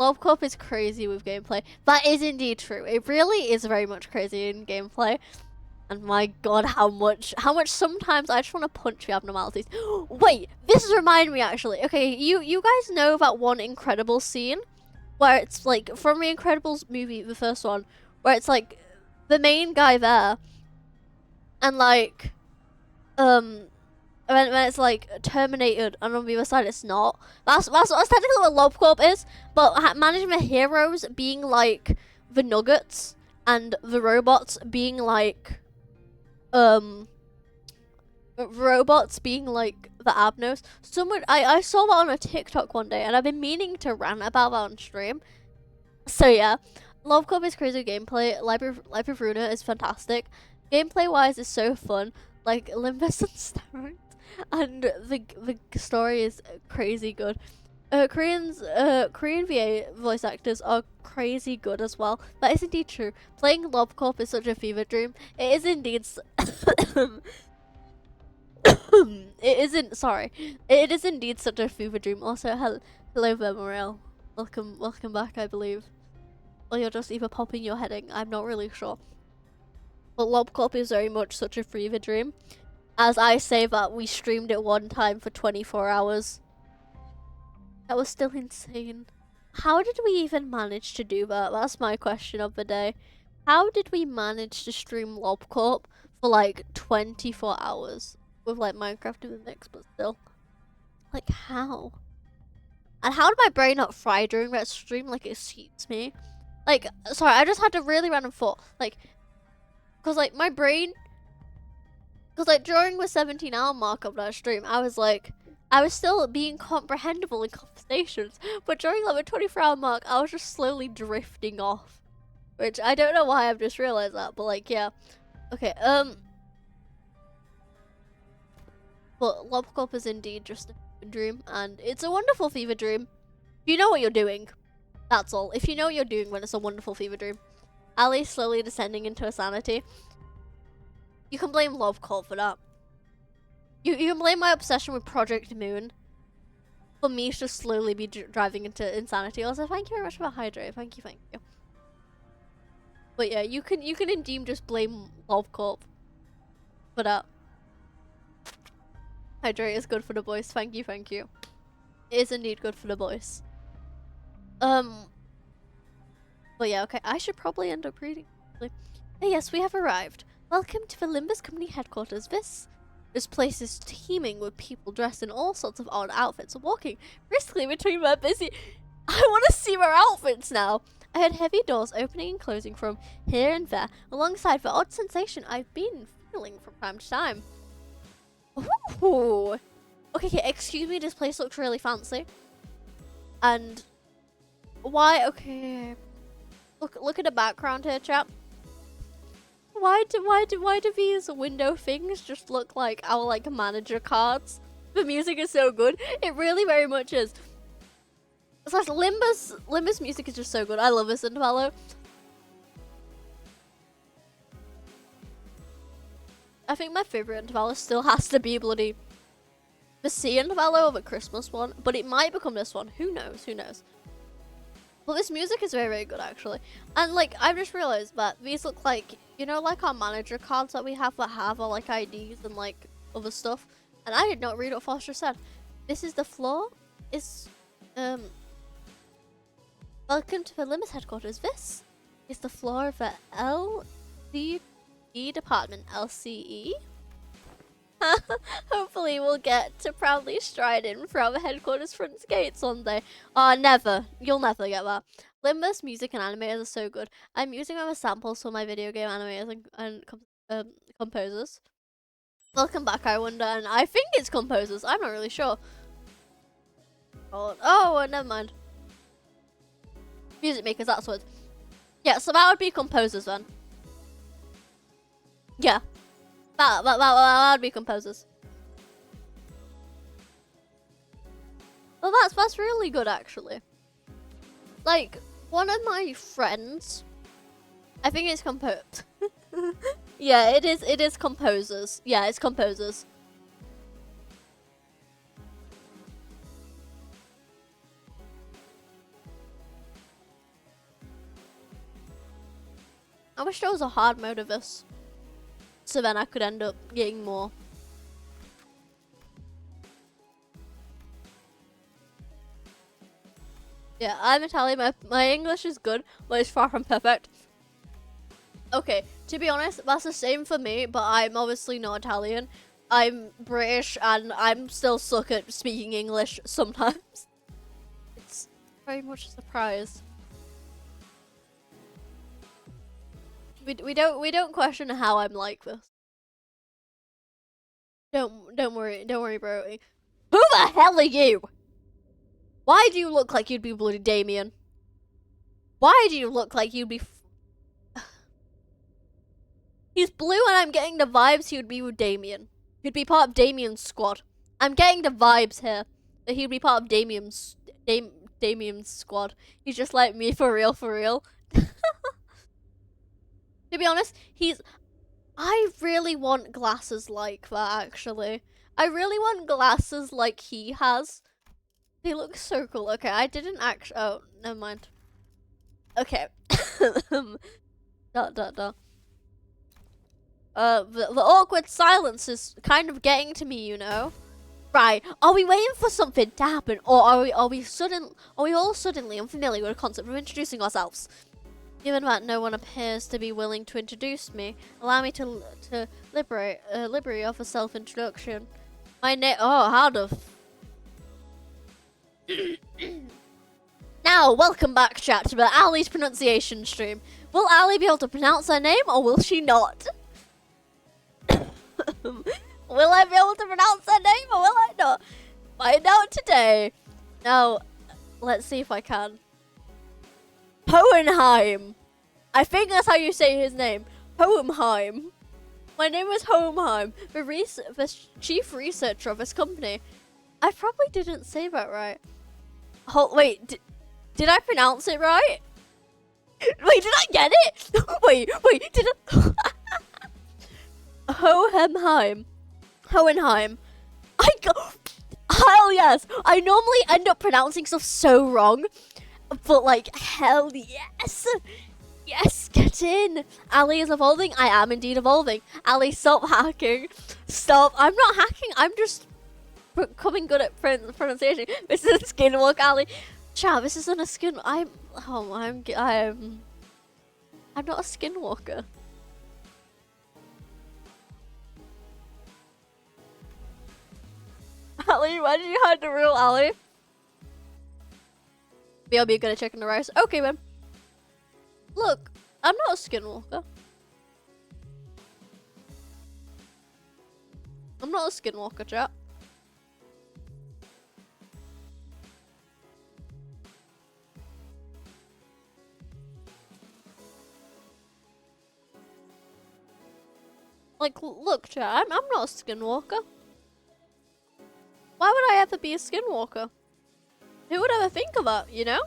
Lobcop is crazy with gameplay. That is indeed true. It really is very much crazy in gameplay. And my god, how much sometimes I just want to punch the abnormalities. Wait, this has reminded me actually. Okay, you guys know that one Incredible scene where it's like from the Incredibles movie, the first one, where it's like the main guy there, and like when it's like terminated, and on the other side it's not. That's technically what Lobcorp is. But managing the heroes being like the nuggets and the robots being like robots being like the Abnos. I saw that on a TikTok one day, and I've been meaning to rant about that on stream. So yeah, Lobcorp is crazy gameplay. Life of Runa is fantastic. Gameplay wise is so fun. Like Limbus and steroids. And the story is crazy good. Korean VA voice actors are crazy good as well. That is indeed true. Playing Lobcorp is such a fever dream. It is indeed. It is indeed such a fever dream. Also, hello there, Morel. Welcome back. I believe. or you're just either popping your head in. I'm not really sure. But Lobcorp is very much such a fever dream. As I say that, we streamed it one time for 24 hours. That was still insane. How did we even manage to do that? That's my question of the day. How did we manage to stream Lobcorp for like 24 hours? With like Minecraft in the mix, but still. Like, how? And how did my brain not fry during that stream? Like, excuse me. Like, sorry, I just had a really random thought. Like, because like my brain, because like during the 17-hour mark of that stream, I was still being comprehensible in conversations, but during like the 24-hour mark, I was just slowly drifting off. Which I don't know why I've just realized that, but like, yeah. Okay, but Lobcorp is indeed just a fever dream, and it's a wonderful fever dream. If you know what you're doing, that's all. If you know what you're doing when it's a wonderful fever dream. Ali slowly descending into insanity. You can blame Lobcorp for that. You can blame my obsession with Project Moon for me to slowly be driving into insanity. Also, thank you very much for the hydrate. Thank you. But yeah, you can indeed just blame Lobcorp for that. Hydrate is good for the boys. Thank you. It is indeed good for the boys. But yeah, okay. I should probably end up reading. Hey, yes, we have arrived. Welcome to the Limbus Company headquarters. This place is teeming with people dressed in all sorts of odd outfits, walking briskly between their busy. I want to see their outfits now. I heard heavy doors opening and closing from here and there, alongside the odd sensation I've been feeling from time to time. Ooh. Okay, excuse me, this place looks really fancy. And why? Okay, look at the background here, chap. Why do these window things just look like our like manager cards? The music is so good. It really very much is. Slash Limbus music is just so good. I love this intervallo. I think my favorite intervallo still has to be bloody the sea intervallo or the Christmas one, but it might become this one. Who knows? But this music is very, very good actually. And like I've just realized that these look like, you know, like our manager cards that we have that have our like IDs and like other stuff. And I did not read what Foster said. This is the floor. Welcome to the Limbus headquarters. This is the floor of the LCE department. LCE. Hopefully we'll get to proudly stride in throughout the headquarters front gates one day. Never. You'll never get that. Limbus music and animators are so good. I'm using them as samples for my video game animators and composers. Welcome back, I wonder, and I think it's composers. I'm not really sure. Oh, never mind. Music makers, that's what. Yeah, so that would be composers then. Yeah. That would be composers. Well, that's really good actually. Like, one of my friends, I think it's yeah, it is composers. Yeah, it's composers. I wish there was a hard mode of this, so then I could end up getting more. Yeah, I'm Italian. My English is good, but it's far from perfect. Okay, to be honest, that's the same for me, but I'm obviously not Italian. I'm British, and I'm still suck at speaking English sometimes. It's very much a surprise. We don't question how I'm like this. Don't worry, bro. Who the hell are you? Why do you look like you'd be bloody Damien? Why do you look like you'd be? He's blue, and I'm getting the vibes he would be with Damien. He'd be part of Damien's squad. I'm getting the vibes here that he'd be part of Damien's squad. He's just like me, for real. To be honest, I really want glasses like that, actually. I really want glasses like he has. They look so cool. Okay, I didn't actually... Oh, never mind. Okay. dot dot dot. The awkward silence is kind of getting to me, you know. Right, are we waiting for something to happen, or are we all suddenly unfamiliar with the concept of introducing ourselves? Given that no one appears to be willing to introduce me, allow me to liberate of a self-introduction. My name. Oh, how the. Now, welcome back, chat, to Ali's pronunciation stream. Will Ali be able to pronounce her name, or will she not? Will I be able to pronounce her name, or will I not? Find out today. Now, let's see if I can. Hohenheim. I think that's how you say his name. Hohenheim. My name is Hohenheim, the chief researcher of this company. I probably didn't say that right. Wait, did I pronounce it right? Wait, did I get it? Wait, did I? Hohenheim. Hell yes. I normally end up pronouncing stuff so wrong, but like, hell yes. Yes, get in. Ali is evolving. I am indeed evolving. Ali, stop hacking. Stop. I'm not hacking. I'm just becoming good at pronunciation. This is a skinwalk, Ali. Chow, this isn't a skin. I'm not a skinwalker. Ali, why did you hide the real Ali? BLB gonna check in the rice. Okay, man. Look, I'm not a skinwalker. I'm not a skinwalker, chat. Like, look, chat, I'm not a skinwalker. Why would I ever be a skinwalker? Who would ever think of that, you know?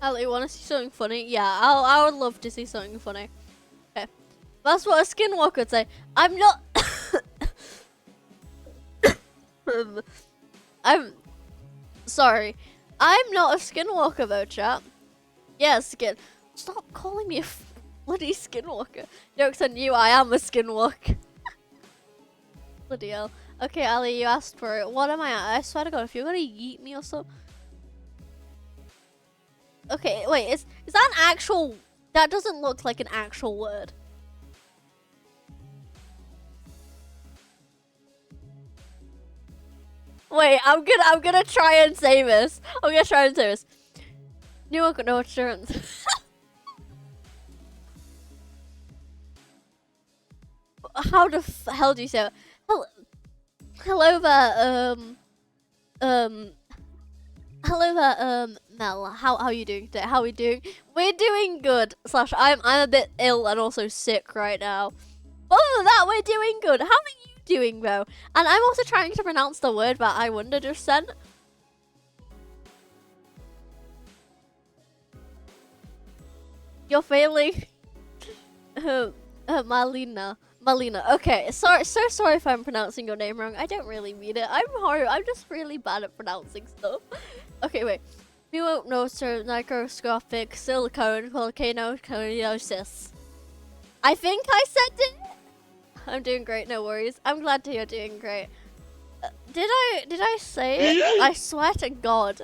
Ali, wanna see something funny? Yeah, I would love to see something funny. Okay. That's what a skinwalker would say. I'm not I'm sorry. I'm not a skinwalker though, chat. Yeah, stop calling me a bloody skinwalker. Jokes on you, I am a skinwalker. Bloody hell. Okay, Ali, you asked for it. What am I at? I swear to God, if you're gonna yeet me or something. Okay, wait, is that an actual... That doesn't look like an actual word. Wait, I'm gonna try and say this. New York, no insurance. How the hell do you say it? Hello there, hello there, Mel. How are you doing today? How are we doing? We're doing good. Slash, I'm a bit ill and also sick right now. But other than that, we're doing good. How are you doing though? And I'm also trying to pronounce the word that I wonder just sent. You're failing. Malina. Okay, so sorry if I'm pronouncing your name wrong. I don't really mean it. I'm just really bad at pronouncing stuff. Okay, wait. You won't know, sir, microscopic silicone volcanoconiosis. I think I said it. I'm doing great, no worries. I'm glad to hear you're doing great. Did I say it? I swear to God.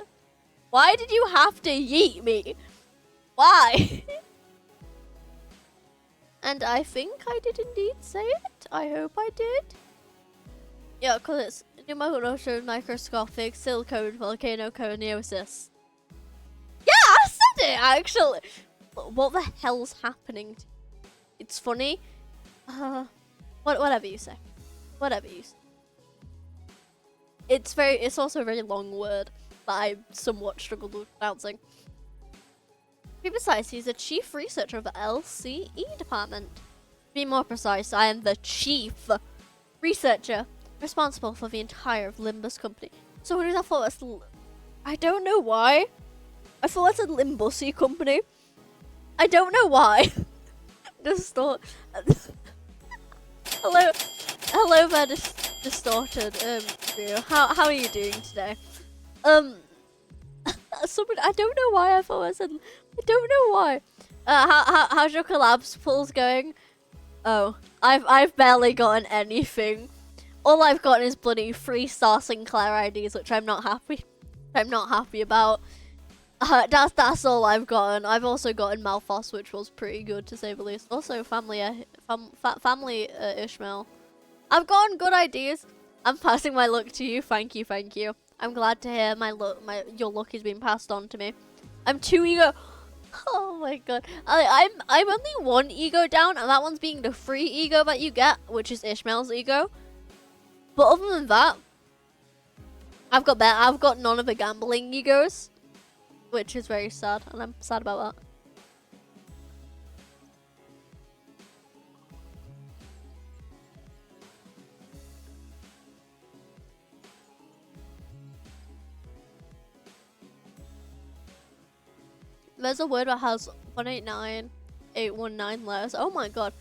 Why did you have to yeet me? Why? And I think I did indeed say it. I hope I did. Yeah, because it's microscopic silicone volcanoconiosis. Yeah, I said it actually. What the hell's happening? It's funny. Whatever you say. Whatever you say. It's also a very long word that I somewhat struggled with pronouncing. To be precise, he's the chief researcher of the LCE department. To be more precise, I am the chief researcher responsible for the entire of Limbus company. So what did I thought that's... I don't know why. I thought that's a Limbusy company. I don't know why. Just thought... Hello there, distorted view. How are you doing today? Someone, I don't know why I thought I said. I don't know why. How's your collabs pulls going? Oh, I've barely gotten anything. All I've gotten is bloody 3-star Sinclair IDs, which I'm not happy. I'm not happy about. That's all I've gotten. I've also gotten Malphos, which was pretty good to say the least. Also, family Ishmael. I've gotten good ideas. I'm passing my luck to you. Thank you, thank you. I'm glad to hear your luck is being passed on to me. I'm 2 ego. Oh my god. I'm only 1 ego down, and that one's being the free ego that you get, which is Ishmael's ego. But other than that, I've got none of the gambling egos, which is very sad, and I'm sad about that. There's a word that has 189,819 letters. Oh my god.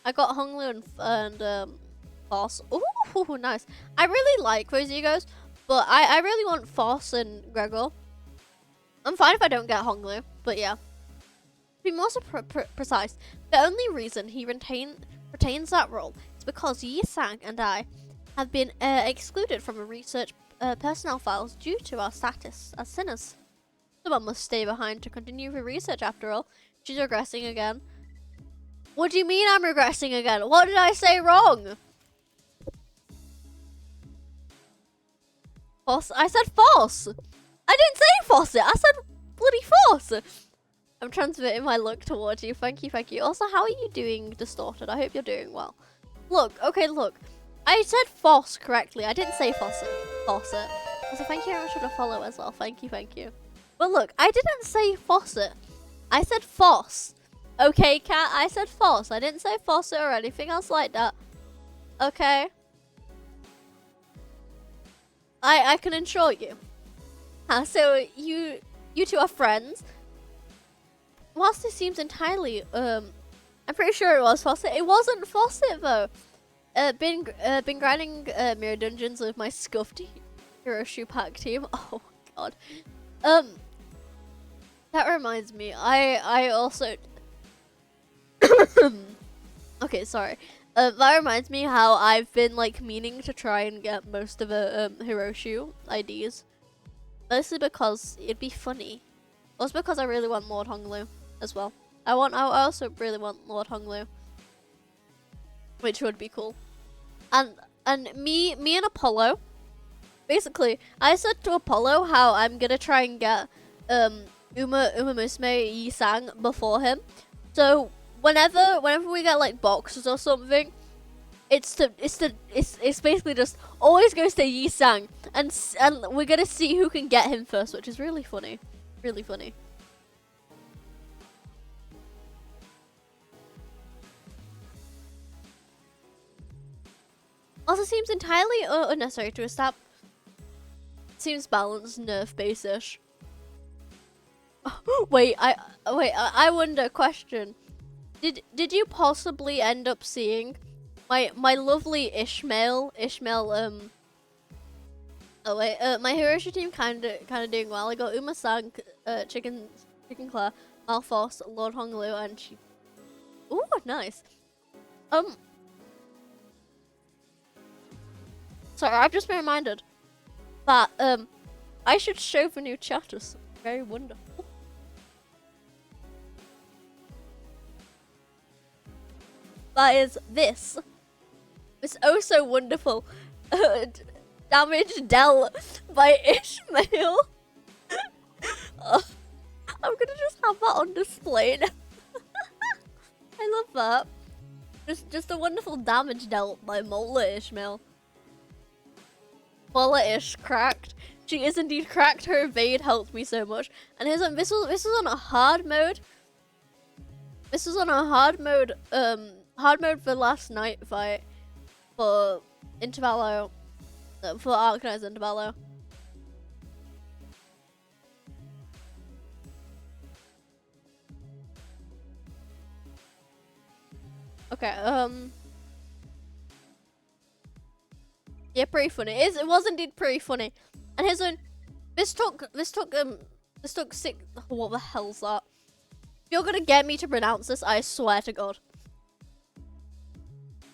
I got Honglu and Foss. Ooh, nice. I really like those egos, but I really want Foss and Gregor. I'm fine if I don't get Honglu, but yeah. To be more precise, the only reason he retains that role is because Yi Sang and I have been excluded from the research personnel files due to our status as sinners. Someone must stay behind to continue the research after all. She's regressing again. What do you mean I'm regressing again? What did I say wrong? False? I said false! I didn't say faucet! I said bloody false! I'm transmitting my look towards you. Thank you, thank you. Also, how are you doing, Distorted? I hope you're doing well. Look, okay, look. I said false correctly. I didn't say faucet. Faucet. Also, thank you very much for the follow as well. Thank you, thank you. But look, I didn't say faucet. I said false. Okay, cat, I said false. I didn't say faucet or anything else like that. Okay? I can assure you. So you two are friends. Whilst this seems entirely, I'm pretty sure it was faucet. It wasn't faucet though. Been grinding mirror dungeons with my scuffed Hiroshi pack team. Oh my god. That reminds me. I also. Okay, sorry. That reminds me how I've been like meaning to try and get most of the Hiroshi IDs. Mostly because it'd be funny. Also because I really want Lord Honglu as well. I also really want Lord Honglu, which would be cool. And me and Apollo. Basically, I said to Apollo how I'm gonna try and get Uma Musume Yi Sang before him. So whenever we get like boxes or something, it's basically just always goes to Yi Sang, and we're gonna see who can get him first, which is really funny, really funny. Also, seems entirely unnecessary to establish. Seems balanced, nerf base-ish. Wait, I wonder. Question: Did you possibly end up seeing my lovely Ishmael? Oh wait, my Hiroshi team kind of doing well. I got Uma Sang, Chicken Claire, Malphos, Lord Honglu, and she. Ooh, nice. Sorry, I've just been reminded that I should show the new chatters. Very wonderful. That is this. It's oh so wonderful. Damage dealt by Ishmael. I'm gonna just have that on display now. I love that. Just a wonderful damage dealt by Mola Ishmael. Mola Ish cracked. She is indeed cracked. Her evade helped me so much. And here's this was on a hard mode. This was on a hard mode for last night fight for Intervallo. For Arcanized Intervallo. Okay, Yeah, pretty funny. It was indeed pretty funny. And here's one. This took 6. What the hell's that? If you're gonna get me to pronounce this, I swear to God.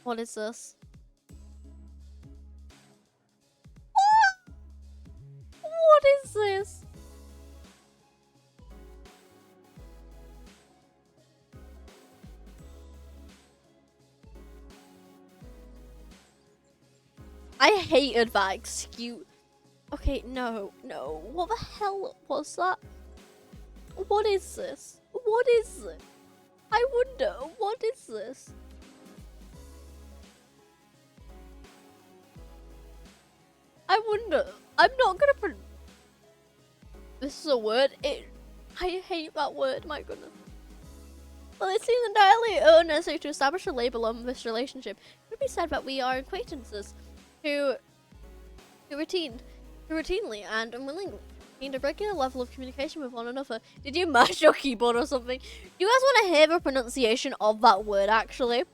What is this? What is this? I hated that excuse. Okay, no. What the hell was that? What is this? What is this? I wonder, what is this? I wonder. I'm not gonna This is a word. I hate that word, my goodness. Well, it seems entirely unnecessary to establish a label on this relationship. It could be said that we are acquaintances who routinely and unwillingly need a regular level of communication with one another. Did you mash your keyboard or something? Do you guys want to hear the pronunciation of that word, actually?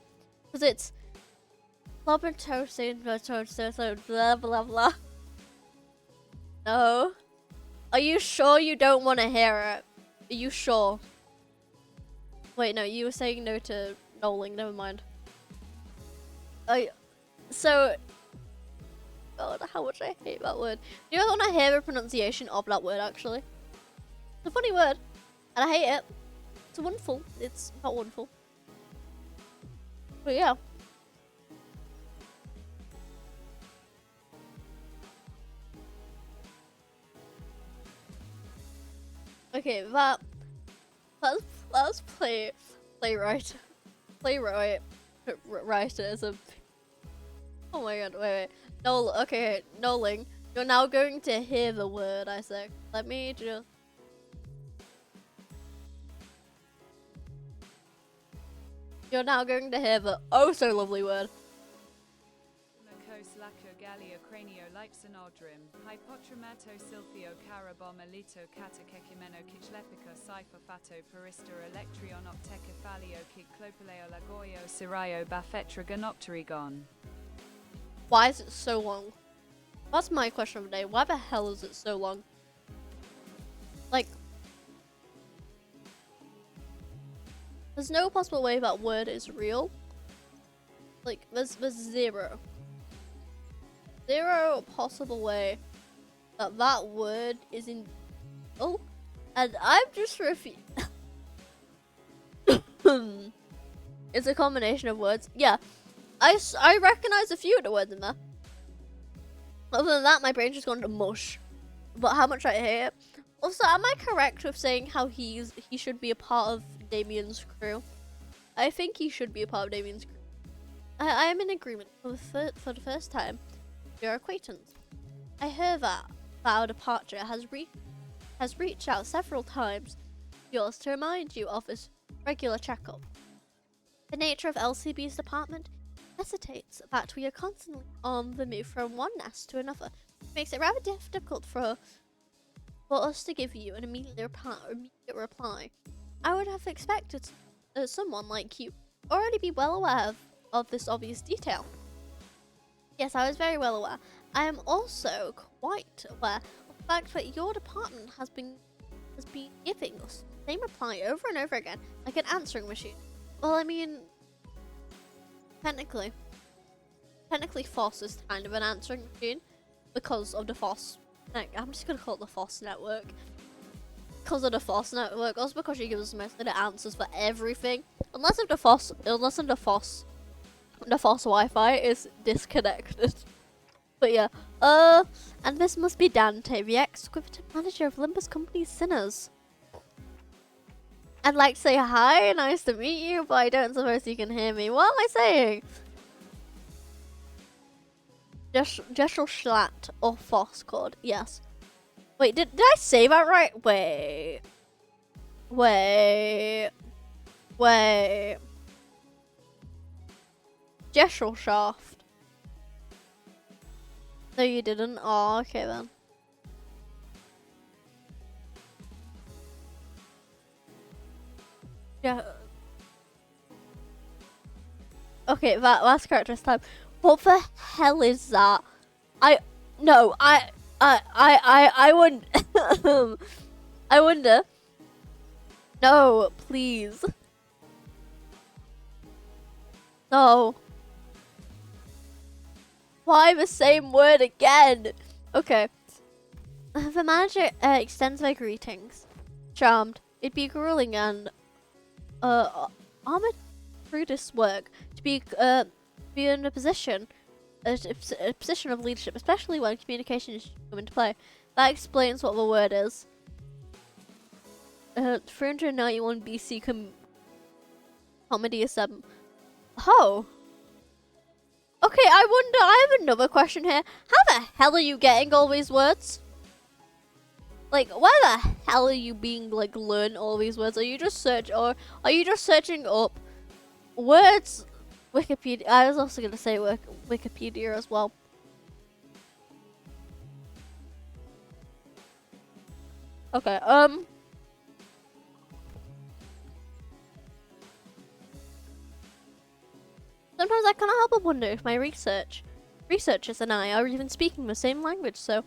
Because it's blah blah blah. No. Are you sure you don't want to hear it? Are you sure? Wait, no, you were saying no to Noling, never mind. So, God, how much I hate that word. Do you guys want to hear the pronunciation of that word, actually? It's a funny word, and I hate it. It's not wonderful. But yeah. Okay, let's playwright. Writerism. Oh my God, wait. Noling, you're now going to hear the word I say. Let me just... You're now going to hear the oh so lovely word. Hypotremato silphio carabom elito catakekimeno kichlepica cyphofato perister electrion optekephalio kiklopaleo lagoyo sirayo bafetra ganopterygon. Why is it so long? That's my question of the day. Why the hell is it so long? Like, there's no possible way that word is real. Like, there's zero possible way that word is in. Oh, and I'm just refused. It's a combination of words. Yeah, I recognize a few of the words in there. Other than that, my brain's just gone to mush. But how much I hate it. Also, am I correct with saying how he should be a part of Damien's crew? I think he should be a part of Damien's crew. I am in agreement for the first time. Your acquaintance. I heard that our departure has reached out several times. Yours to remind you of this regular checkup. The nature of LCB's department necessitates that we are constantly on the move from one nest to another. It makes it rather difficult for us to give you an immediate reply. I would have expected someone like you already be well aware of this obvious detail. Yes, I was very well aware. I am also quite aware of the fact that your department has been giving us the same reply over and over again, like an answering machine. Well, I mean, technically FOSS is kind of an answering machine because of the FOSS. I'm just gonna call it the FOSS network. Because of the FOSS network, also because she gives us most of the answers for everything, unless the FOSS Wi-Fi is disconnected. But yeah, and this must be Dante, the executive manager of Limbus Company Sinners. I'd like to say hi, nice to meet you, but I don't suppose you can hear me. What am I saying? Jeshel Schlatt or FOSS code, yes. Wait, did I say that right? Wait. Jesselschafft. No, you didn't. Oh, okay then. Yeah. Okay, that's correct this time. What the hell is that? No, I wouldn't. I wonder. No, please. No. Why the same word again? Okay. The manager extends their greetings. Charmed. It'd be grueling and armored through this work to be in a position of leadership, especially when communication is come into play. That explains what the word is. 391 BC comedy 7. Oh. Okay, I have another question here. How the hell are you getting all these words? Like, where the hell are you being, like, learn all these words? Are you just searching up words? Wikipedia. I was also gonna say Wikipedia as well. Okay, sometimes I cannot help but wonder if my researchers and I are even speaking the same language, so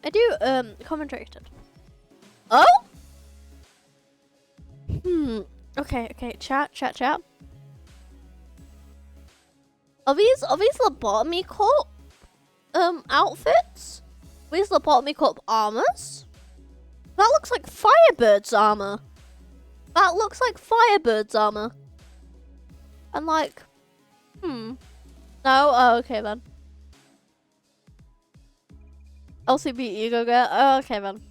I do commentate it. Oh? Okay, chat. Are these lobotomy corp outfits? These lobotomy corp armors? That looks like Firebird's armor. And like, no, oh, okay then. LCB ego get, oh, okay then.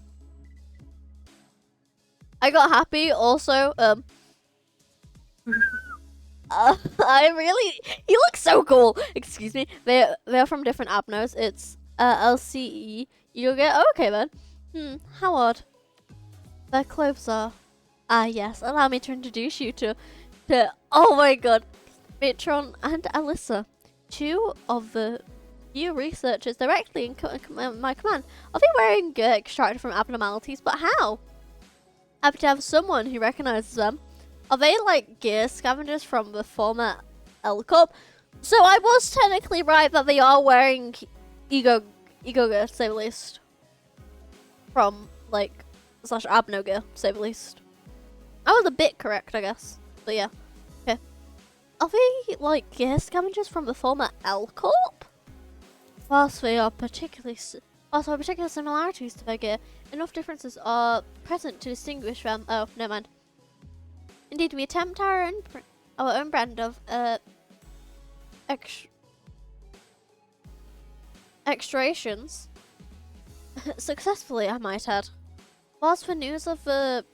I got happy also, he looks so cool. Excuse me. They're from different abnos. It's LCE. You'll get okay then. How odd. Their clothes are. Ah yes. Allow me to introduce you to oh my god, Mitron and Alyssa, 2 of the few researchers directly in my command. Are they wearing gear extracted from abnormalities? But how? Happy to have someone who recognizes them. Are they like gear scavengers from the former L Corp? So I was technically right that they are wearing ego gear, to say the least. From like / abno gear, to say the least. I was a bit correct, I guess. But yeah. Okay. Are they like gear scavengers from the former L Corp? Whilst there are particular similarities to their gear, enough differences are present to distinguish them. Oh, never mind. Indeed, we attempt our own brand of extractions successfully, I might add. Whilst the news of a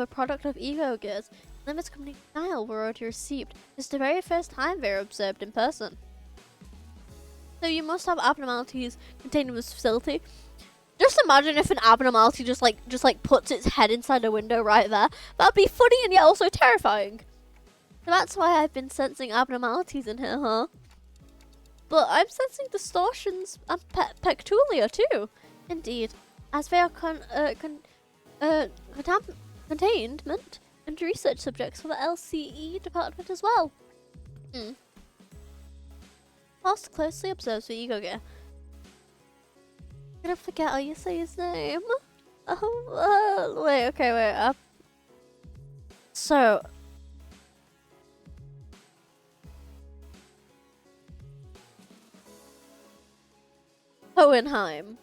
product of ego gears, Limbus company denial were already received. This is the very first time they were observed in person. So you must have abnormalities contained in this facility. Just imagine if an abnormality just like puts its head inside a window right there. That'd be funny and yet also terrifying. So that's why I've been sensing abnormalities in here, huh? But I'm sensing distortions and peculiar too. Indeed, as they are containment and research subjects for the LCE department as well. Whilst closely observes the ego gear. I'm gonna forget how you say his name. Wait. So. Hohenheim.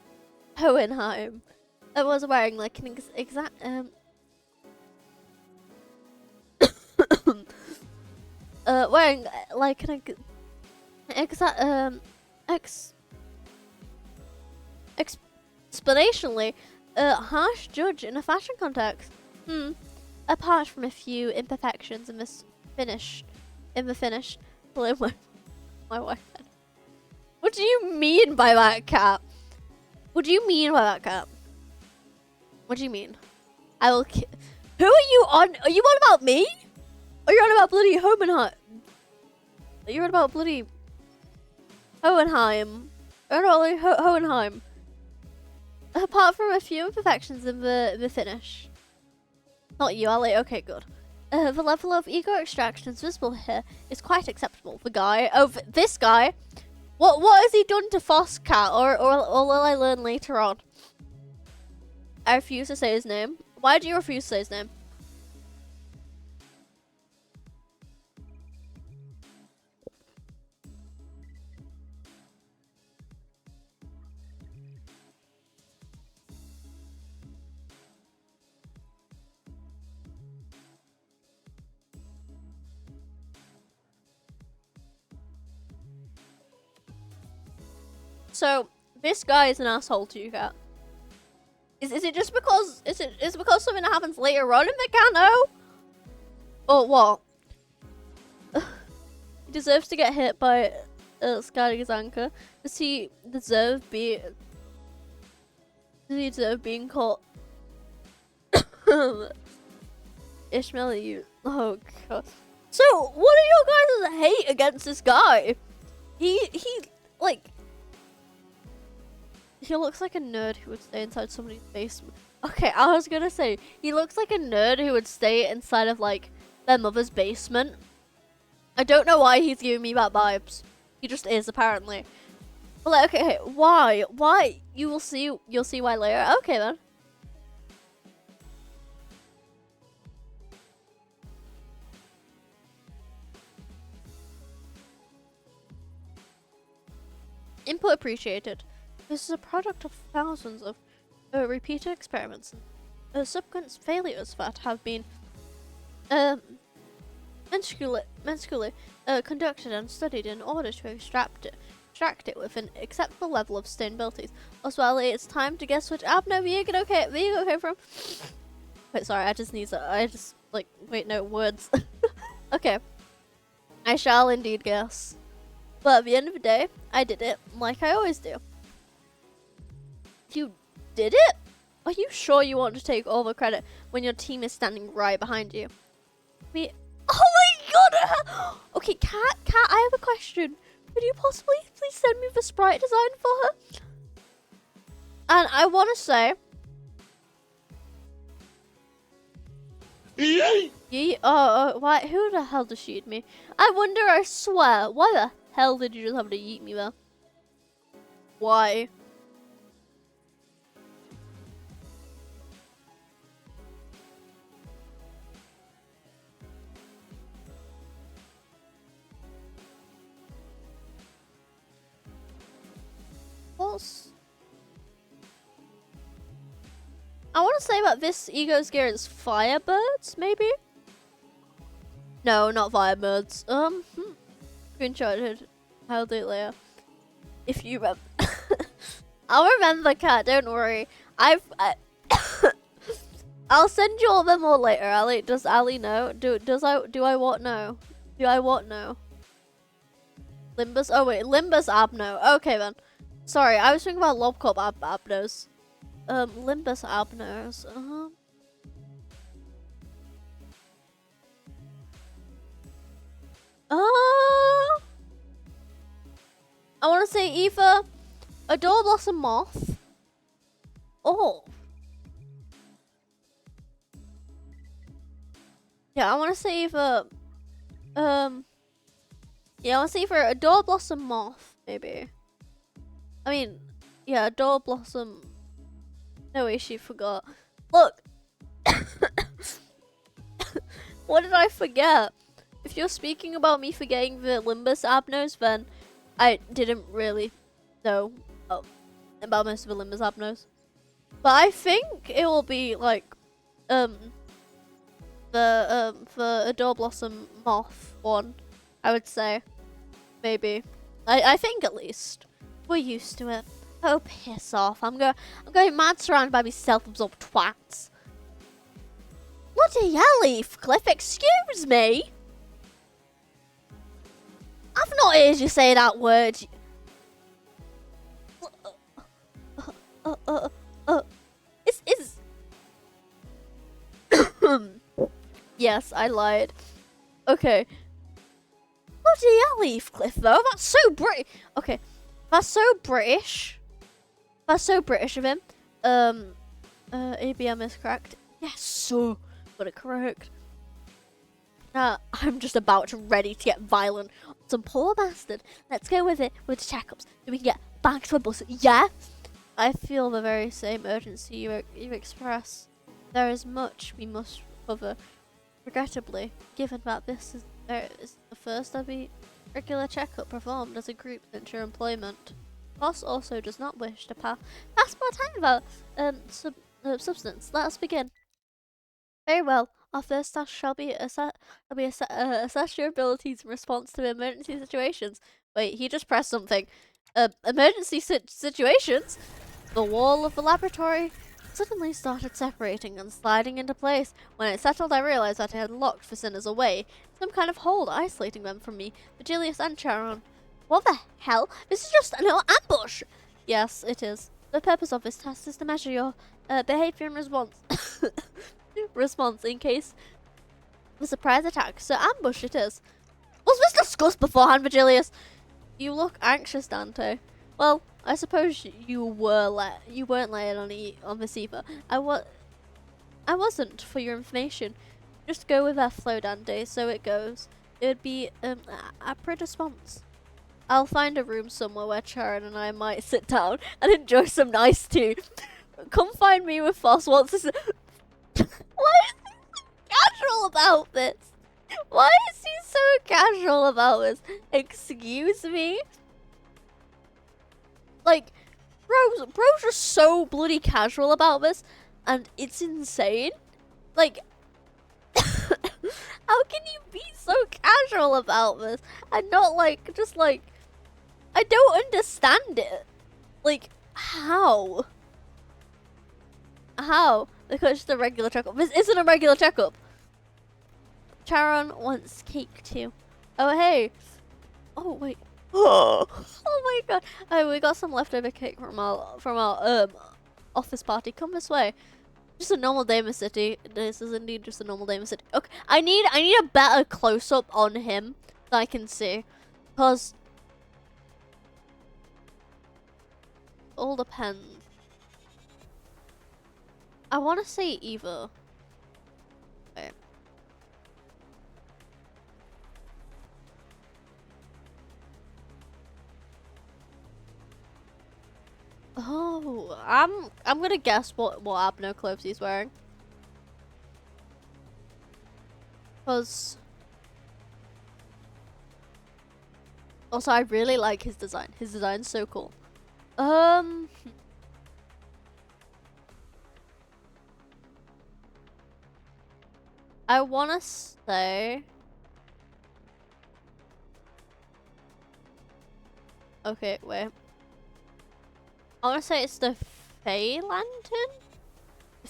I was wearing like an exact wearing like an exact explanationally harsh judge in a fashion context. Apart from a few imperfections in the finish. Hello, my wife. What do you mean by that, Cat? What do you mean by that, Cat? What do you mean? I will Who are you on? Are you on about me? Are you on about bloody Hohenheim? Are you on about bloody Hohenheim? Hohenheim. Apart from a few imperfections in the finish. Not you, Ali. Okay, good. The level of ego extraction visible here is quite acceptable. The guy, this guy, What has he done to Foscat, or will I learn later on? I refuse to say his name. Why do you refuse to say his name? So this guy is an asshole to you, Cat. Is it just because is it because something that happens later on in the Kanto? Or what? He deserves to get hit by Skagazanka. Does he deserve being caught? Ishmael, you. Oh god. So what are your guys' hate against this guy? He like. He looks like a nerd who would stay inside somebody's basement. Okay, I was gonna say, he looks like a nerd who would stay inside of, like, their mother's basement. I don't know why he's giving me bad vibes. He just is, apparently. But, like, okay, why? Why? You'll see why later. Okay, then. Input appreciated. This is a product of thousands of repeated experiments and subsequent failures that have been meticulously conducted and studied in order to extract it with an acceptable level of sustainability. Oswald, it's time to guess which Abno vegan came from. Wait, sorry, wait, no, words. Okay. I shall indeed guess. But at the end of the day, I did it like I always do. You did it? Are you sure you want to take all the credit when your team is standing right behind you? Oh my god! Okay, Cat, I have a question. Could you possibly please send me the sprite design for her? And I want to say... why? Who the hell just yeet me? I wonder, I swear, why the hell did you just have to yeet me there? Why? I want to say about this Ego's gear is Firebirds, maybe? No, not Firebirds. Screenshotted. I'll do it later. If you remember. I'll remember, Cat, don't worry. I'll send you all them all later, Ali. Does Ali know? Do I what know? Do I what know? Limbus? Oh wait, Limbus Abno. Okay then. Sorry, I was thinking about Lobcop Abnos. Limbus Abnos. I want to say either a Door Blossom Moth or yeah, I want to say either yeah, I want to say either a Door Blossom Moth, maybe. I mean, yeah, Door Blossom. No way, she forgot. Look, what did I forget? If you're speaking about me forgetting the Limbus Abnos, then I didn't really know about most of the Limbus Abnos. But I think it will be like the Adore Blossom Moth one, I would say. Maybe. I think at least. We're used to it. Oh, piss off. I'm going mad surrounded by these self-absorbed twats. Bloody hell, Heathcliff, excuse me? I've not heard you say that word. Is Yes, I lied. Okay. Bloody hell, Heathcliff, though. That's so British. Okay. That's so British. That's so British of him. ABM is correct. Yes, so got it correct. I'm just about ready to get violent. Some poor bastard. Let's go with it with the checkups so we can get back to a bus. Yeah? I feel the very same urgency you express. There is much we must cover. Regrettably, given that this is the first ever regular checkup performed as a group since your employment. Boss also does not wish to pass more time without substance. Let us begin. Very well. Our first task shall be assess your abilities in response to emergency situations. Wait, he just pressed something. Emergency situations? The wall of the laboratory suddenly started separating and sliding into place. When it settled, I realized that it had locked the sinners away. Some kind of hold isolating them from me, Virgilius and Charon. What the hell? This is just an ambush! Yes, it is. The purpose of this test is to measure your behavior and response in case of a surprise attack. So ambush it is. Was this discussed beforehand, Virgilius? You look anxious, Dante. Well, I suppose you weren't laying on this either. I wasn't, for your information. Just go with that flow, Dante, so it goes. It would be a pretty response. I'll find a room somewhere where Charon and I might sit down and enjoy some nice tea. Come find me with Foss once this. Why is he so casual about this? Why is he so casual about this? Excuse me? Like, bro's just so bloody casual about this, and it's insane. Like, how can you be so casual about this and not like, just like, I don't understand it. Like, how? How? Because it's a regular checkup. This isn't a regular checkup. Charon wants cake too. Oh, hey. Oh, wait. Oh my god. Oh, we got some leftover cake from our office party. Come this way. Just a normal day in the city. This is indeed just a normal day in the city. Okay, I need a better close up on him that I can see. Cause all depends. I wanna say either. Okay. Oh, I'm gonna guess what Abno clothes he's wearing. Cause also I really like his design. His design's so cool. I wanna say. Okay, wait. I want to say it's the Fey Lantern?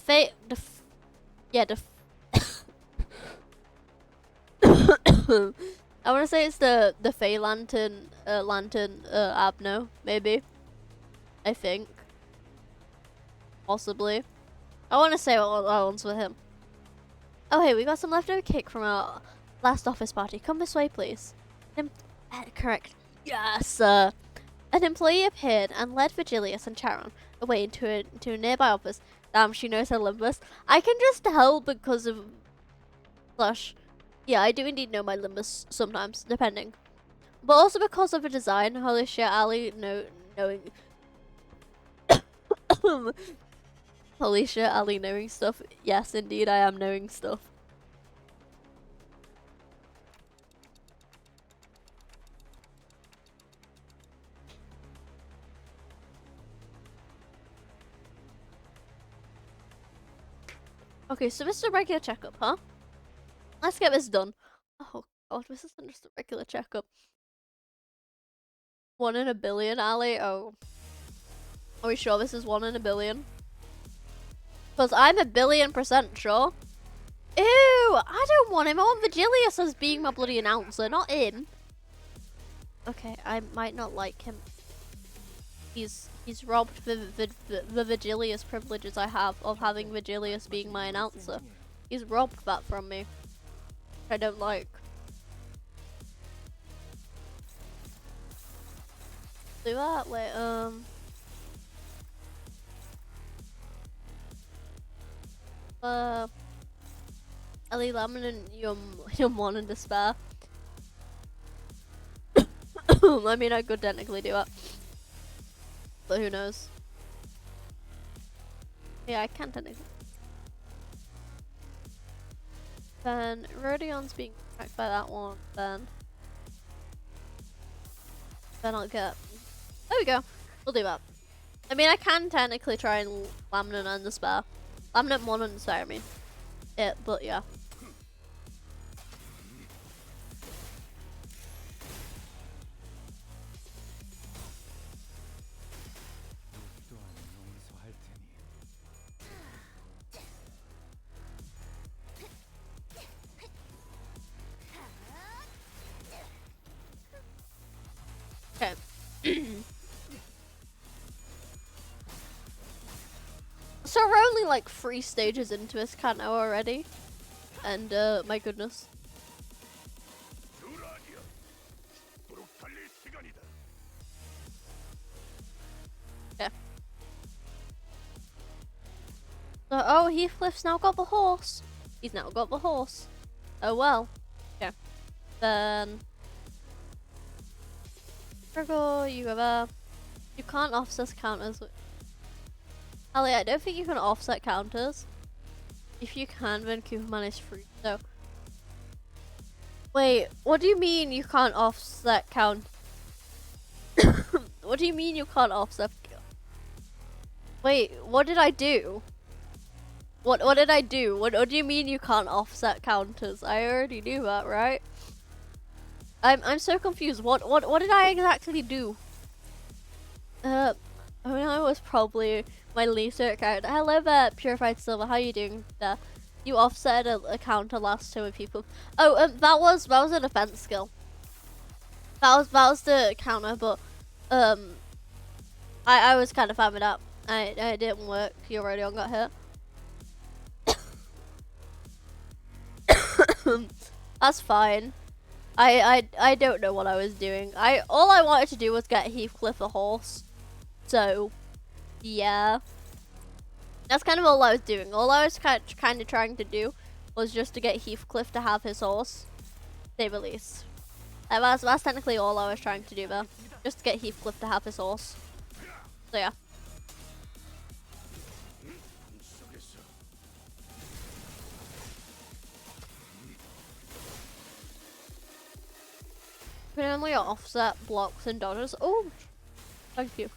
Yeah, I want to say it's the Fey Lantern, Abno, maybe. I think. Possibly. I want to say what one's with him. Oh, hey, we got some leftover cake from our last office party. Come this way, please. Correct. Yes, an employee appeared and led Virgilius and Charon away into a nearby office. Damn, she knows her Limbus. I can just tell because of Flush. Yeah, I do indeed know my Limbus sometimes, depending. But also because of the design. Holy shit, Ali knowing Holy shit, Ali knowing stuff. Yes, indeed, I am knowing stuff. Okay, so this is a regular checkup, huh? Let's get this done. Oh god, this isn't just a regular checkup. 1 in a billion, Ali? Oh. Are we sure this is 1 in a billion? Because I'm 1,000,000,000% sure. Ew! I don't want him. I want Virgilius as being my bloody announcer, not him. Okay, I might not like him. He's robbed the Virgilius privileges I have of having Virgilius being my announcer. He's robbed that from me. I don't like. Do that? Wait, Ellie Lemon and Yum One in Despair. I mean, I could technically do it. But who knows? Yeah, I can technically. Then Rodion's being attacked by that one. Then I'll get. There we go. We'll do that. I mean, I can technically try and Laminate and the spare. Laminate 1 and spare, I mean. It, but yeah. Okay. So we're only like 3 stages into this Kanto already. And my goodness. Yeah. So, oh, Heathcliff's now got the horse. He's now got the horse. Oh well. Okay. Then Virgo, you have a. You can't offset counters. Ali, I don't think you can offset counters. If you can, then Cooperman is free. So, wait, what do you mean you can't offset count? What do you mean you can't offset? Wait, what did I do? What did I do? What do you mean you can't offset counters? I already knew that, right? I'm so confused. What did I exactly do? I mean, I was probably my least favorite character. Hello there, Purified Silver. How you doing there? You offset a counter last time with people. Oh, that was a defense skill. That was the counter, but I was kind of fine with that. It didn't work. You already on got hit. That's fine. I don't know what I was doing. All I wanted to do was get Heathcliff a horse. So, yeah. That's kind of all I was doing. All I was kind of trying to do was just to get Heathcliff to have his horse. Say the least. That's technically all I was trying to do there. Just to get Heathcliff to have his horse. So, yeah. You can only offset blocks and dodges. Oh, thank you.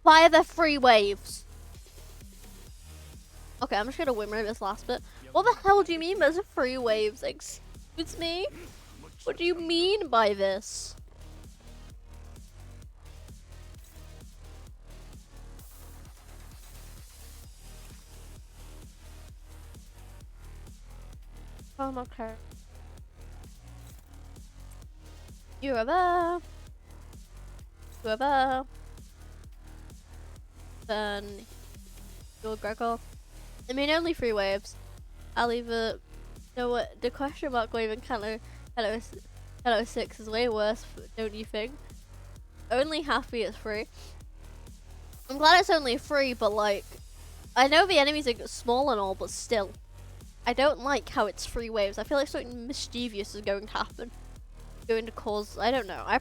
Via the 3 waves. Okay, I'm just gonna wimmer this last bit. What the hell do you mean there's 3 waves? Excuse me? What do you mean by this? Oh, okay. You are there. You are there. Then you'll Gregor. I mean, only 3 waves. I'll leave it. No, the question mark wave in Kanto 6 is way worse, don't you think? Only happy it's 3. I'm glad it's only 3, but like, I know the enemies are small and all, but still. I don't like how it's 3 waves. I feel like something mischievous is going to happen. Going to cause, I don't know. I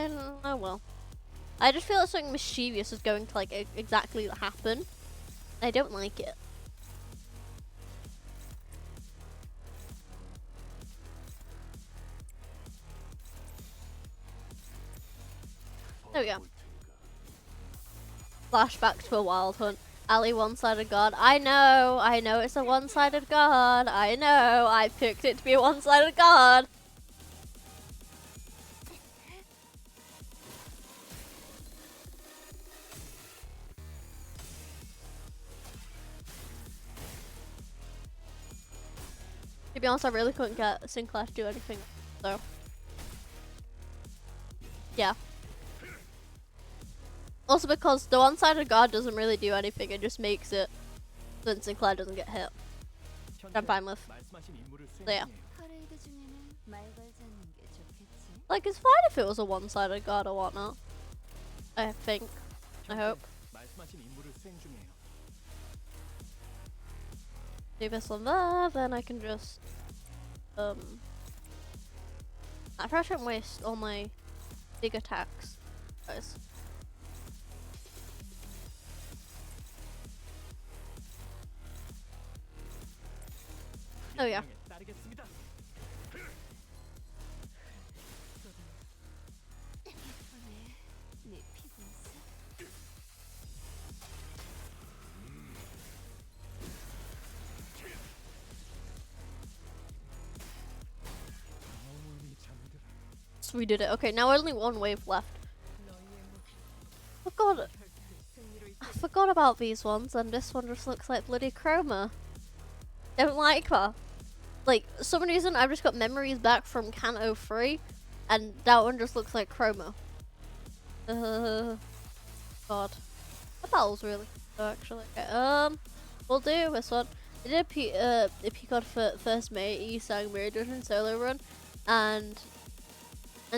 mean, oh well. I just feel like something mischievous is going to like exactly happen. I don't like it. There we go. Flashback to a wild hunt. Ali one-sided guard. I know it's a one-sided guard. I know, I picked it to be a one-sided guard. To be honest, I really couldn't get Sinclair to do anything, so. Yeah. Also because the one-sided guard doesn't really do anything, it just makes it so that Sinclair doesn't get hit. Which I'm fine with. So yeah. Like, it's fine if it was a one-sided guard or whatnot. I think. I hope. do this one there, then I can just I probably shouldn't waste all my big attacks, guys. Oh yeah. So we did it. Okay, now only one wave left. I forgot about these ones, and this one just looks like bloody chroma. Don't like that. Like, for some reason, I've just got memories back from Kanto 3, and that one just looks like chroma. God. The battle's really good, actually. Okay, we'll do this one. I did a Peacock for first mate, Yisang Mirror Dungeon solo run, and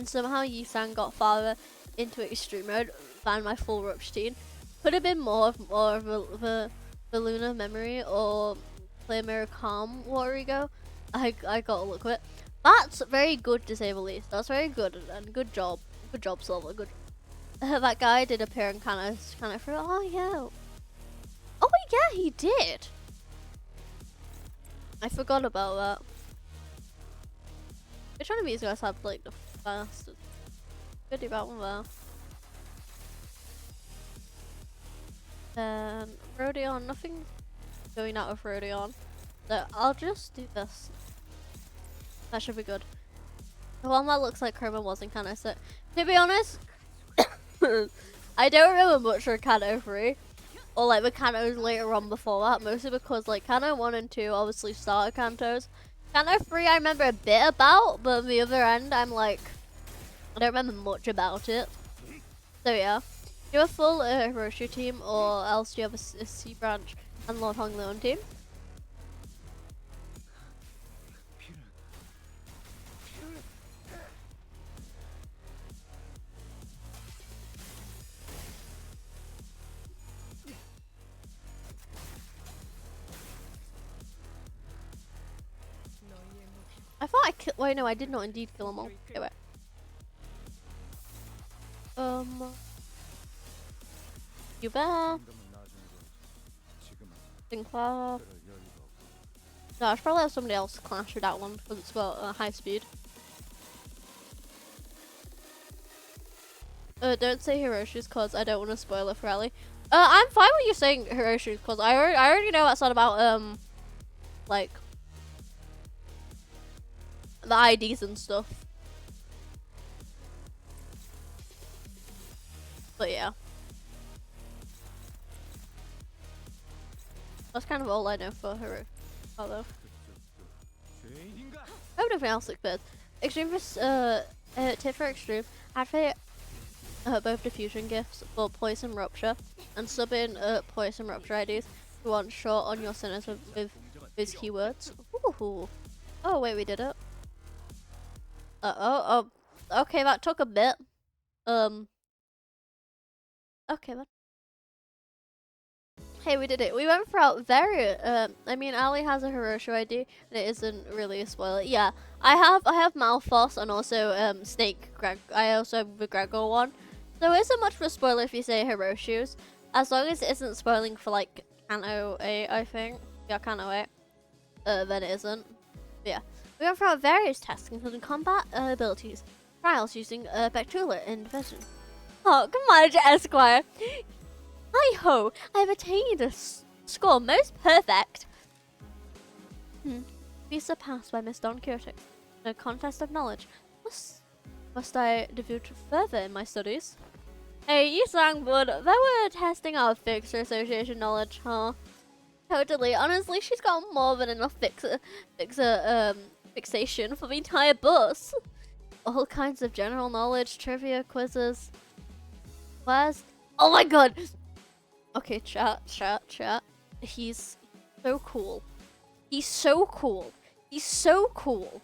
somehow Yisang got farther into extreme mode than my full Rupture team. Could have been more of the Luna memory or Play Mirror Calm Water Ego. I got a look at it. That's very good to say the least. That's very good, and good job. Good job, Silver. Good. That guy did appear in kind of oh yeah. Oh yeah, he did. I forgot about that. Which one of these guys have like the fastest? Could do that one there. Then Rodion, nothing going out of Rodion. So I'll just do this. That should be good. The one that looks like Chroma wasn't kind of sick. To be honest, I don't remember much from Kanto 3. Or like the Kantos later on before that. Mostly because like Kanto 1 and 2 obviously starter Kantos. Kanto 3 I remember a bit about, but the other end I'm like, I don't remember much about it. So yeah. Do a full Hiroshi team, or else do you have a C branch and Lord Hong Leon team? I thought I killed. Wait, no, I did not indeed kill them all. Okay, wait. You there? Sinclair. No, I should probably have somebody else clash with that one because it's got high speed. Don't say Hiroshi's cause I don't want to spoil it for Ellie. I'm fine with you saying Hiroshi's cause I already know that's not about like the IDs and stuff. But yeah. That's kind of all I know for her. Although I have nothing else like this. Extreme for tip for extreme. Activate both diffusion gifts for Poison Rupture and sub in Poison Rupture IDs to one shot on your sinners with these keywords. Ooh. Oh wait, we did it. Okay, that took a bit. Okay, then. Hey, we did it. We went throughout very. I mean, Ali has a Hiroshi ID, and it isn't really a spoiler. Yeah, I have Malphos and also Snake Greg. I also have the Gregor one. So it isn't much of a spoiler if you say Hiroshi's, as long as it isn't spoiling for like Kanto 8, I think. Yeah, Kanto 8. Then it isn't. But yeah, we went throughout various tests, including combat abilities, trials using Bactula in Division. Oh, come on, Esquire. Hi-ho, I have attained a score most perfect. Be surpassed by Miss Don Quixote. No contest of knowledge. Must I devote further in my studies? Hey, you sang, bud. They were testing our fixer association knowledge, huh? Totally. Honestly, she's got more than enough fixation for the entire bus. All kinds of general knowledge, trivia, quizzes. Where's... Oh my god! Okay, chat. He's so cool. He's so cool. He's so cool.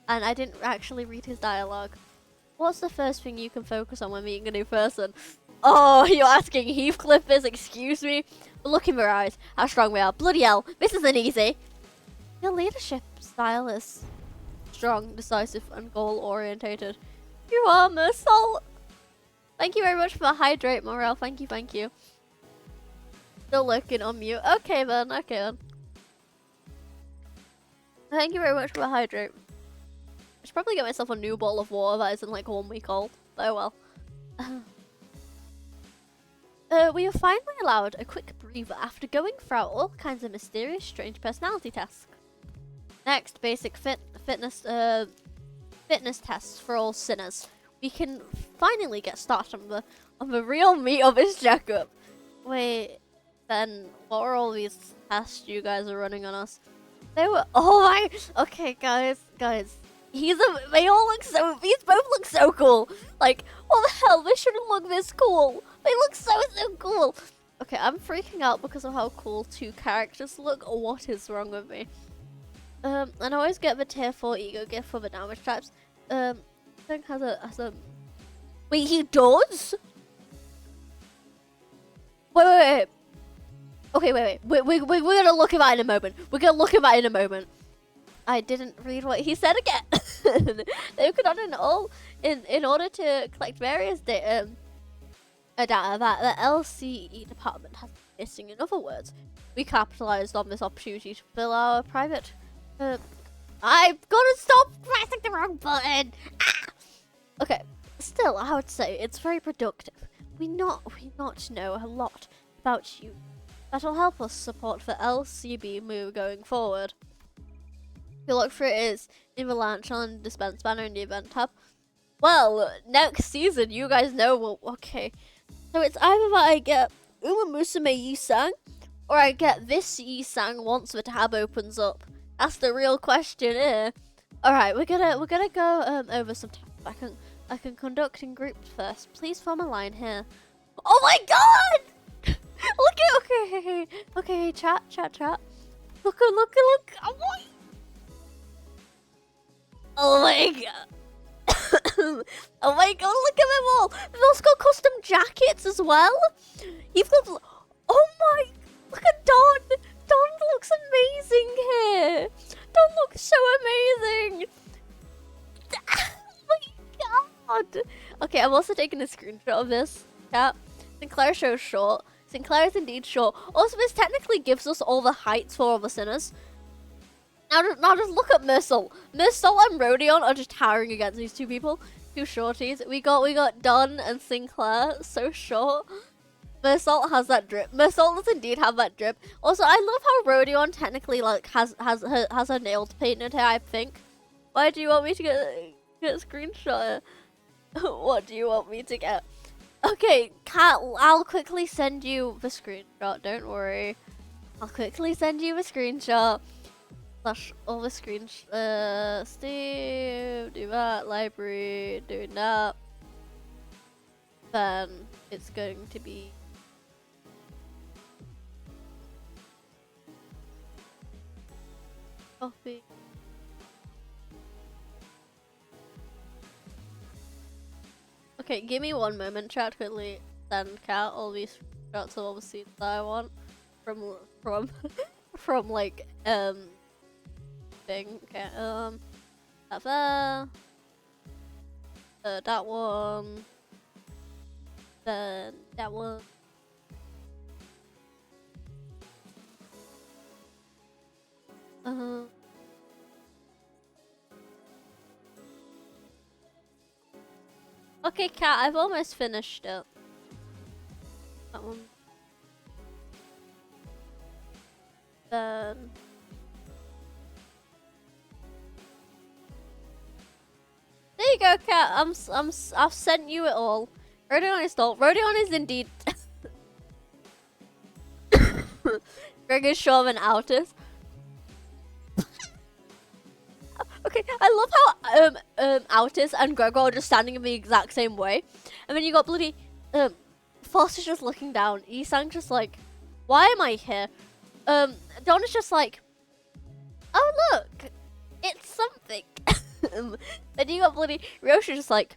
And I didn't actually read his dialogue. What's the first thing you can focus on when meeting a new person? Oh, you're asking Heathcliff this? Excuse me? But look in your eyes, how strong we are. Bloody hell, this isn't easy. Your leadership style is strong, decisive, and goal-orientated. You are, Mersault. Thank you very much for hydrate, Morel. Thank you, thank you. Still lurking on mute. Okay then, okay then. Thank you very much for hydrate. I should probably get myself a new bottle of water that isn't like 1 week old. Oh well. We are finally allowed a quick breather after going through all kinds of mysterious, strange personality tests. Next, basic fitness tests for all sinners. We can finally get started on the real meat of this checkup. Wait, then what are all these tests you guys are running on us? They were, oh my, okay guys, these both look so cool. Like, what the hell, they shouldn't look this cool. They look so cool. Okay, I'm freaking out because of how cool 2 characters look. What is wrong with me? And I always get the tier 4 ego gift for the damage types. I think has a. Wait, he does? Wait. Okay, wait. We're gonna look at that in a moment. I didn't read what he said again. They could add in order to collect various data that the LCE department has been missing. In other words, we capitalized on this opportunity to fill our private. I've gotta stop pressing the wrong button. Ah! Okay, still, I would say it's very productive. We not know a lot about you. That'll help us support the LCB move going forward. Your look for it is in the launch on dispense banner in the event tab. Well, next season, you guys know. Well, okay, so it's either that I get Uma Musume Yisang, or I get this Yisang once the tab opens up. That's the real question here. All right, we're gonna go over some tasks. I can conduct in groups first. Please form a line here. Oh my God! Okay, chat. Look. Oh my God. Oh my God, look at them all. They've also got custom jackets as well. You've got, oh my, look at Don. Don looks amazing here. Don looks so amazing. Oh my God. Okay, I'm also taking a screenshot of this. Cat. Sinclair shows short. Sinclair is indeed short. Also, this technically gives us all the heights for all the sinners. Now just look at Mersault. Mersault and Rodion are just towering against these 2 people. 2 shorties. We got Don and Sinclair, so short. Mersault has that drip. Mersault does indeed have that drip. Also, I love how Rodion technically like has her nails painted here, I think. Why do you want me to get a screenshot? What do you want me to get? Okay, Kat, I'll quickly send you the screenshot. Don't worry. I'll quickly send you the screenshot. Slash all the Steve, do that, library, doing that. Then it's going to be copy. Okay, give me 1 moment, chat. Quickly send Cat all these shots of all the scenes that I want from like thing. Okay, that there, that one, then that one. Okay, Cat, I've almost finished it. That one. Then. There you go, Cat. I've sent you it all. Rodion is installed. Rodion is indeed. Greg is short of an Altus. Okay, I love how Altus and Gregor are just standing in the exact same way, and then you got bloody Foster's just looking down. Isang's just like, why am I here? Don is just like, oh look, it's something. Then you got bloody Rosha just like,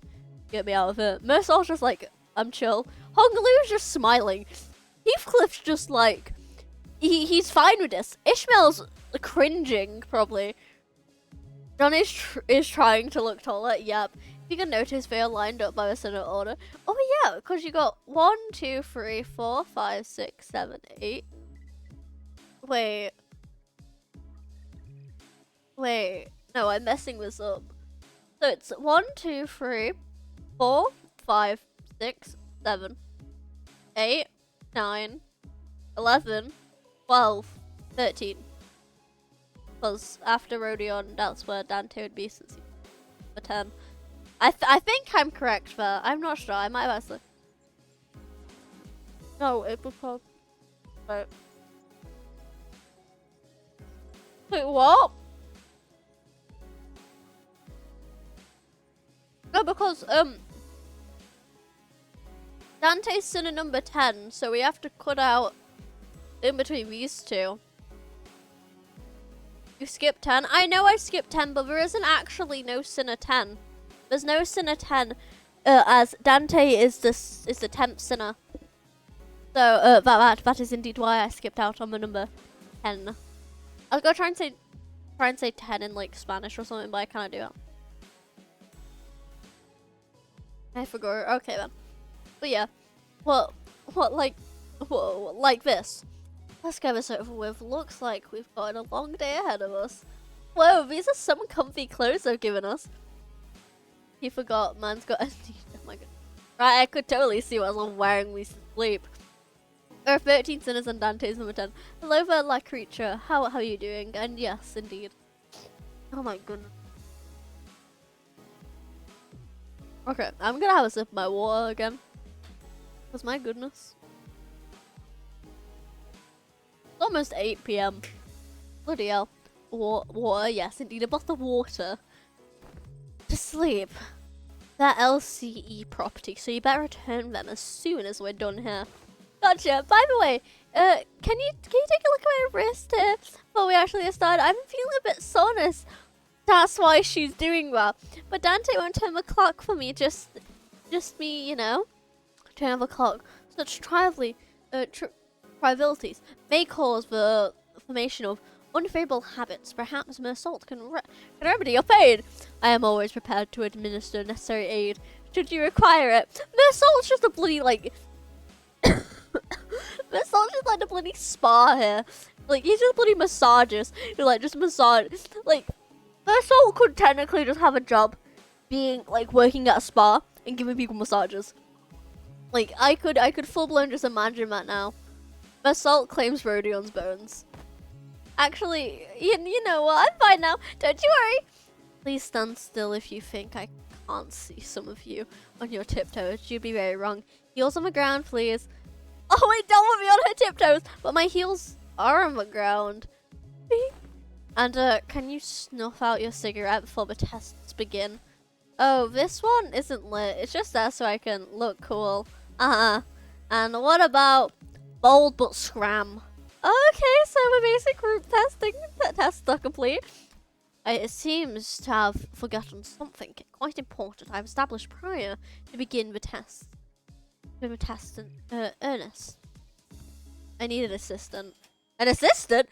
get me out of here. Mersault's just like, I'm chill. Honglu's just smiling. Heathcliff's just like, he's fine with this. Ishmael's cringing, probably. John is trying to look taller, yep. If you can notice, they are lined up by the center order. Oh yeah, because you got 1, 2, 3, 4, 5, 6, 7, 8. Wait. No, I'm messing this up. So it's 1, 2, 3, 4, 5, 6, 7, 8, 9, 11, 12, 13. Because after Rodion, that's where Dante would be since he's for 10. I think I'm correct there. I'm not sure. I might have asked it. No, it was probably... Wait, what? No, because, Dante's son at number 10, so we have to cut out in between these two. You skipped 10? I know I skipped 10, but there isn't actually no Sinner 10. There's no Sinner 10, as Dante is the 10th Sinner. So, that is indeed why I skipped out on the number 10. I was gonna try and say 10 in, like, Spanish or something, but I can't do it. I forgot. Okay, then. But yeah. Like this. Let's get this over with. Looks like we've got a long day ahead of us. Whoa, these are some comfy clothes they've given us. He forgot, man's got a... Oh my god. Right, I could totally see what I'm wearing we sleep. There are 13 sinners and Dante's number 10. Hello there, la creature. How are you doing? And yes, indeed. Oh my goodness. Okay, I'm gonna have a sip of my water again. Because my goodness. It's almost 8 PM. Bloody hell. Water, yes, indeed. A bottle of water. To sleep. That LCE property, so you better return them as soon as we're done here. Gotcha. By the way, can you take a look at my wrist here before we actually get started? I'm feeling a bit soreness. That's why she's doing well. But Dante won't turn the clock for me, just me, you know. Turn the clock. Such trivialities may cause the formation of unfavorable habits. Perhaps Mersault can remedy your pain. I am always prepared to administer necessary aid should you require it. Mersault's just a bloody, like... Mersault's just like a bloody spa here. Like, he's just bloody massages. You're like, just massage. Like, Mersault could technically just have a job being, like, working at a spa and giving people massages. Like, I could full-blown just imagine that now. Mersault claims Rodion's bones. Actually, you know what? I'm fine now. Don't you worry. Please stand still if you think I can't see some of you on your tiptoes. You'd be very wrong. Heels on the ground, please. Oh, wait, don't want me on her tiptoes. But my heels are on the ground. And, can you snuff out your cigarette before the tests begin? Oh, this one isn't lit. It's just there so I can look cool. And what about bold but scram? Okay, so the basic group tests are complete. It seems to have forgotten something quite important I've established prior to begin the test. The test in earnest. I need an assistant. An assistant?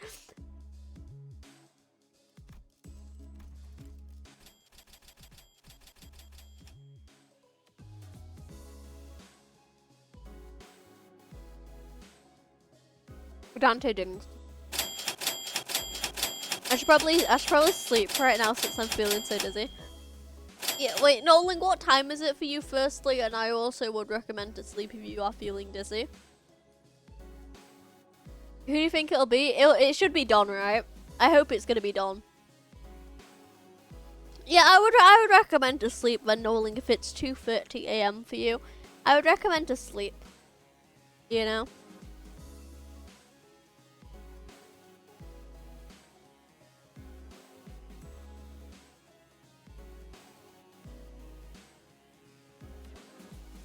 Dante didn't. I should probably sleep right now since I'm feeling so dizzy. Yeah, wait, Nolan, what time is it for you firstly? And I also would recommend to sleep if you are feeling dizzy. Who do you think it'll be? It should be Don, right? I hope it's gonna be Don. Yeah, I would recommend to sleep then, Nolan, if it's 2:30 AM for you. I would recommend to sleep. You know?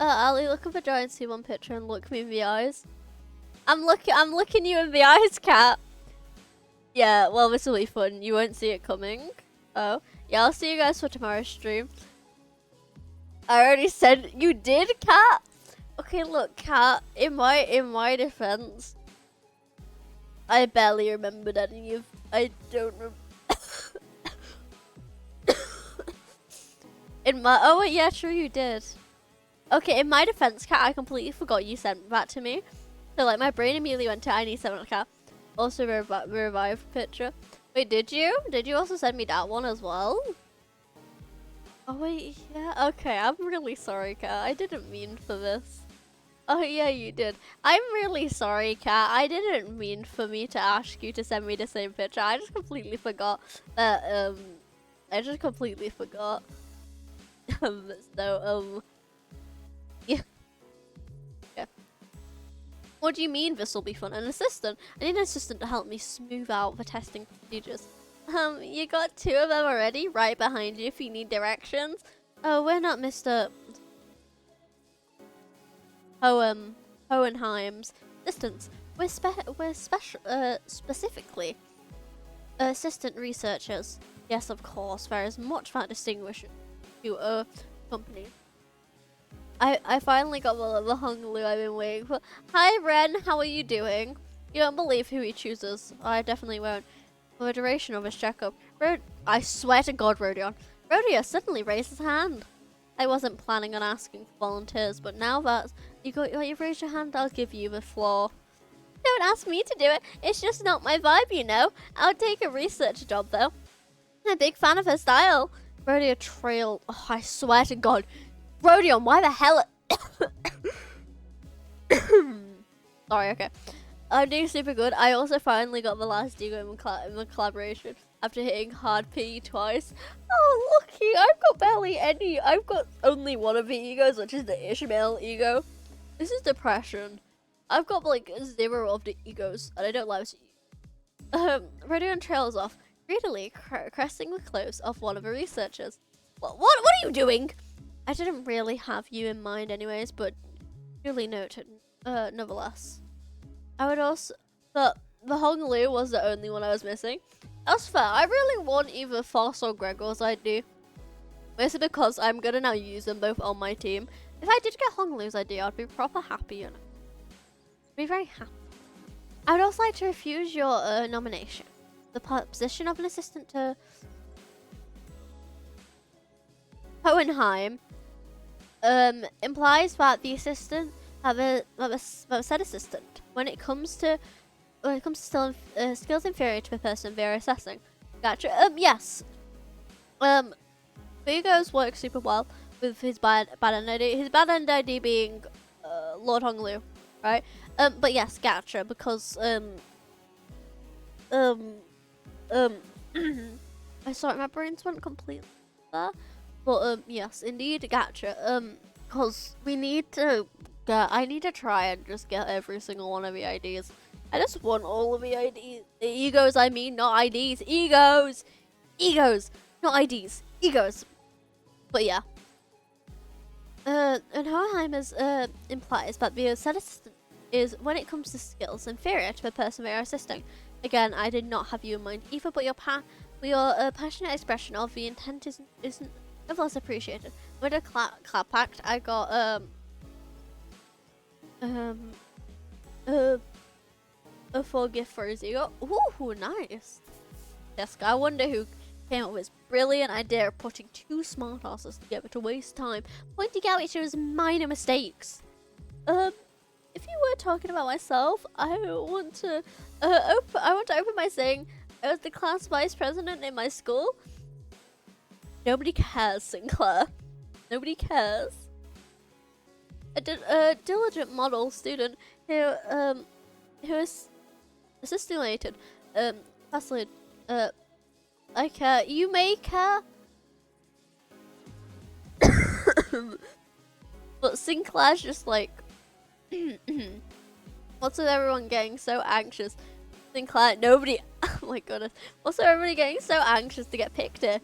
Ali, look at the giant C1 picture and look me in the eyes. I'm looking you in the eyes, cat. Yeah, well, this will be fun. You won't see it coming. Oh, yeah, I'll see you guys for tomorrow's stream. I already said you did, cat. Okay, look, cat. In my defense, I barely remembered any of. I don't remember. In my yeah, sure you did. Okay, in my defense, Cat, I completely forgot you sent that to me. So like my brain immediately went to I need 7 Cat. Also revived picture. Wait, did you? Did you also send me that one as well? Oh wait, yeah. Okay, I'm really sorry, Cat. I didn't mean for this. Oh yeah, you did. I'm really sorry, Cat. I didn't mean for me to ask you to send me the same picture. I just completely forgot that. I just completely forgot. So yeah. Yeah. What do you mean this will be fun? An assistant? I need an assistant to help me smooth out the testing procedures. You got 2 of them already, right behind you if you need directions. Oh, we're not Mr. Hohenheim's assistants. We're specifically assistant researchers. Yes, of course, there is much that distinguishes you, company. I finally got the Hung Lu I've been waiting for. Hi, Ren, how are you doing? You don't believe who he chooses. I definitely won't. For the duration of his checkup, I swear to God, Rodion suddenly raised his hand. I wasn't planning on asking for volunteers, but now that you've raised your hand, I'll give you the floor. Don't ask me to do it. It's just not my vibe, you know. I'll take a research job, though. I'm a big fan of her style. Rodion trailed. Oh, I swear to God. Rodion, why the hell? Sorry, okay. I'm doing super good. I also finally got the last ego in the collaboration after hitting hard P twice. Oh, lucky. I've got barely any. I've got only one of the egos, which is the Ishmael ego. This is depression. I've got like 0 of the egos, and I don't like it. Rodion trails off, greedily caressing the clothes of one of the researchers. What are you doing? I didn't really have you in mind anyways, but duly noted, nonetheless. I would also, the Hong Lu was the only one I was missing. That's fair. I really want either Foss or Gregor's ID. Mostly because I'm gonna now use them both on my team. If I did get Hong Lu's ID, I'd be proper happy, you know. Be very happy. I would also like to refuse your nomination. The position of an assistant to Hohenheim implies that the assistant have a said assistant when it comes to skills inferior to the person they're assessing. Gotcha. Yes. Vigos works super well with his bad end ID. His bad end ID being Lord Honglu, right? But yes, gotcha. Because I sorry, my brains went completely there. But yes, indeed, gotcha. Because we need to I need to try and just get every single one of the IDs. I just want all of the IDs. The egos, I mean, not IDs. Egos! Egos! Not IDs. Egos. But yeah. And Hohenheim implies that the said assistant is, when it comes to skills, inferior to the person they are assisting. Again, I did not have you in mind either, but your passionate expression of the intent isn't less appreciated. With a clap pact, I got a full gift for his ego. Ooh, nice. Yes, I wonder who came up with this brilliant idea of putting 2 smart asses together to waste time, pointing out each other's minor mistakes. If you were talking about myself, I want to open by saying I was the class vice president in my school. Nobody cares, Sinclair. Nobody cares. A diligent model student who is assimilated, fascinated, I care. You may care. But Sinclair's just like, what's with everyone getting so anxious? Sinclair, nobody, oh my goodness. What's with everybody getting so anxious to get picked here?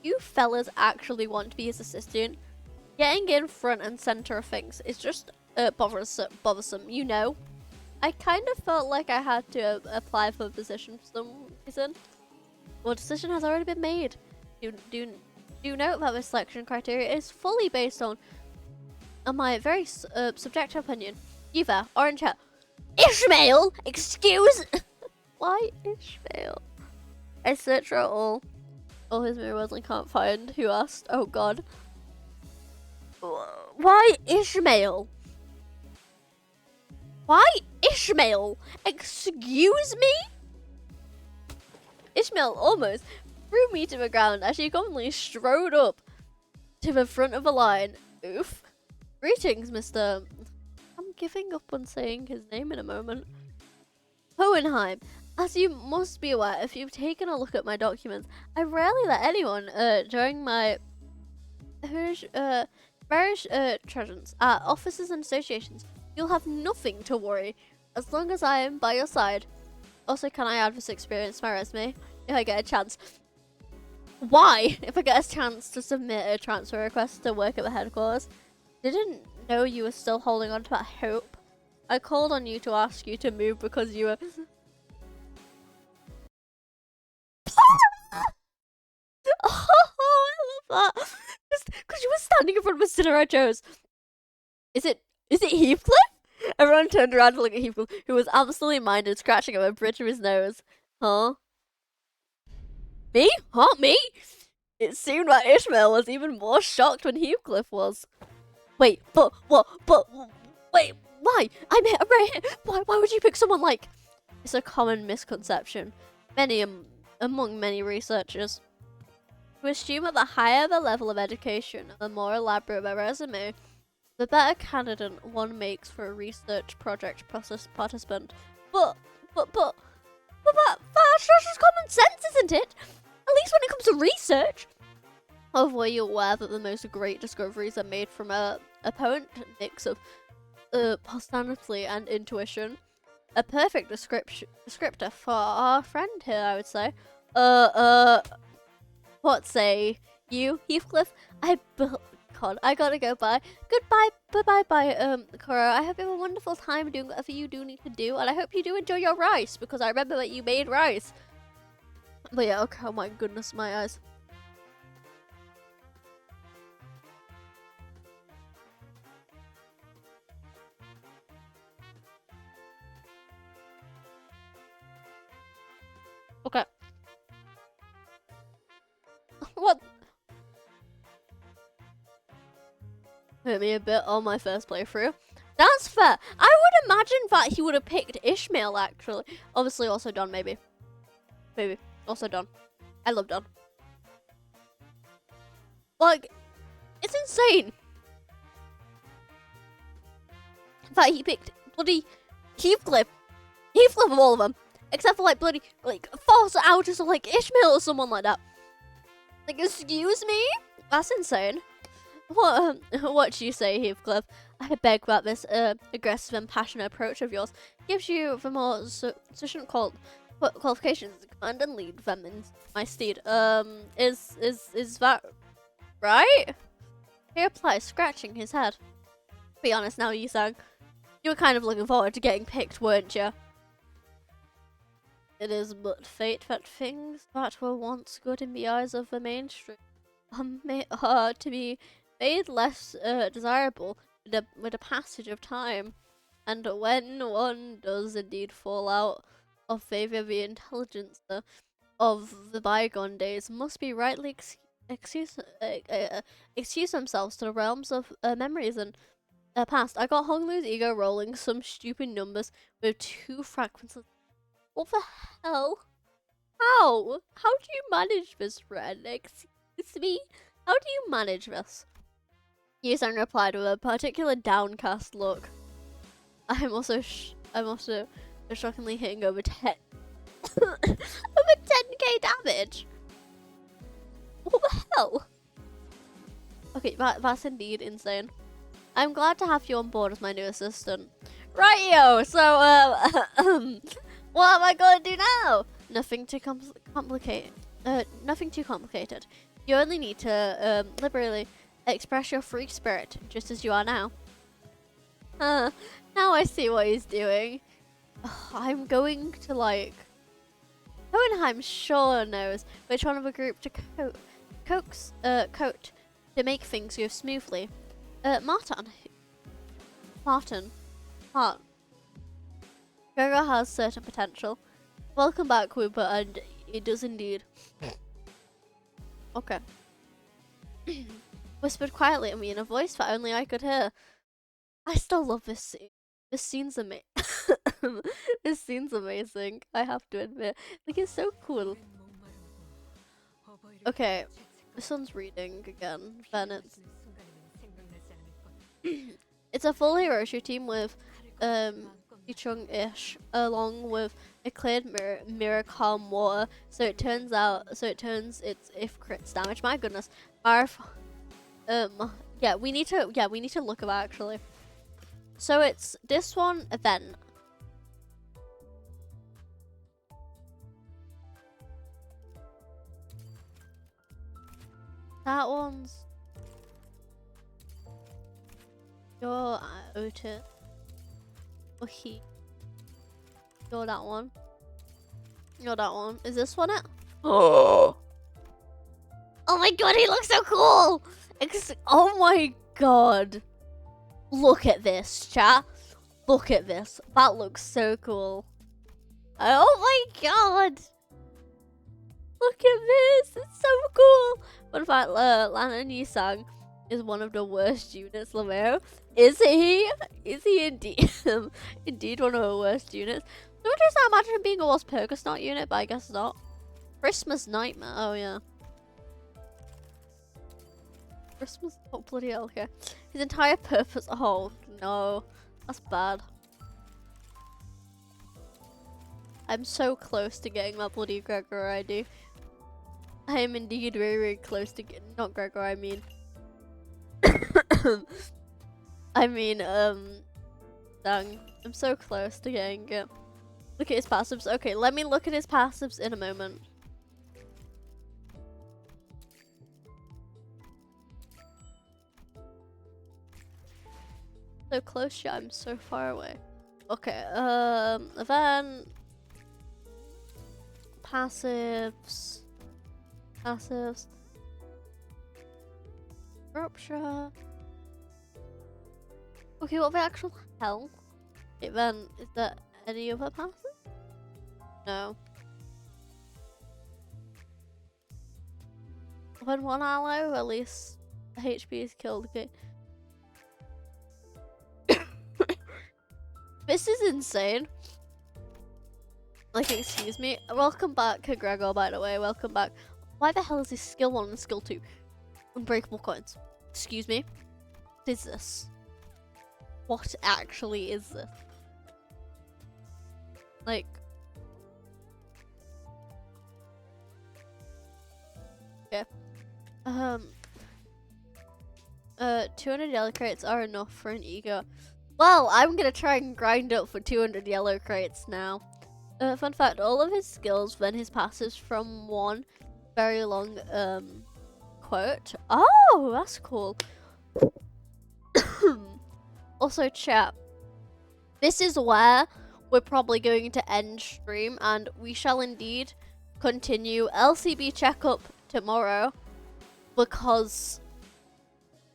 You fellas actually want to be his assistant? Getting in front and center of things is just bothersome, you know? I kind of felt like I had to apply for a position for some reason. Well, decision has already been made. Do note that the selection criteria is fully based on my very subjective opinion. Either orange hair. Ishmael! Excuse! Why Ishmael? I searched for all his mirrors and can't find who asked. Oh god. Why Ishmael? Why Ishmael? Excuse me? Ishmael almost threw me to the ground as she commonly strode up to the front of the line. Oof. Greetings, Mr. I'm giving up on saying his name in a moment. Hohenheim. As you must be aware, if you've taken a look at my documents, I rarely let anyone during my various treasures at offices and associations. You'll have nothing to worry as long as I am by your side. Also, can I add this experience to my resume if I get a chance? Why? If I get a chance to submit a transfer request to work at the headquarters? Didn't know you were still holding on to that hope. I called on you to ask you to move because you were... Oh, I love that. Just because you were standing in front of a Cinderella Joe's. Is it Heathcliff? Everyone turned around to look at Heathcliff, who was absolutely minded, scratching at the bridge of his nose. Huh? Me? Huh? Me? It seemed that Ishmael was even more shocked when Heathcliff was. Wait, but what? Wait, why? I'm right here. Why would you pick someone like? It's a common misconception. Among many researchers who assume that the higher the level of education and the more elaborate the resume, the better candidate one makes for a research project participant. But that's just common sense, isn't it? At least when it comes to research. Oh, were you aware that the most great discoveries are made from a apparent mix of personality and intuition? A perfect descriptor for our friend here, I would say. What say you, Heathcliff? God, I gotta go. Bye. Goodbye. Bye. Cora, I hope you have a wonderful time doing whatever you do need to do, and I hope you do enjoy your rice, because I remember that you made rice. But yeah, okay, oh my goodness, my eyes. Okay. What? Hurt me a bit on my first playthrough. That's fair. I would imagine that he would have picked Ishmael, actually. Obviously, also Don, maybe. Maybe. Also Don. I love Don. Like, it's insane that he picked bloody Heathcliff. Heathcliff of all of them. Except for, like, bloody, like, false outers of, like, Ishmael or someone like that. Like, excuse me? That's insane. What do you say, Heathcliff? I beg that this aggressive and passionate approach of yours gives you the more sufficient qualifications to command and lead them in my steed. Is that right? He replies, scratching his head. Be honest now, Yisang. You were kind of looking forward to getting picked, weren't you? It is but fate that things that were once good in the eyes of the mainstream are to be made less desirable with the passage of time. And when one does indeed fall out of favour, the intelligence of the bygone days must be rightly excuse themselves to the realms of memories and past. I got Honglu's ego rolling some stupid numbers with 2 fragments of... What the hell? How? How do you manage this, friend? Excuse me? How do you manage this? Yusang replied with a particular downcast look. I'm also shockingly hitting over 10 over 10k damage. What the hell? Okay, that's indeed insane. I'm glad to have you on board as my new assistant. Rightio, so what am I gonna do now? Nothing too complicated. Nothing too complicated. You only need to liberally express your free spirit, just as you are now. Now I see what he's doing. I'm going to, like... Hohenheim sure knows which one of a group to coax to make things go smoothly. Martin. Gregor has certain potential. Welcome back, Whooper, and it does indeed. Okay. Whispered quietly at me in a voice that only I could hear. I still love this scene. This scene's amazing. This scene's amazing, I have to admit. Like, it's so cool. Okay, this one's reading again. Then it's a full Hiroshi team with Ichung-ish, along with a cleared mirror calm water. So it turns its if crits damage. My goodness, yeah, we need to look at that actually. So it's this one event. That one's your Otis. Or he. You're that one. You're that one. Is this one it? Oh. Oh my god, he looks so cool! Oh my god. Look at this, chat. Look at this. That looks so cool. Oh my god. Look at this. It's so cool. Fun fact, Lana Nisang is one of the worst units, Lameo. Is he? Is he indeed? Indeed one of the worst units. Sometimes I imagine him being a worst Percusnot unit, but I guess not. Christmas Nightmare. Oh yeah. Christmas. Oh bloody hell. Okay. His entire purpose. Oh no, that's bad. I'm so close to getting that bloody Gregor ID. I am indeed very, very close to getting. Not Gregor. I mean. Dang. I'm so close to getting it. Look at his passives. Okay, let me look at his passives in a moment. So close, yeah, I'm so far away. Okay, event. Passives. Rupture. Okay, what the actual hell? Event, is there any other passive? No. When one ally at least HP is killed, okay. This is insane. Like, excuse me. Welcome back, Gregor, by the way. Welcome back. Why the hell is this skill 1 and skill 2? Unbreakable coins. Excuse me. What is this? What actually is this? Like... Yeah. 200 yellow crates are enough for an ego. Well, I'm gonna try and grind up for 200 yellow crates now. Fun fact, all of his skills, then his passives from one very long quote. Oh, that's cool. Also, chat, this is where we're probably going to end stream, and we shall indeed continue LCB checkup tomorrow, because,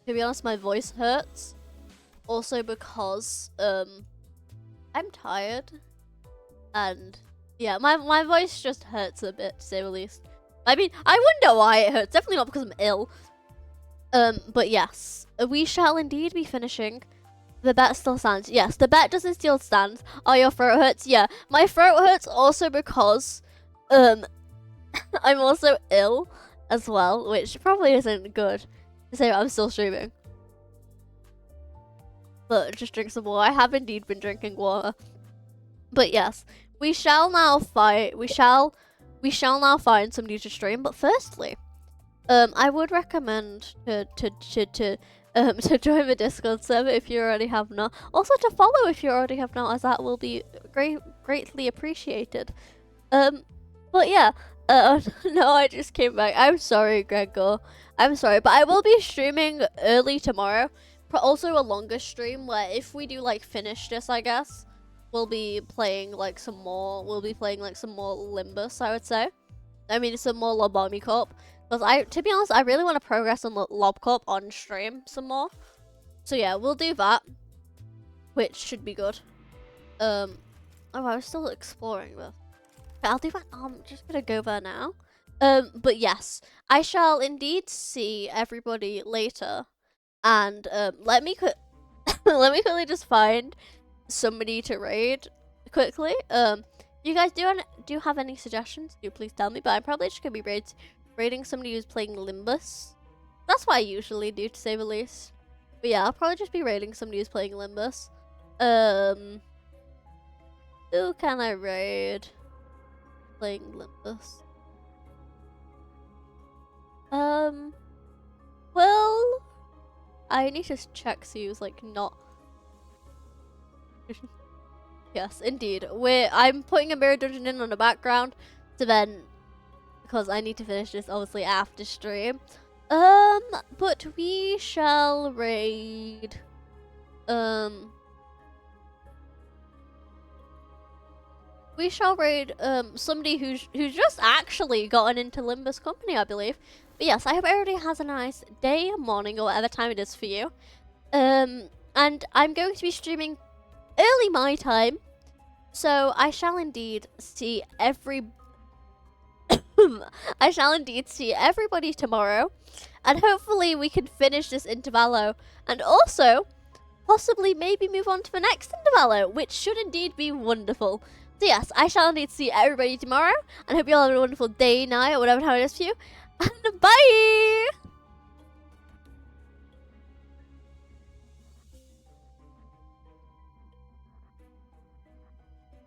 to be honest, my voice hurts. Also because, I'm tired. And, yeah, my voice just hurts a bit, to say the least. I mean, I wonder why it hurts. Definitely not because I'm ill. But yes, we shall indeed be finishing. The bet still stands. Yes, the bet doesn't still stand. Oh, your throat hurts? Yeah, my throat hurts also because, I'm also ill as well, which probably isn't good to say I'm still streaming. But just drink some water. I have indeed been drinking water. But yes, we shall now fight. We shall now find somebody to stream. But firstly, I would recommend to join the Discord server if you already have not. Also to follow if you already have not, as that will be greatly appreciated. But yeah. No, I just came back. I'm sorry, Gregor. I'm sorry, but I will be streaming early tomorrow. But also a longer stream where if we do like finish this, I guess, we'll be playing like some more. We'll be playing like some more Limbus, I would say. I mean, some more Lobomi Corp. Because to be honest, I really want to progress on Lob Corp on stream some more. So yeah, we'll do that, which should be good. Oh, I was still exploring this. I'll do that. I'm just gonna go there now. But yes, I shall indeed see everybody later. And let me let me quickly just find somebody to raid quickly. You guys do have any suggestions? Do please tell me. But I'm probably just gonna be raiding somebody who's playing Limbus. That's what I usually do, to say the least. But yeah, I'll probably just be raiding somebody who's playing Limbus. Who can I raid playing Limbus? Well, I need to check see who's like not. Yes, indeed. I'm putting a mirror dungeon in on the background to then, because I need to finish this obviously after stream. But we shall raid. We shall raid somebody who's just actually gotten into Limbus company, I believe. But yes, I hope everybody has a nice day, morning, or whatever time it is for you. And I'm going to be streaming early my time, so I shall indeed see I shall indeed see everybody tomorrow, and hopefully we can finish this intervallo, and also possibly maybe move on to the next intervallo, which should indeed be wonderful. So yes, I shall indeed see everybody tomorrow, and hope you all have a wonderful day, night, or whatever time it is for you. And bye!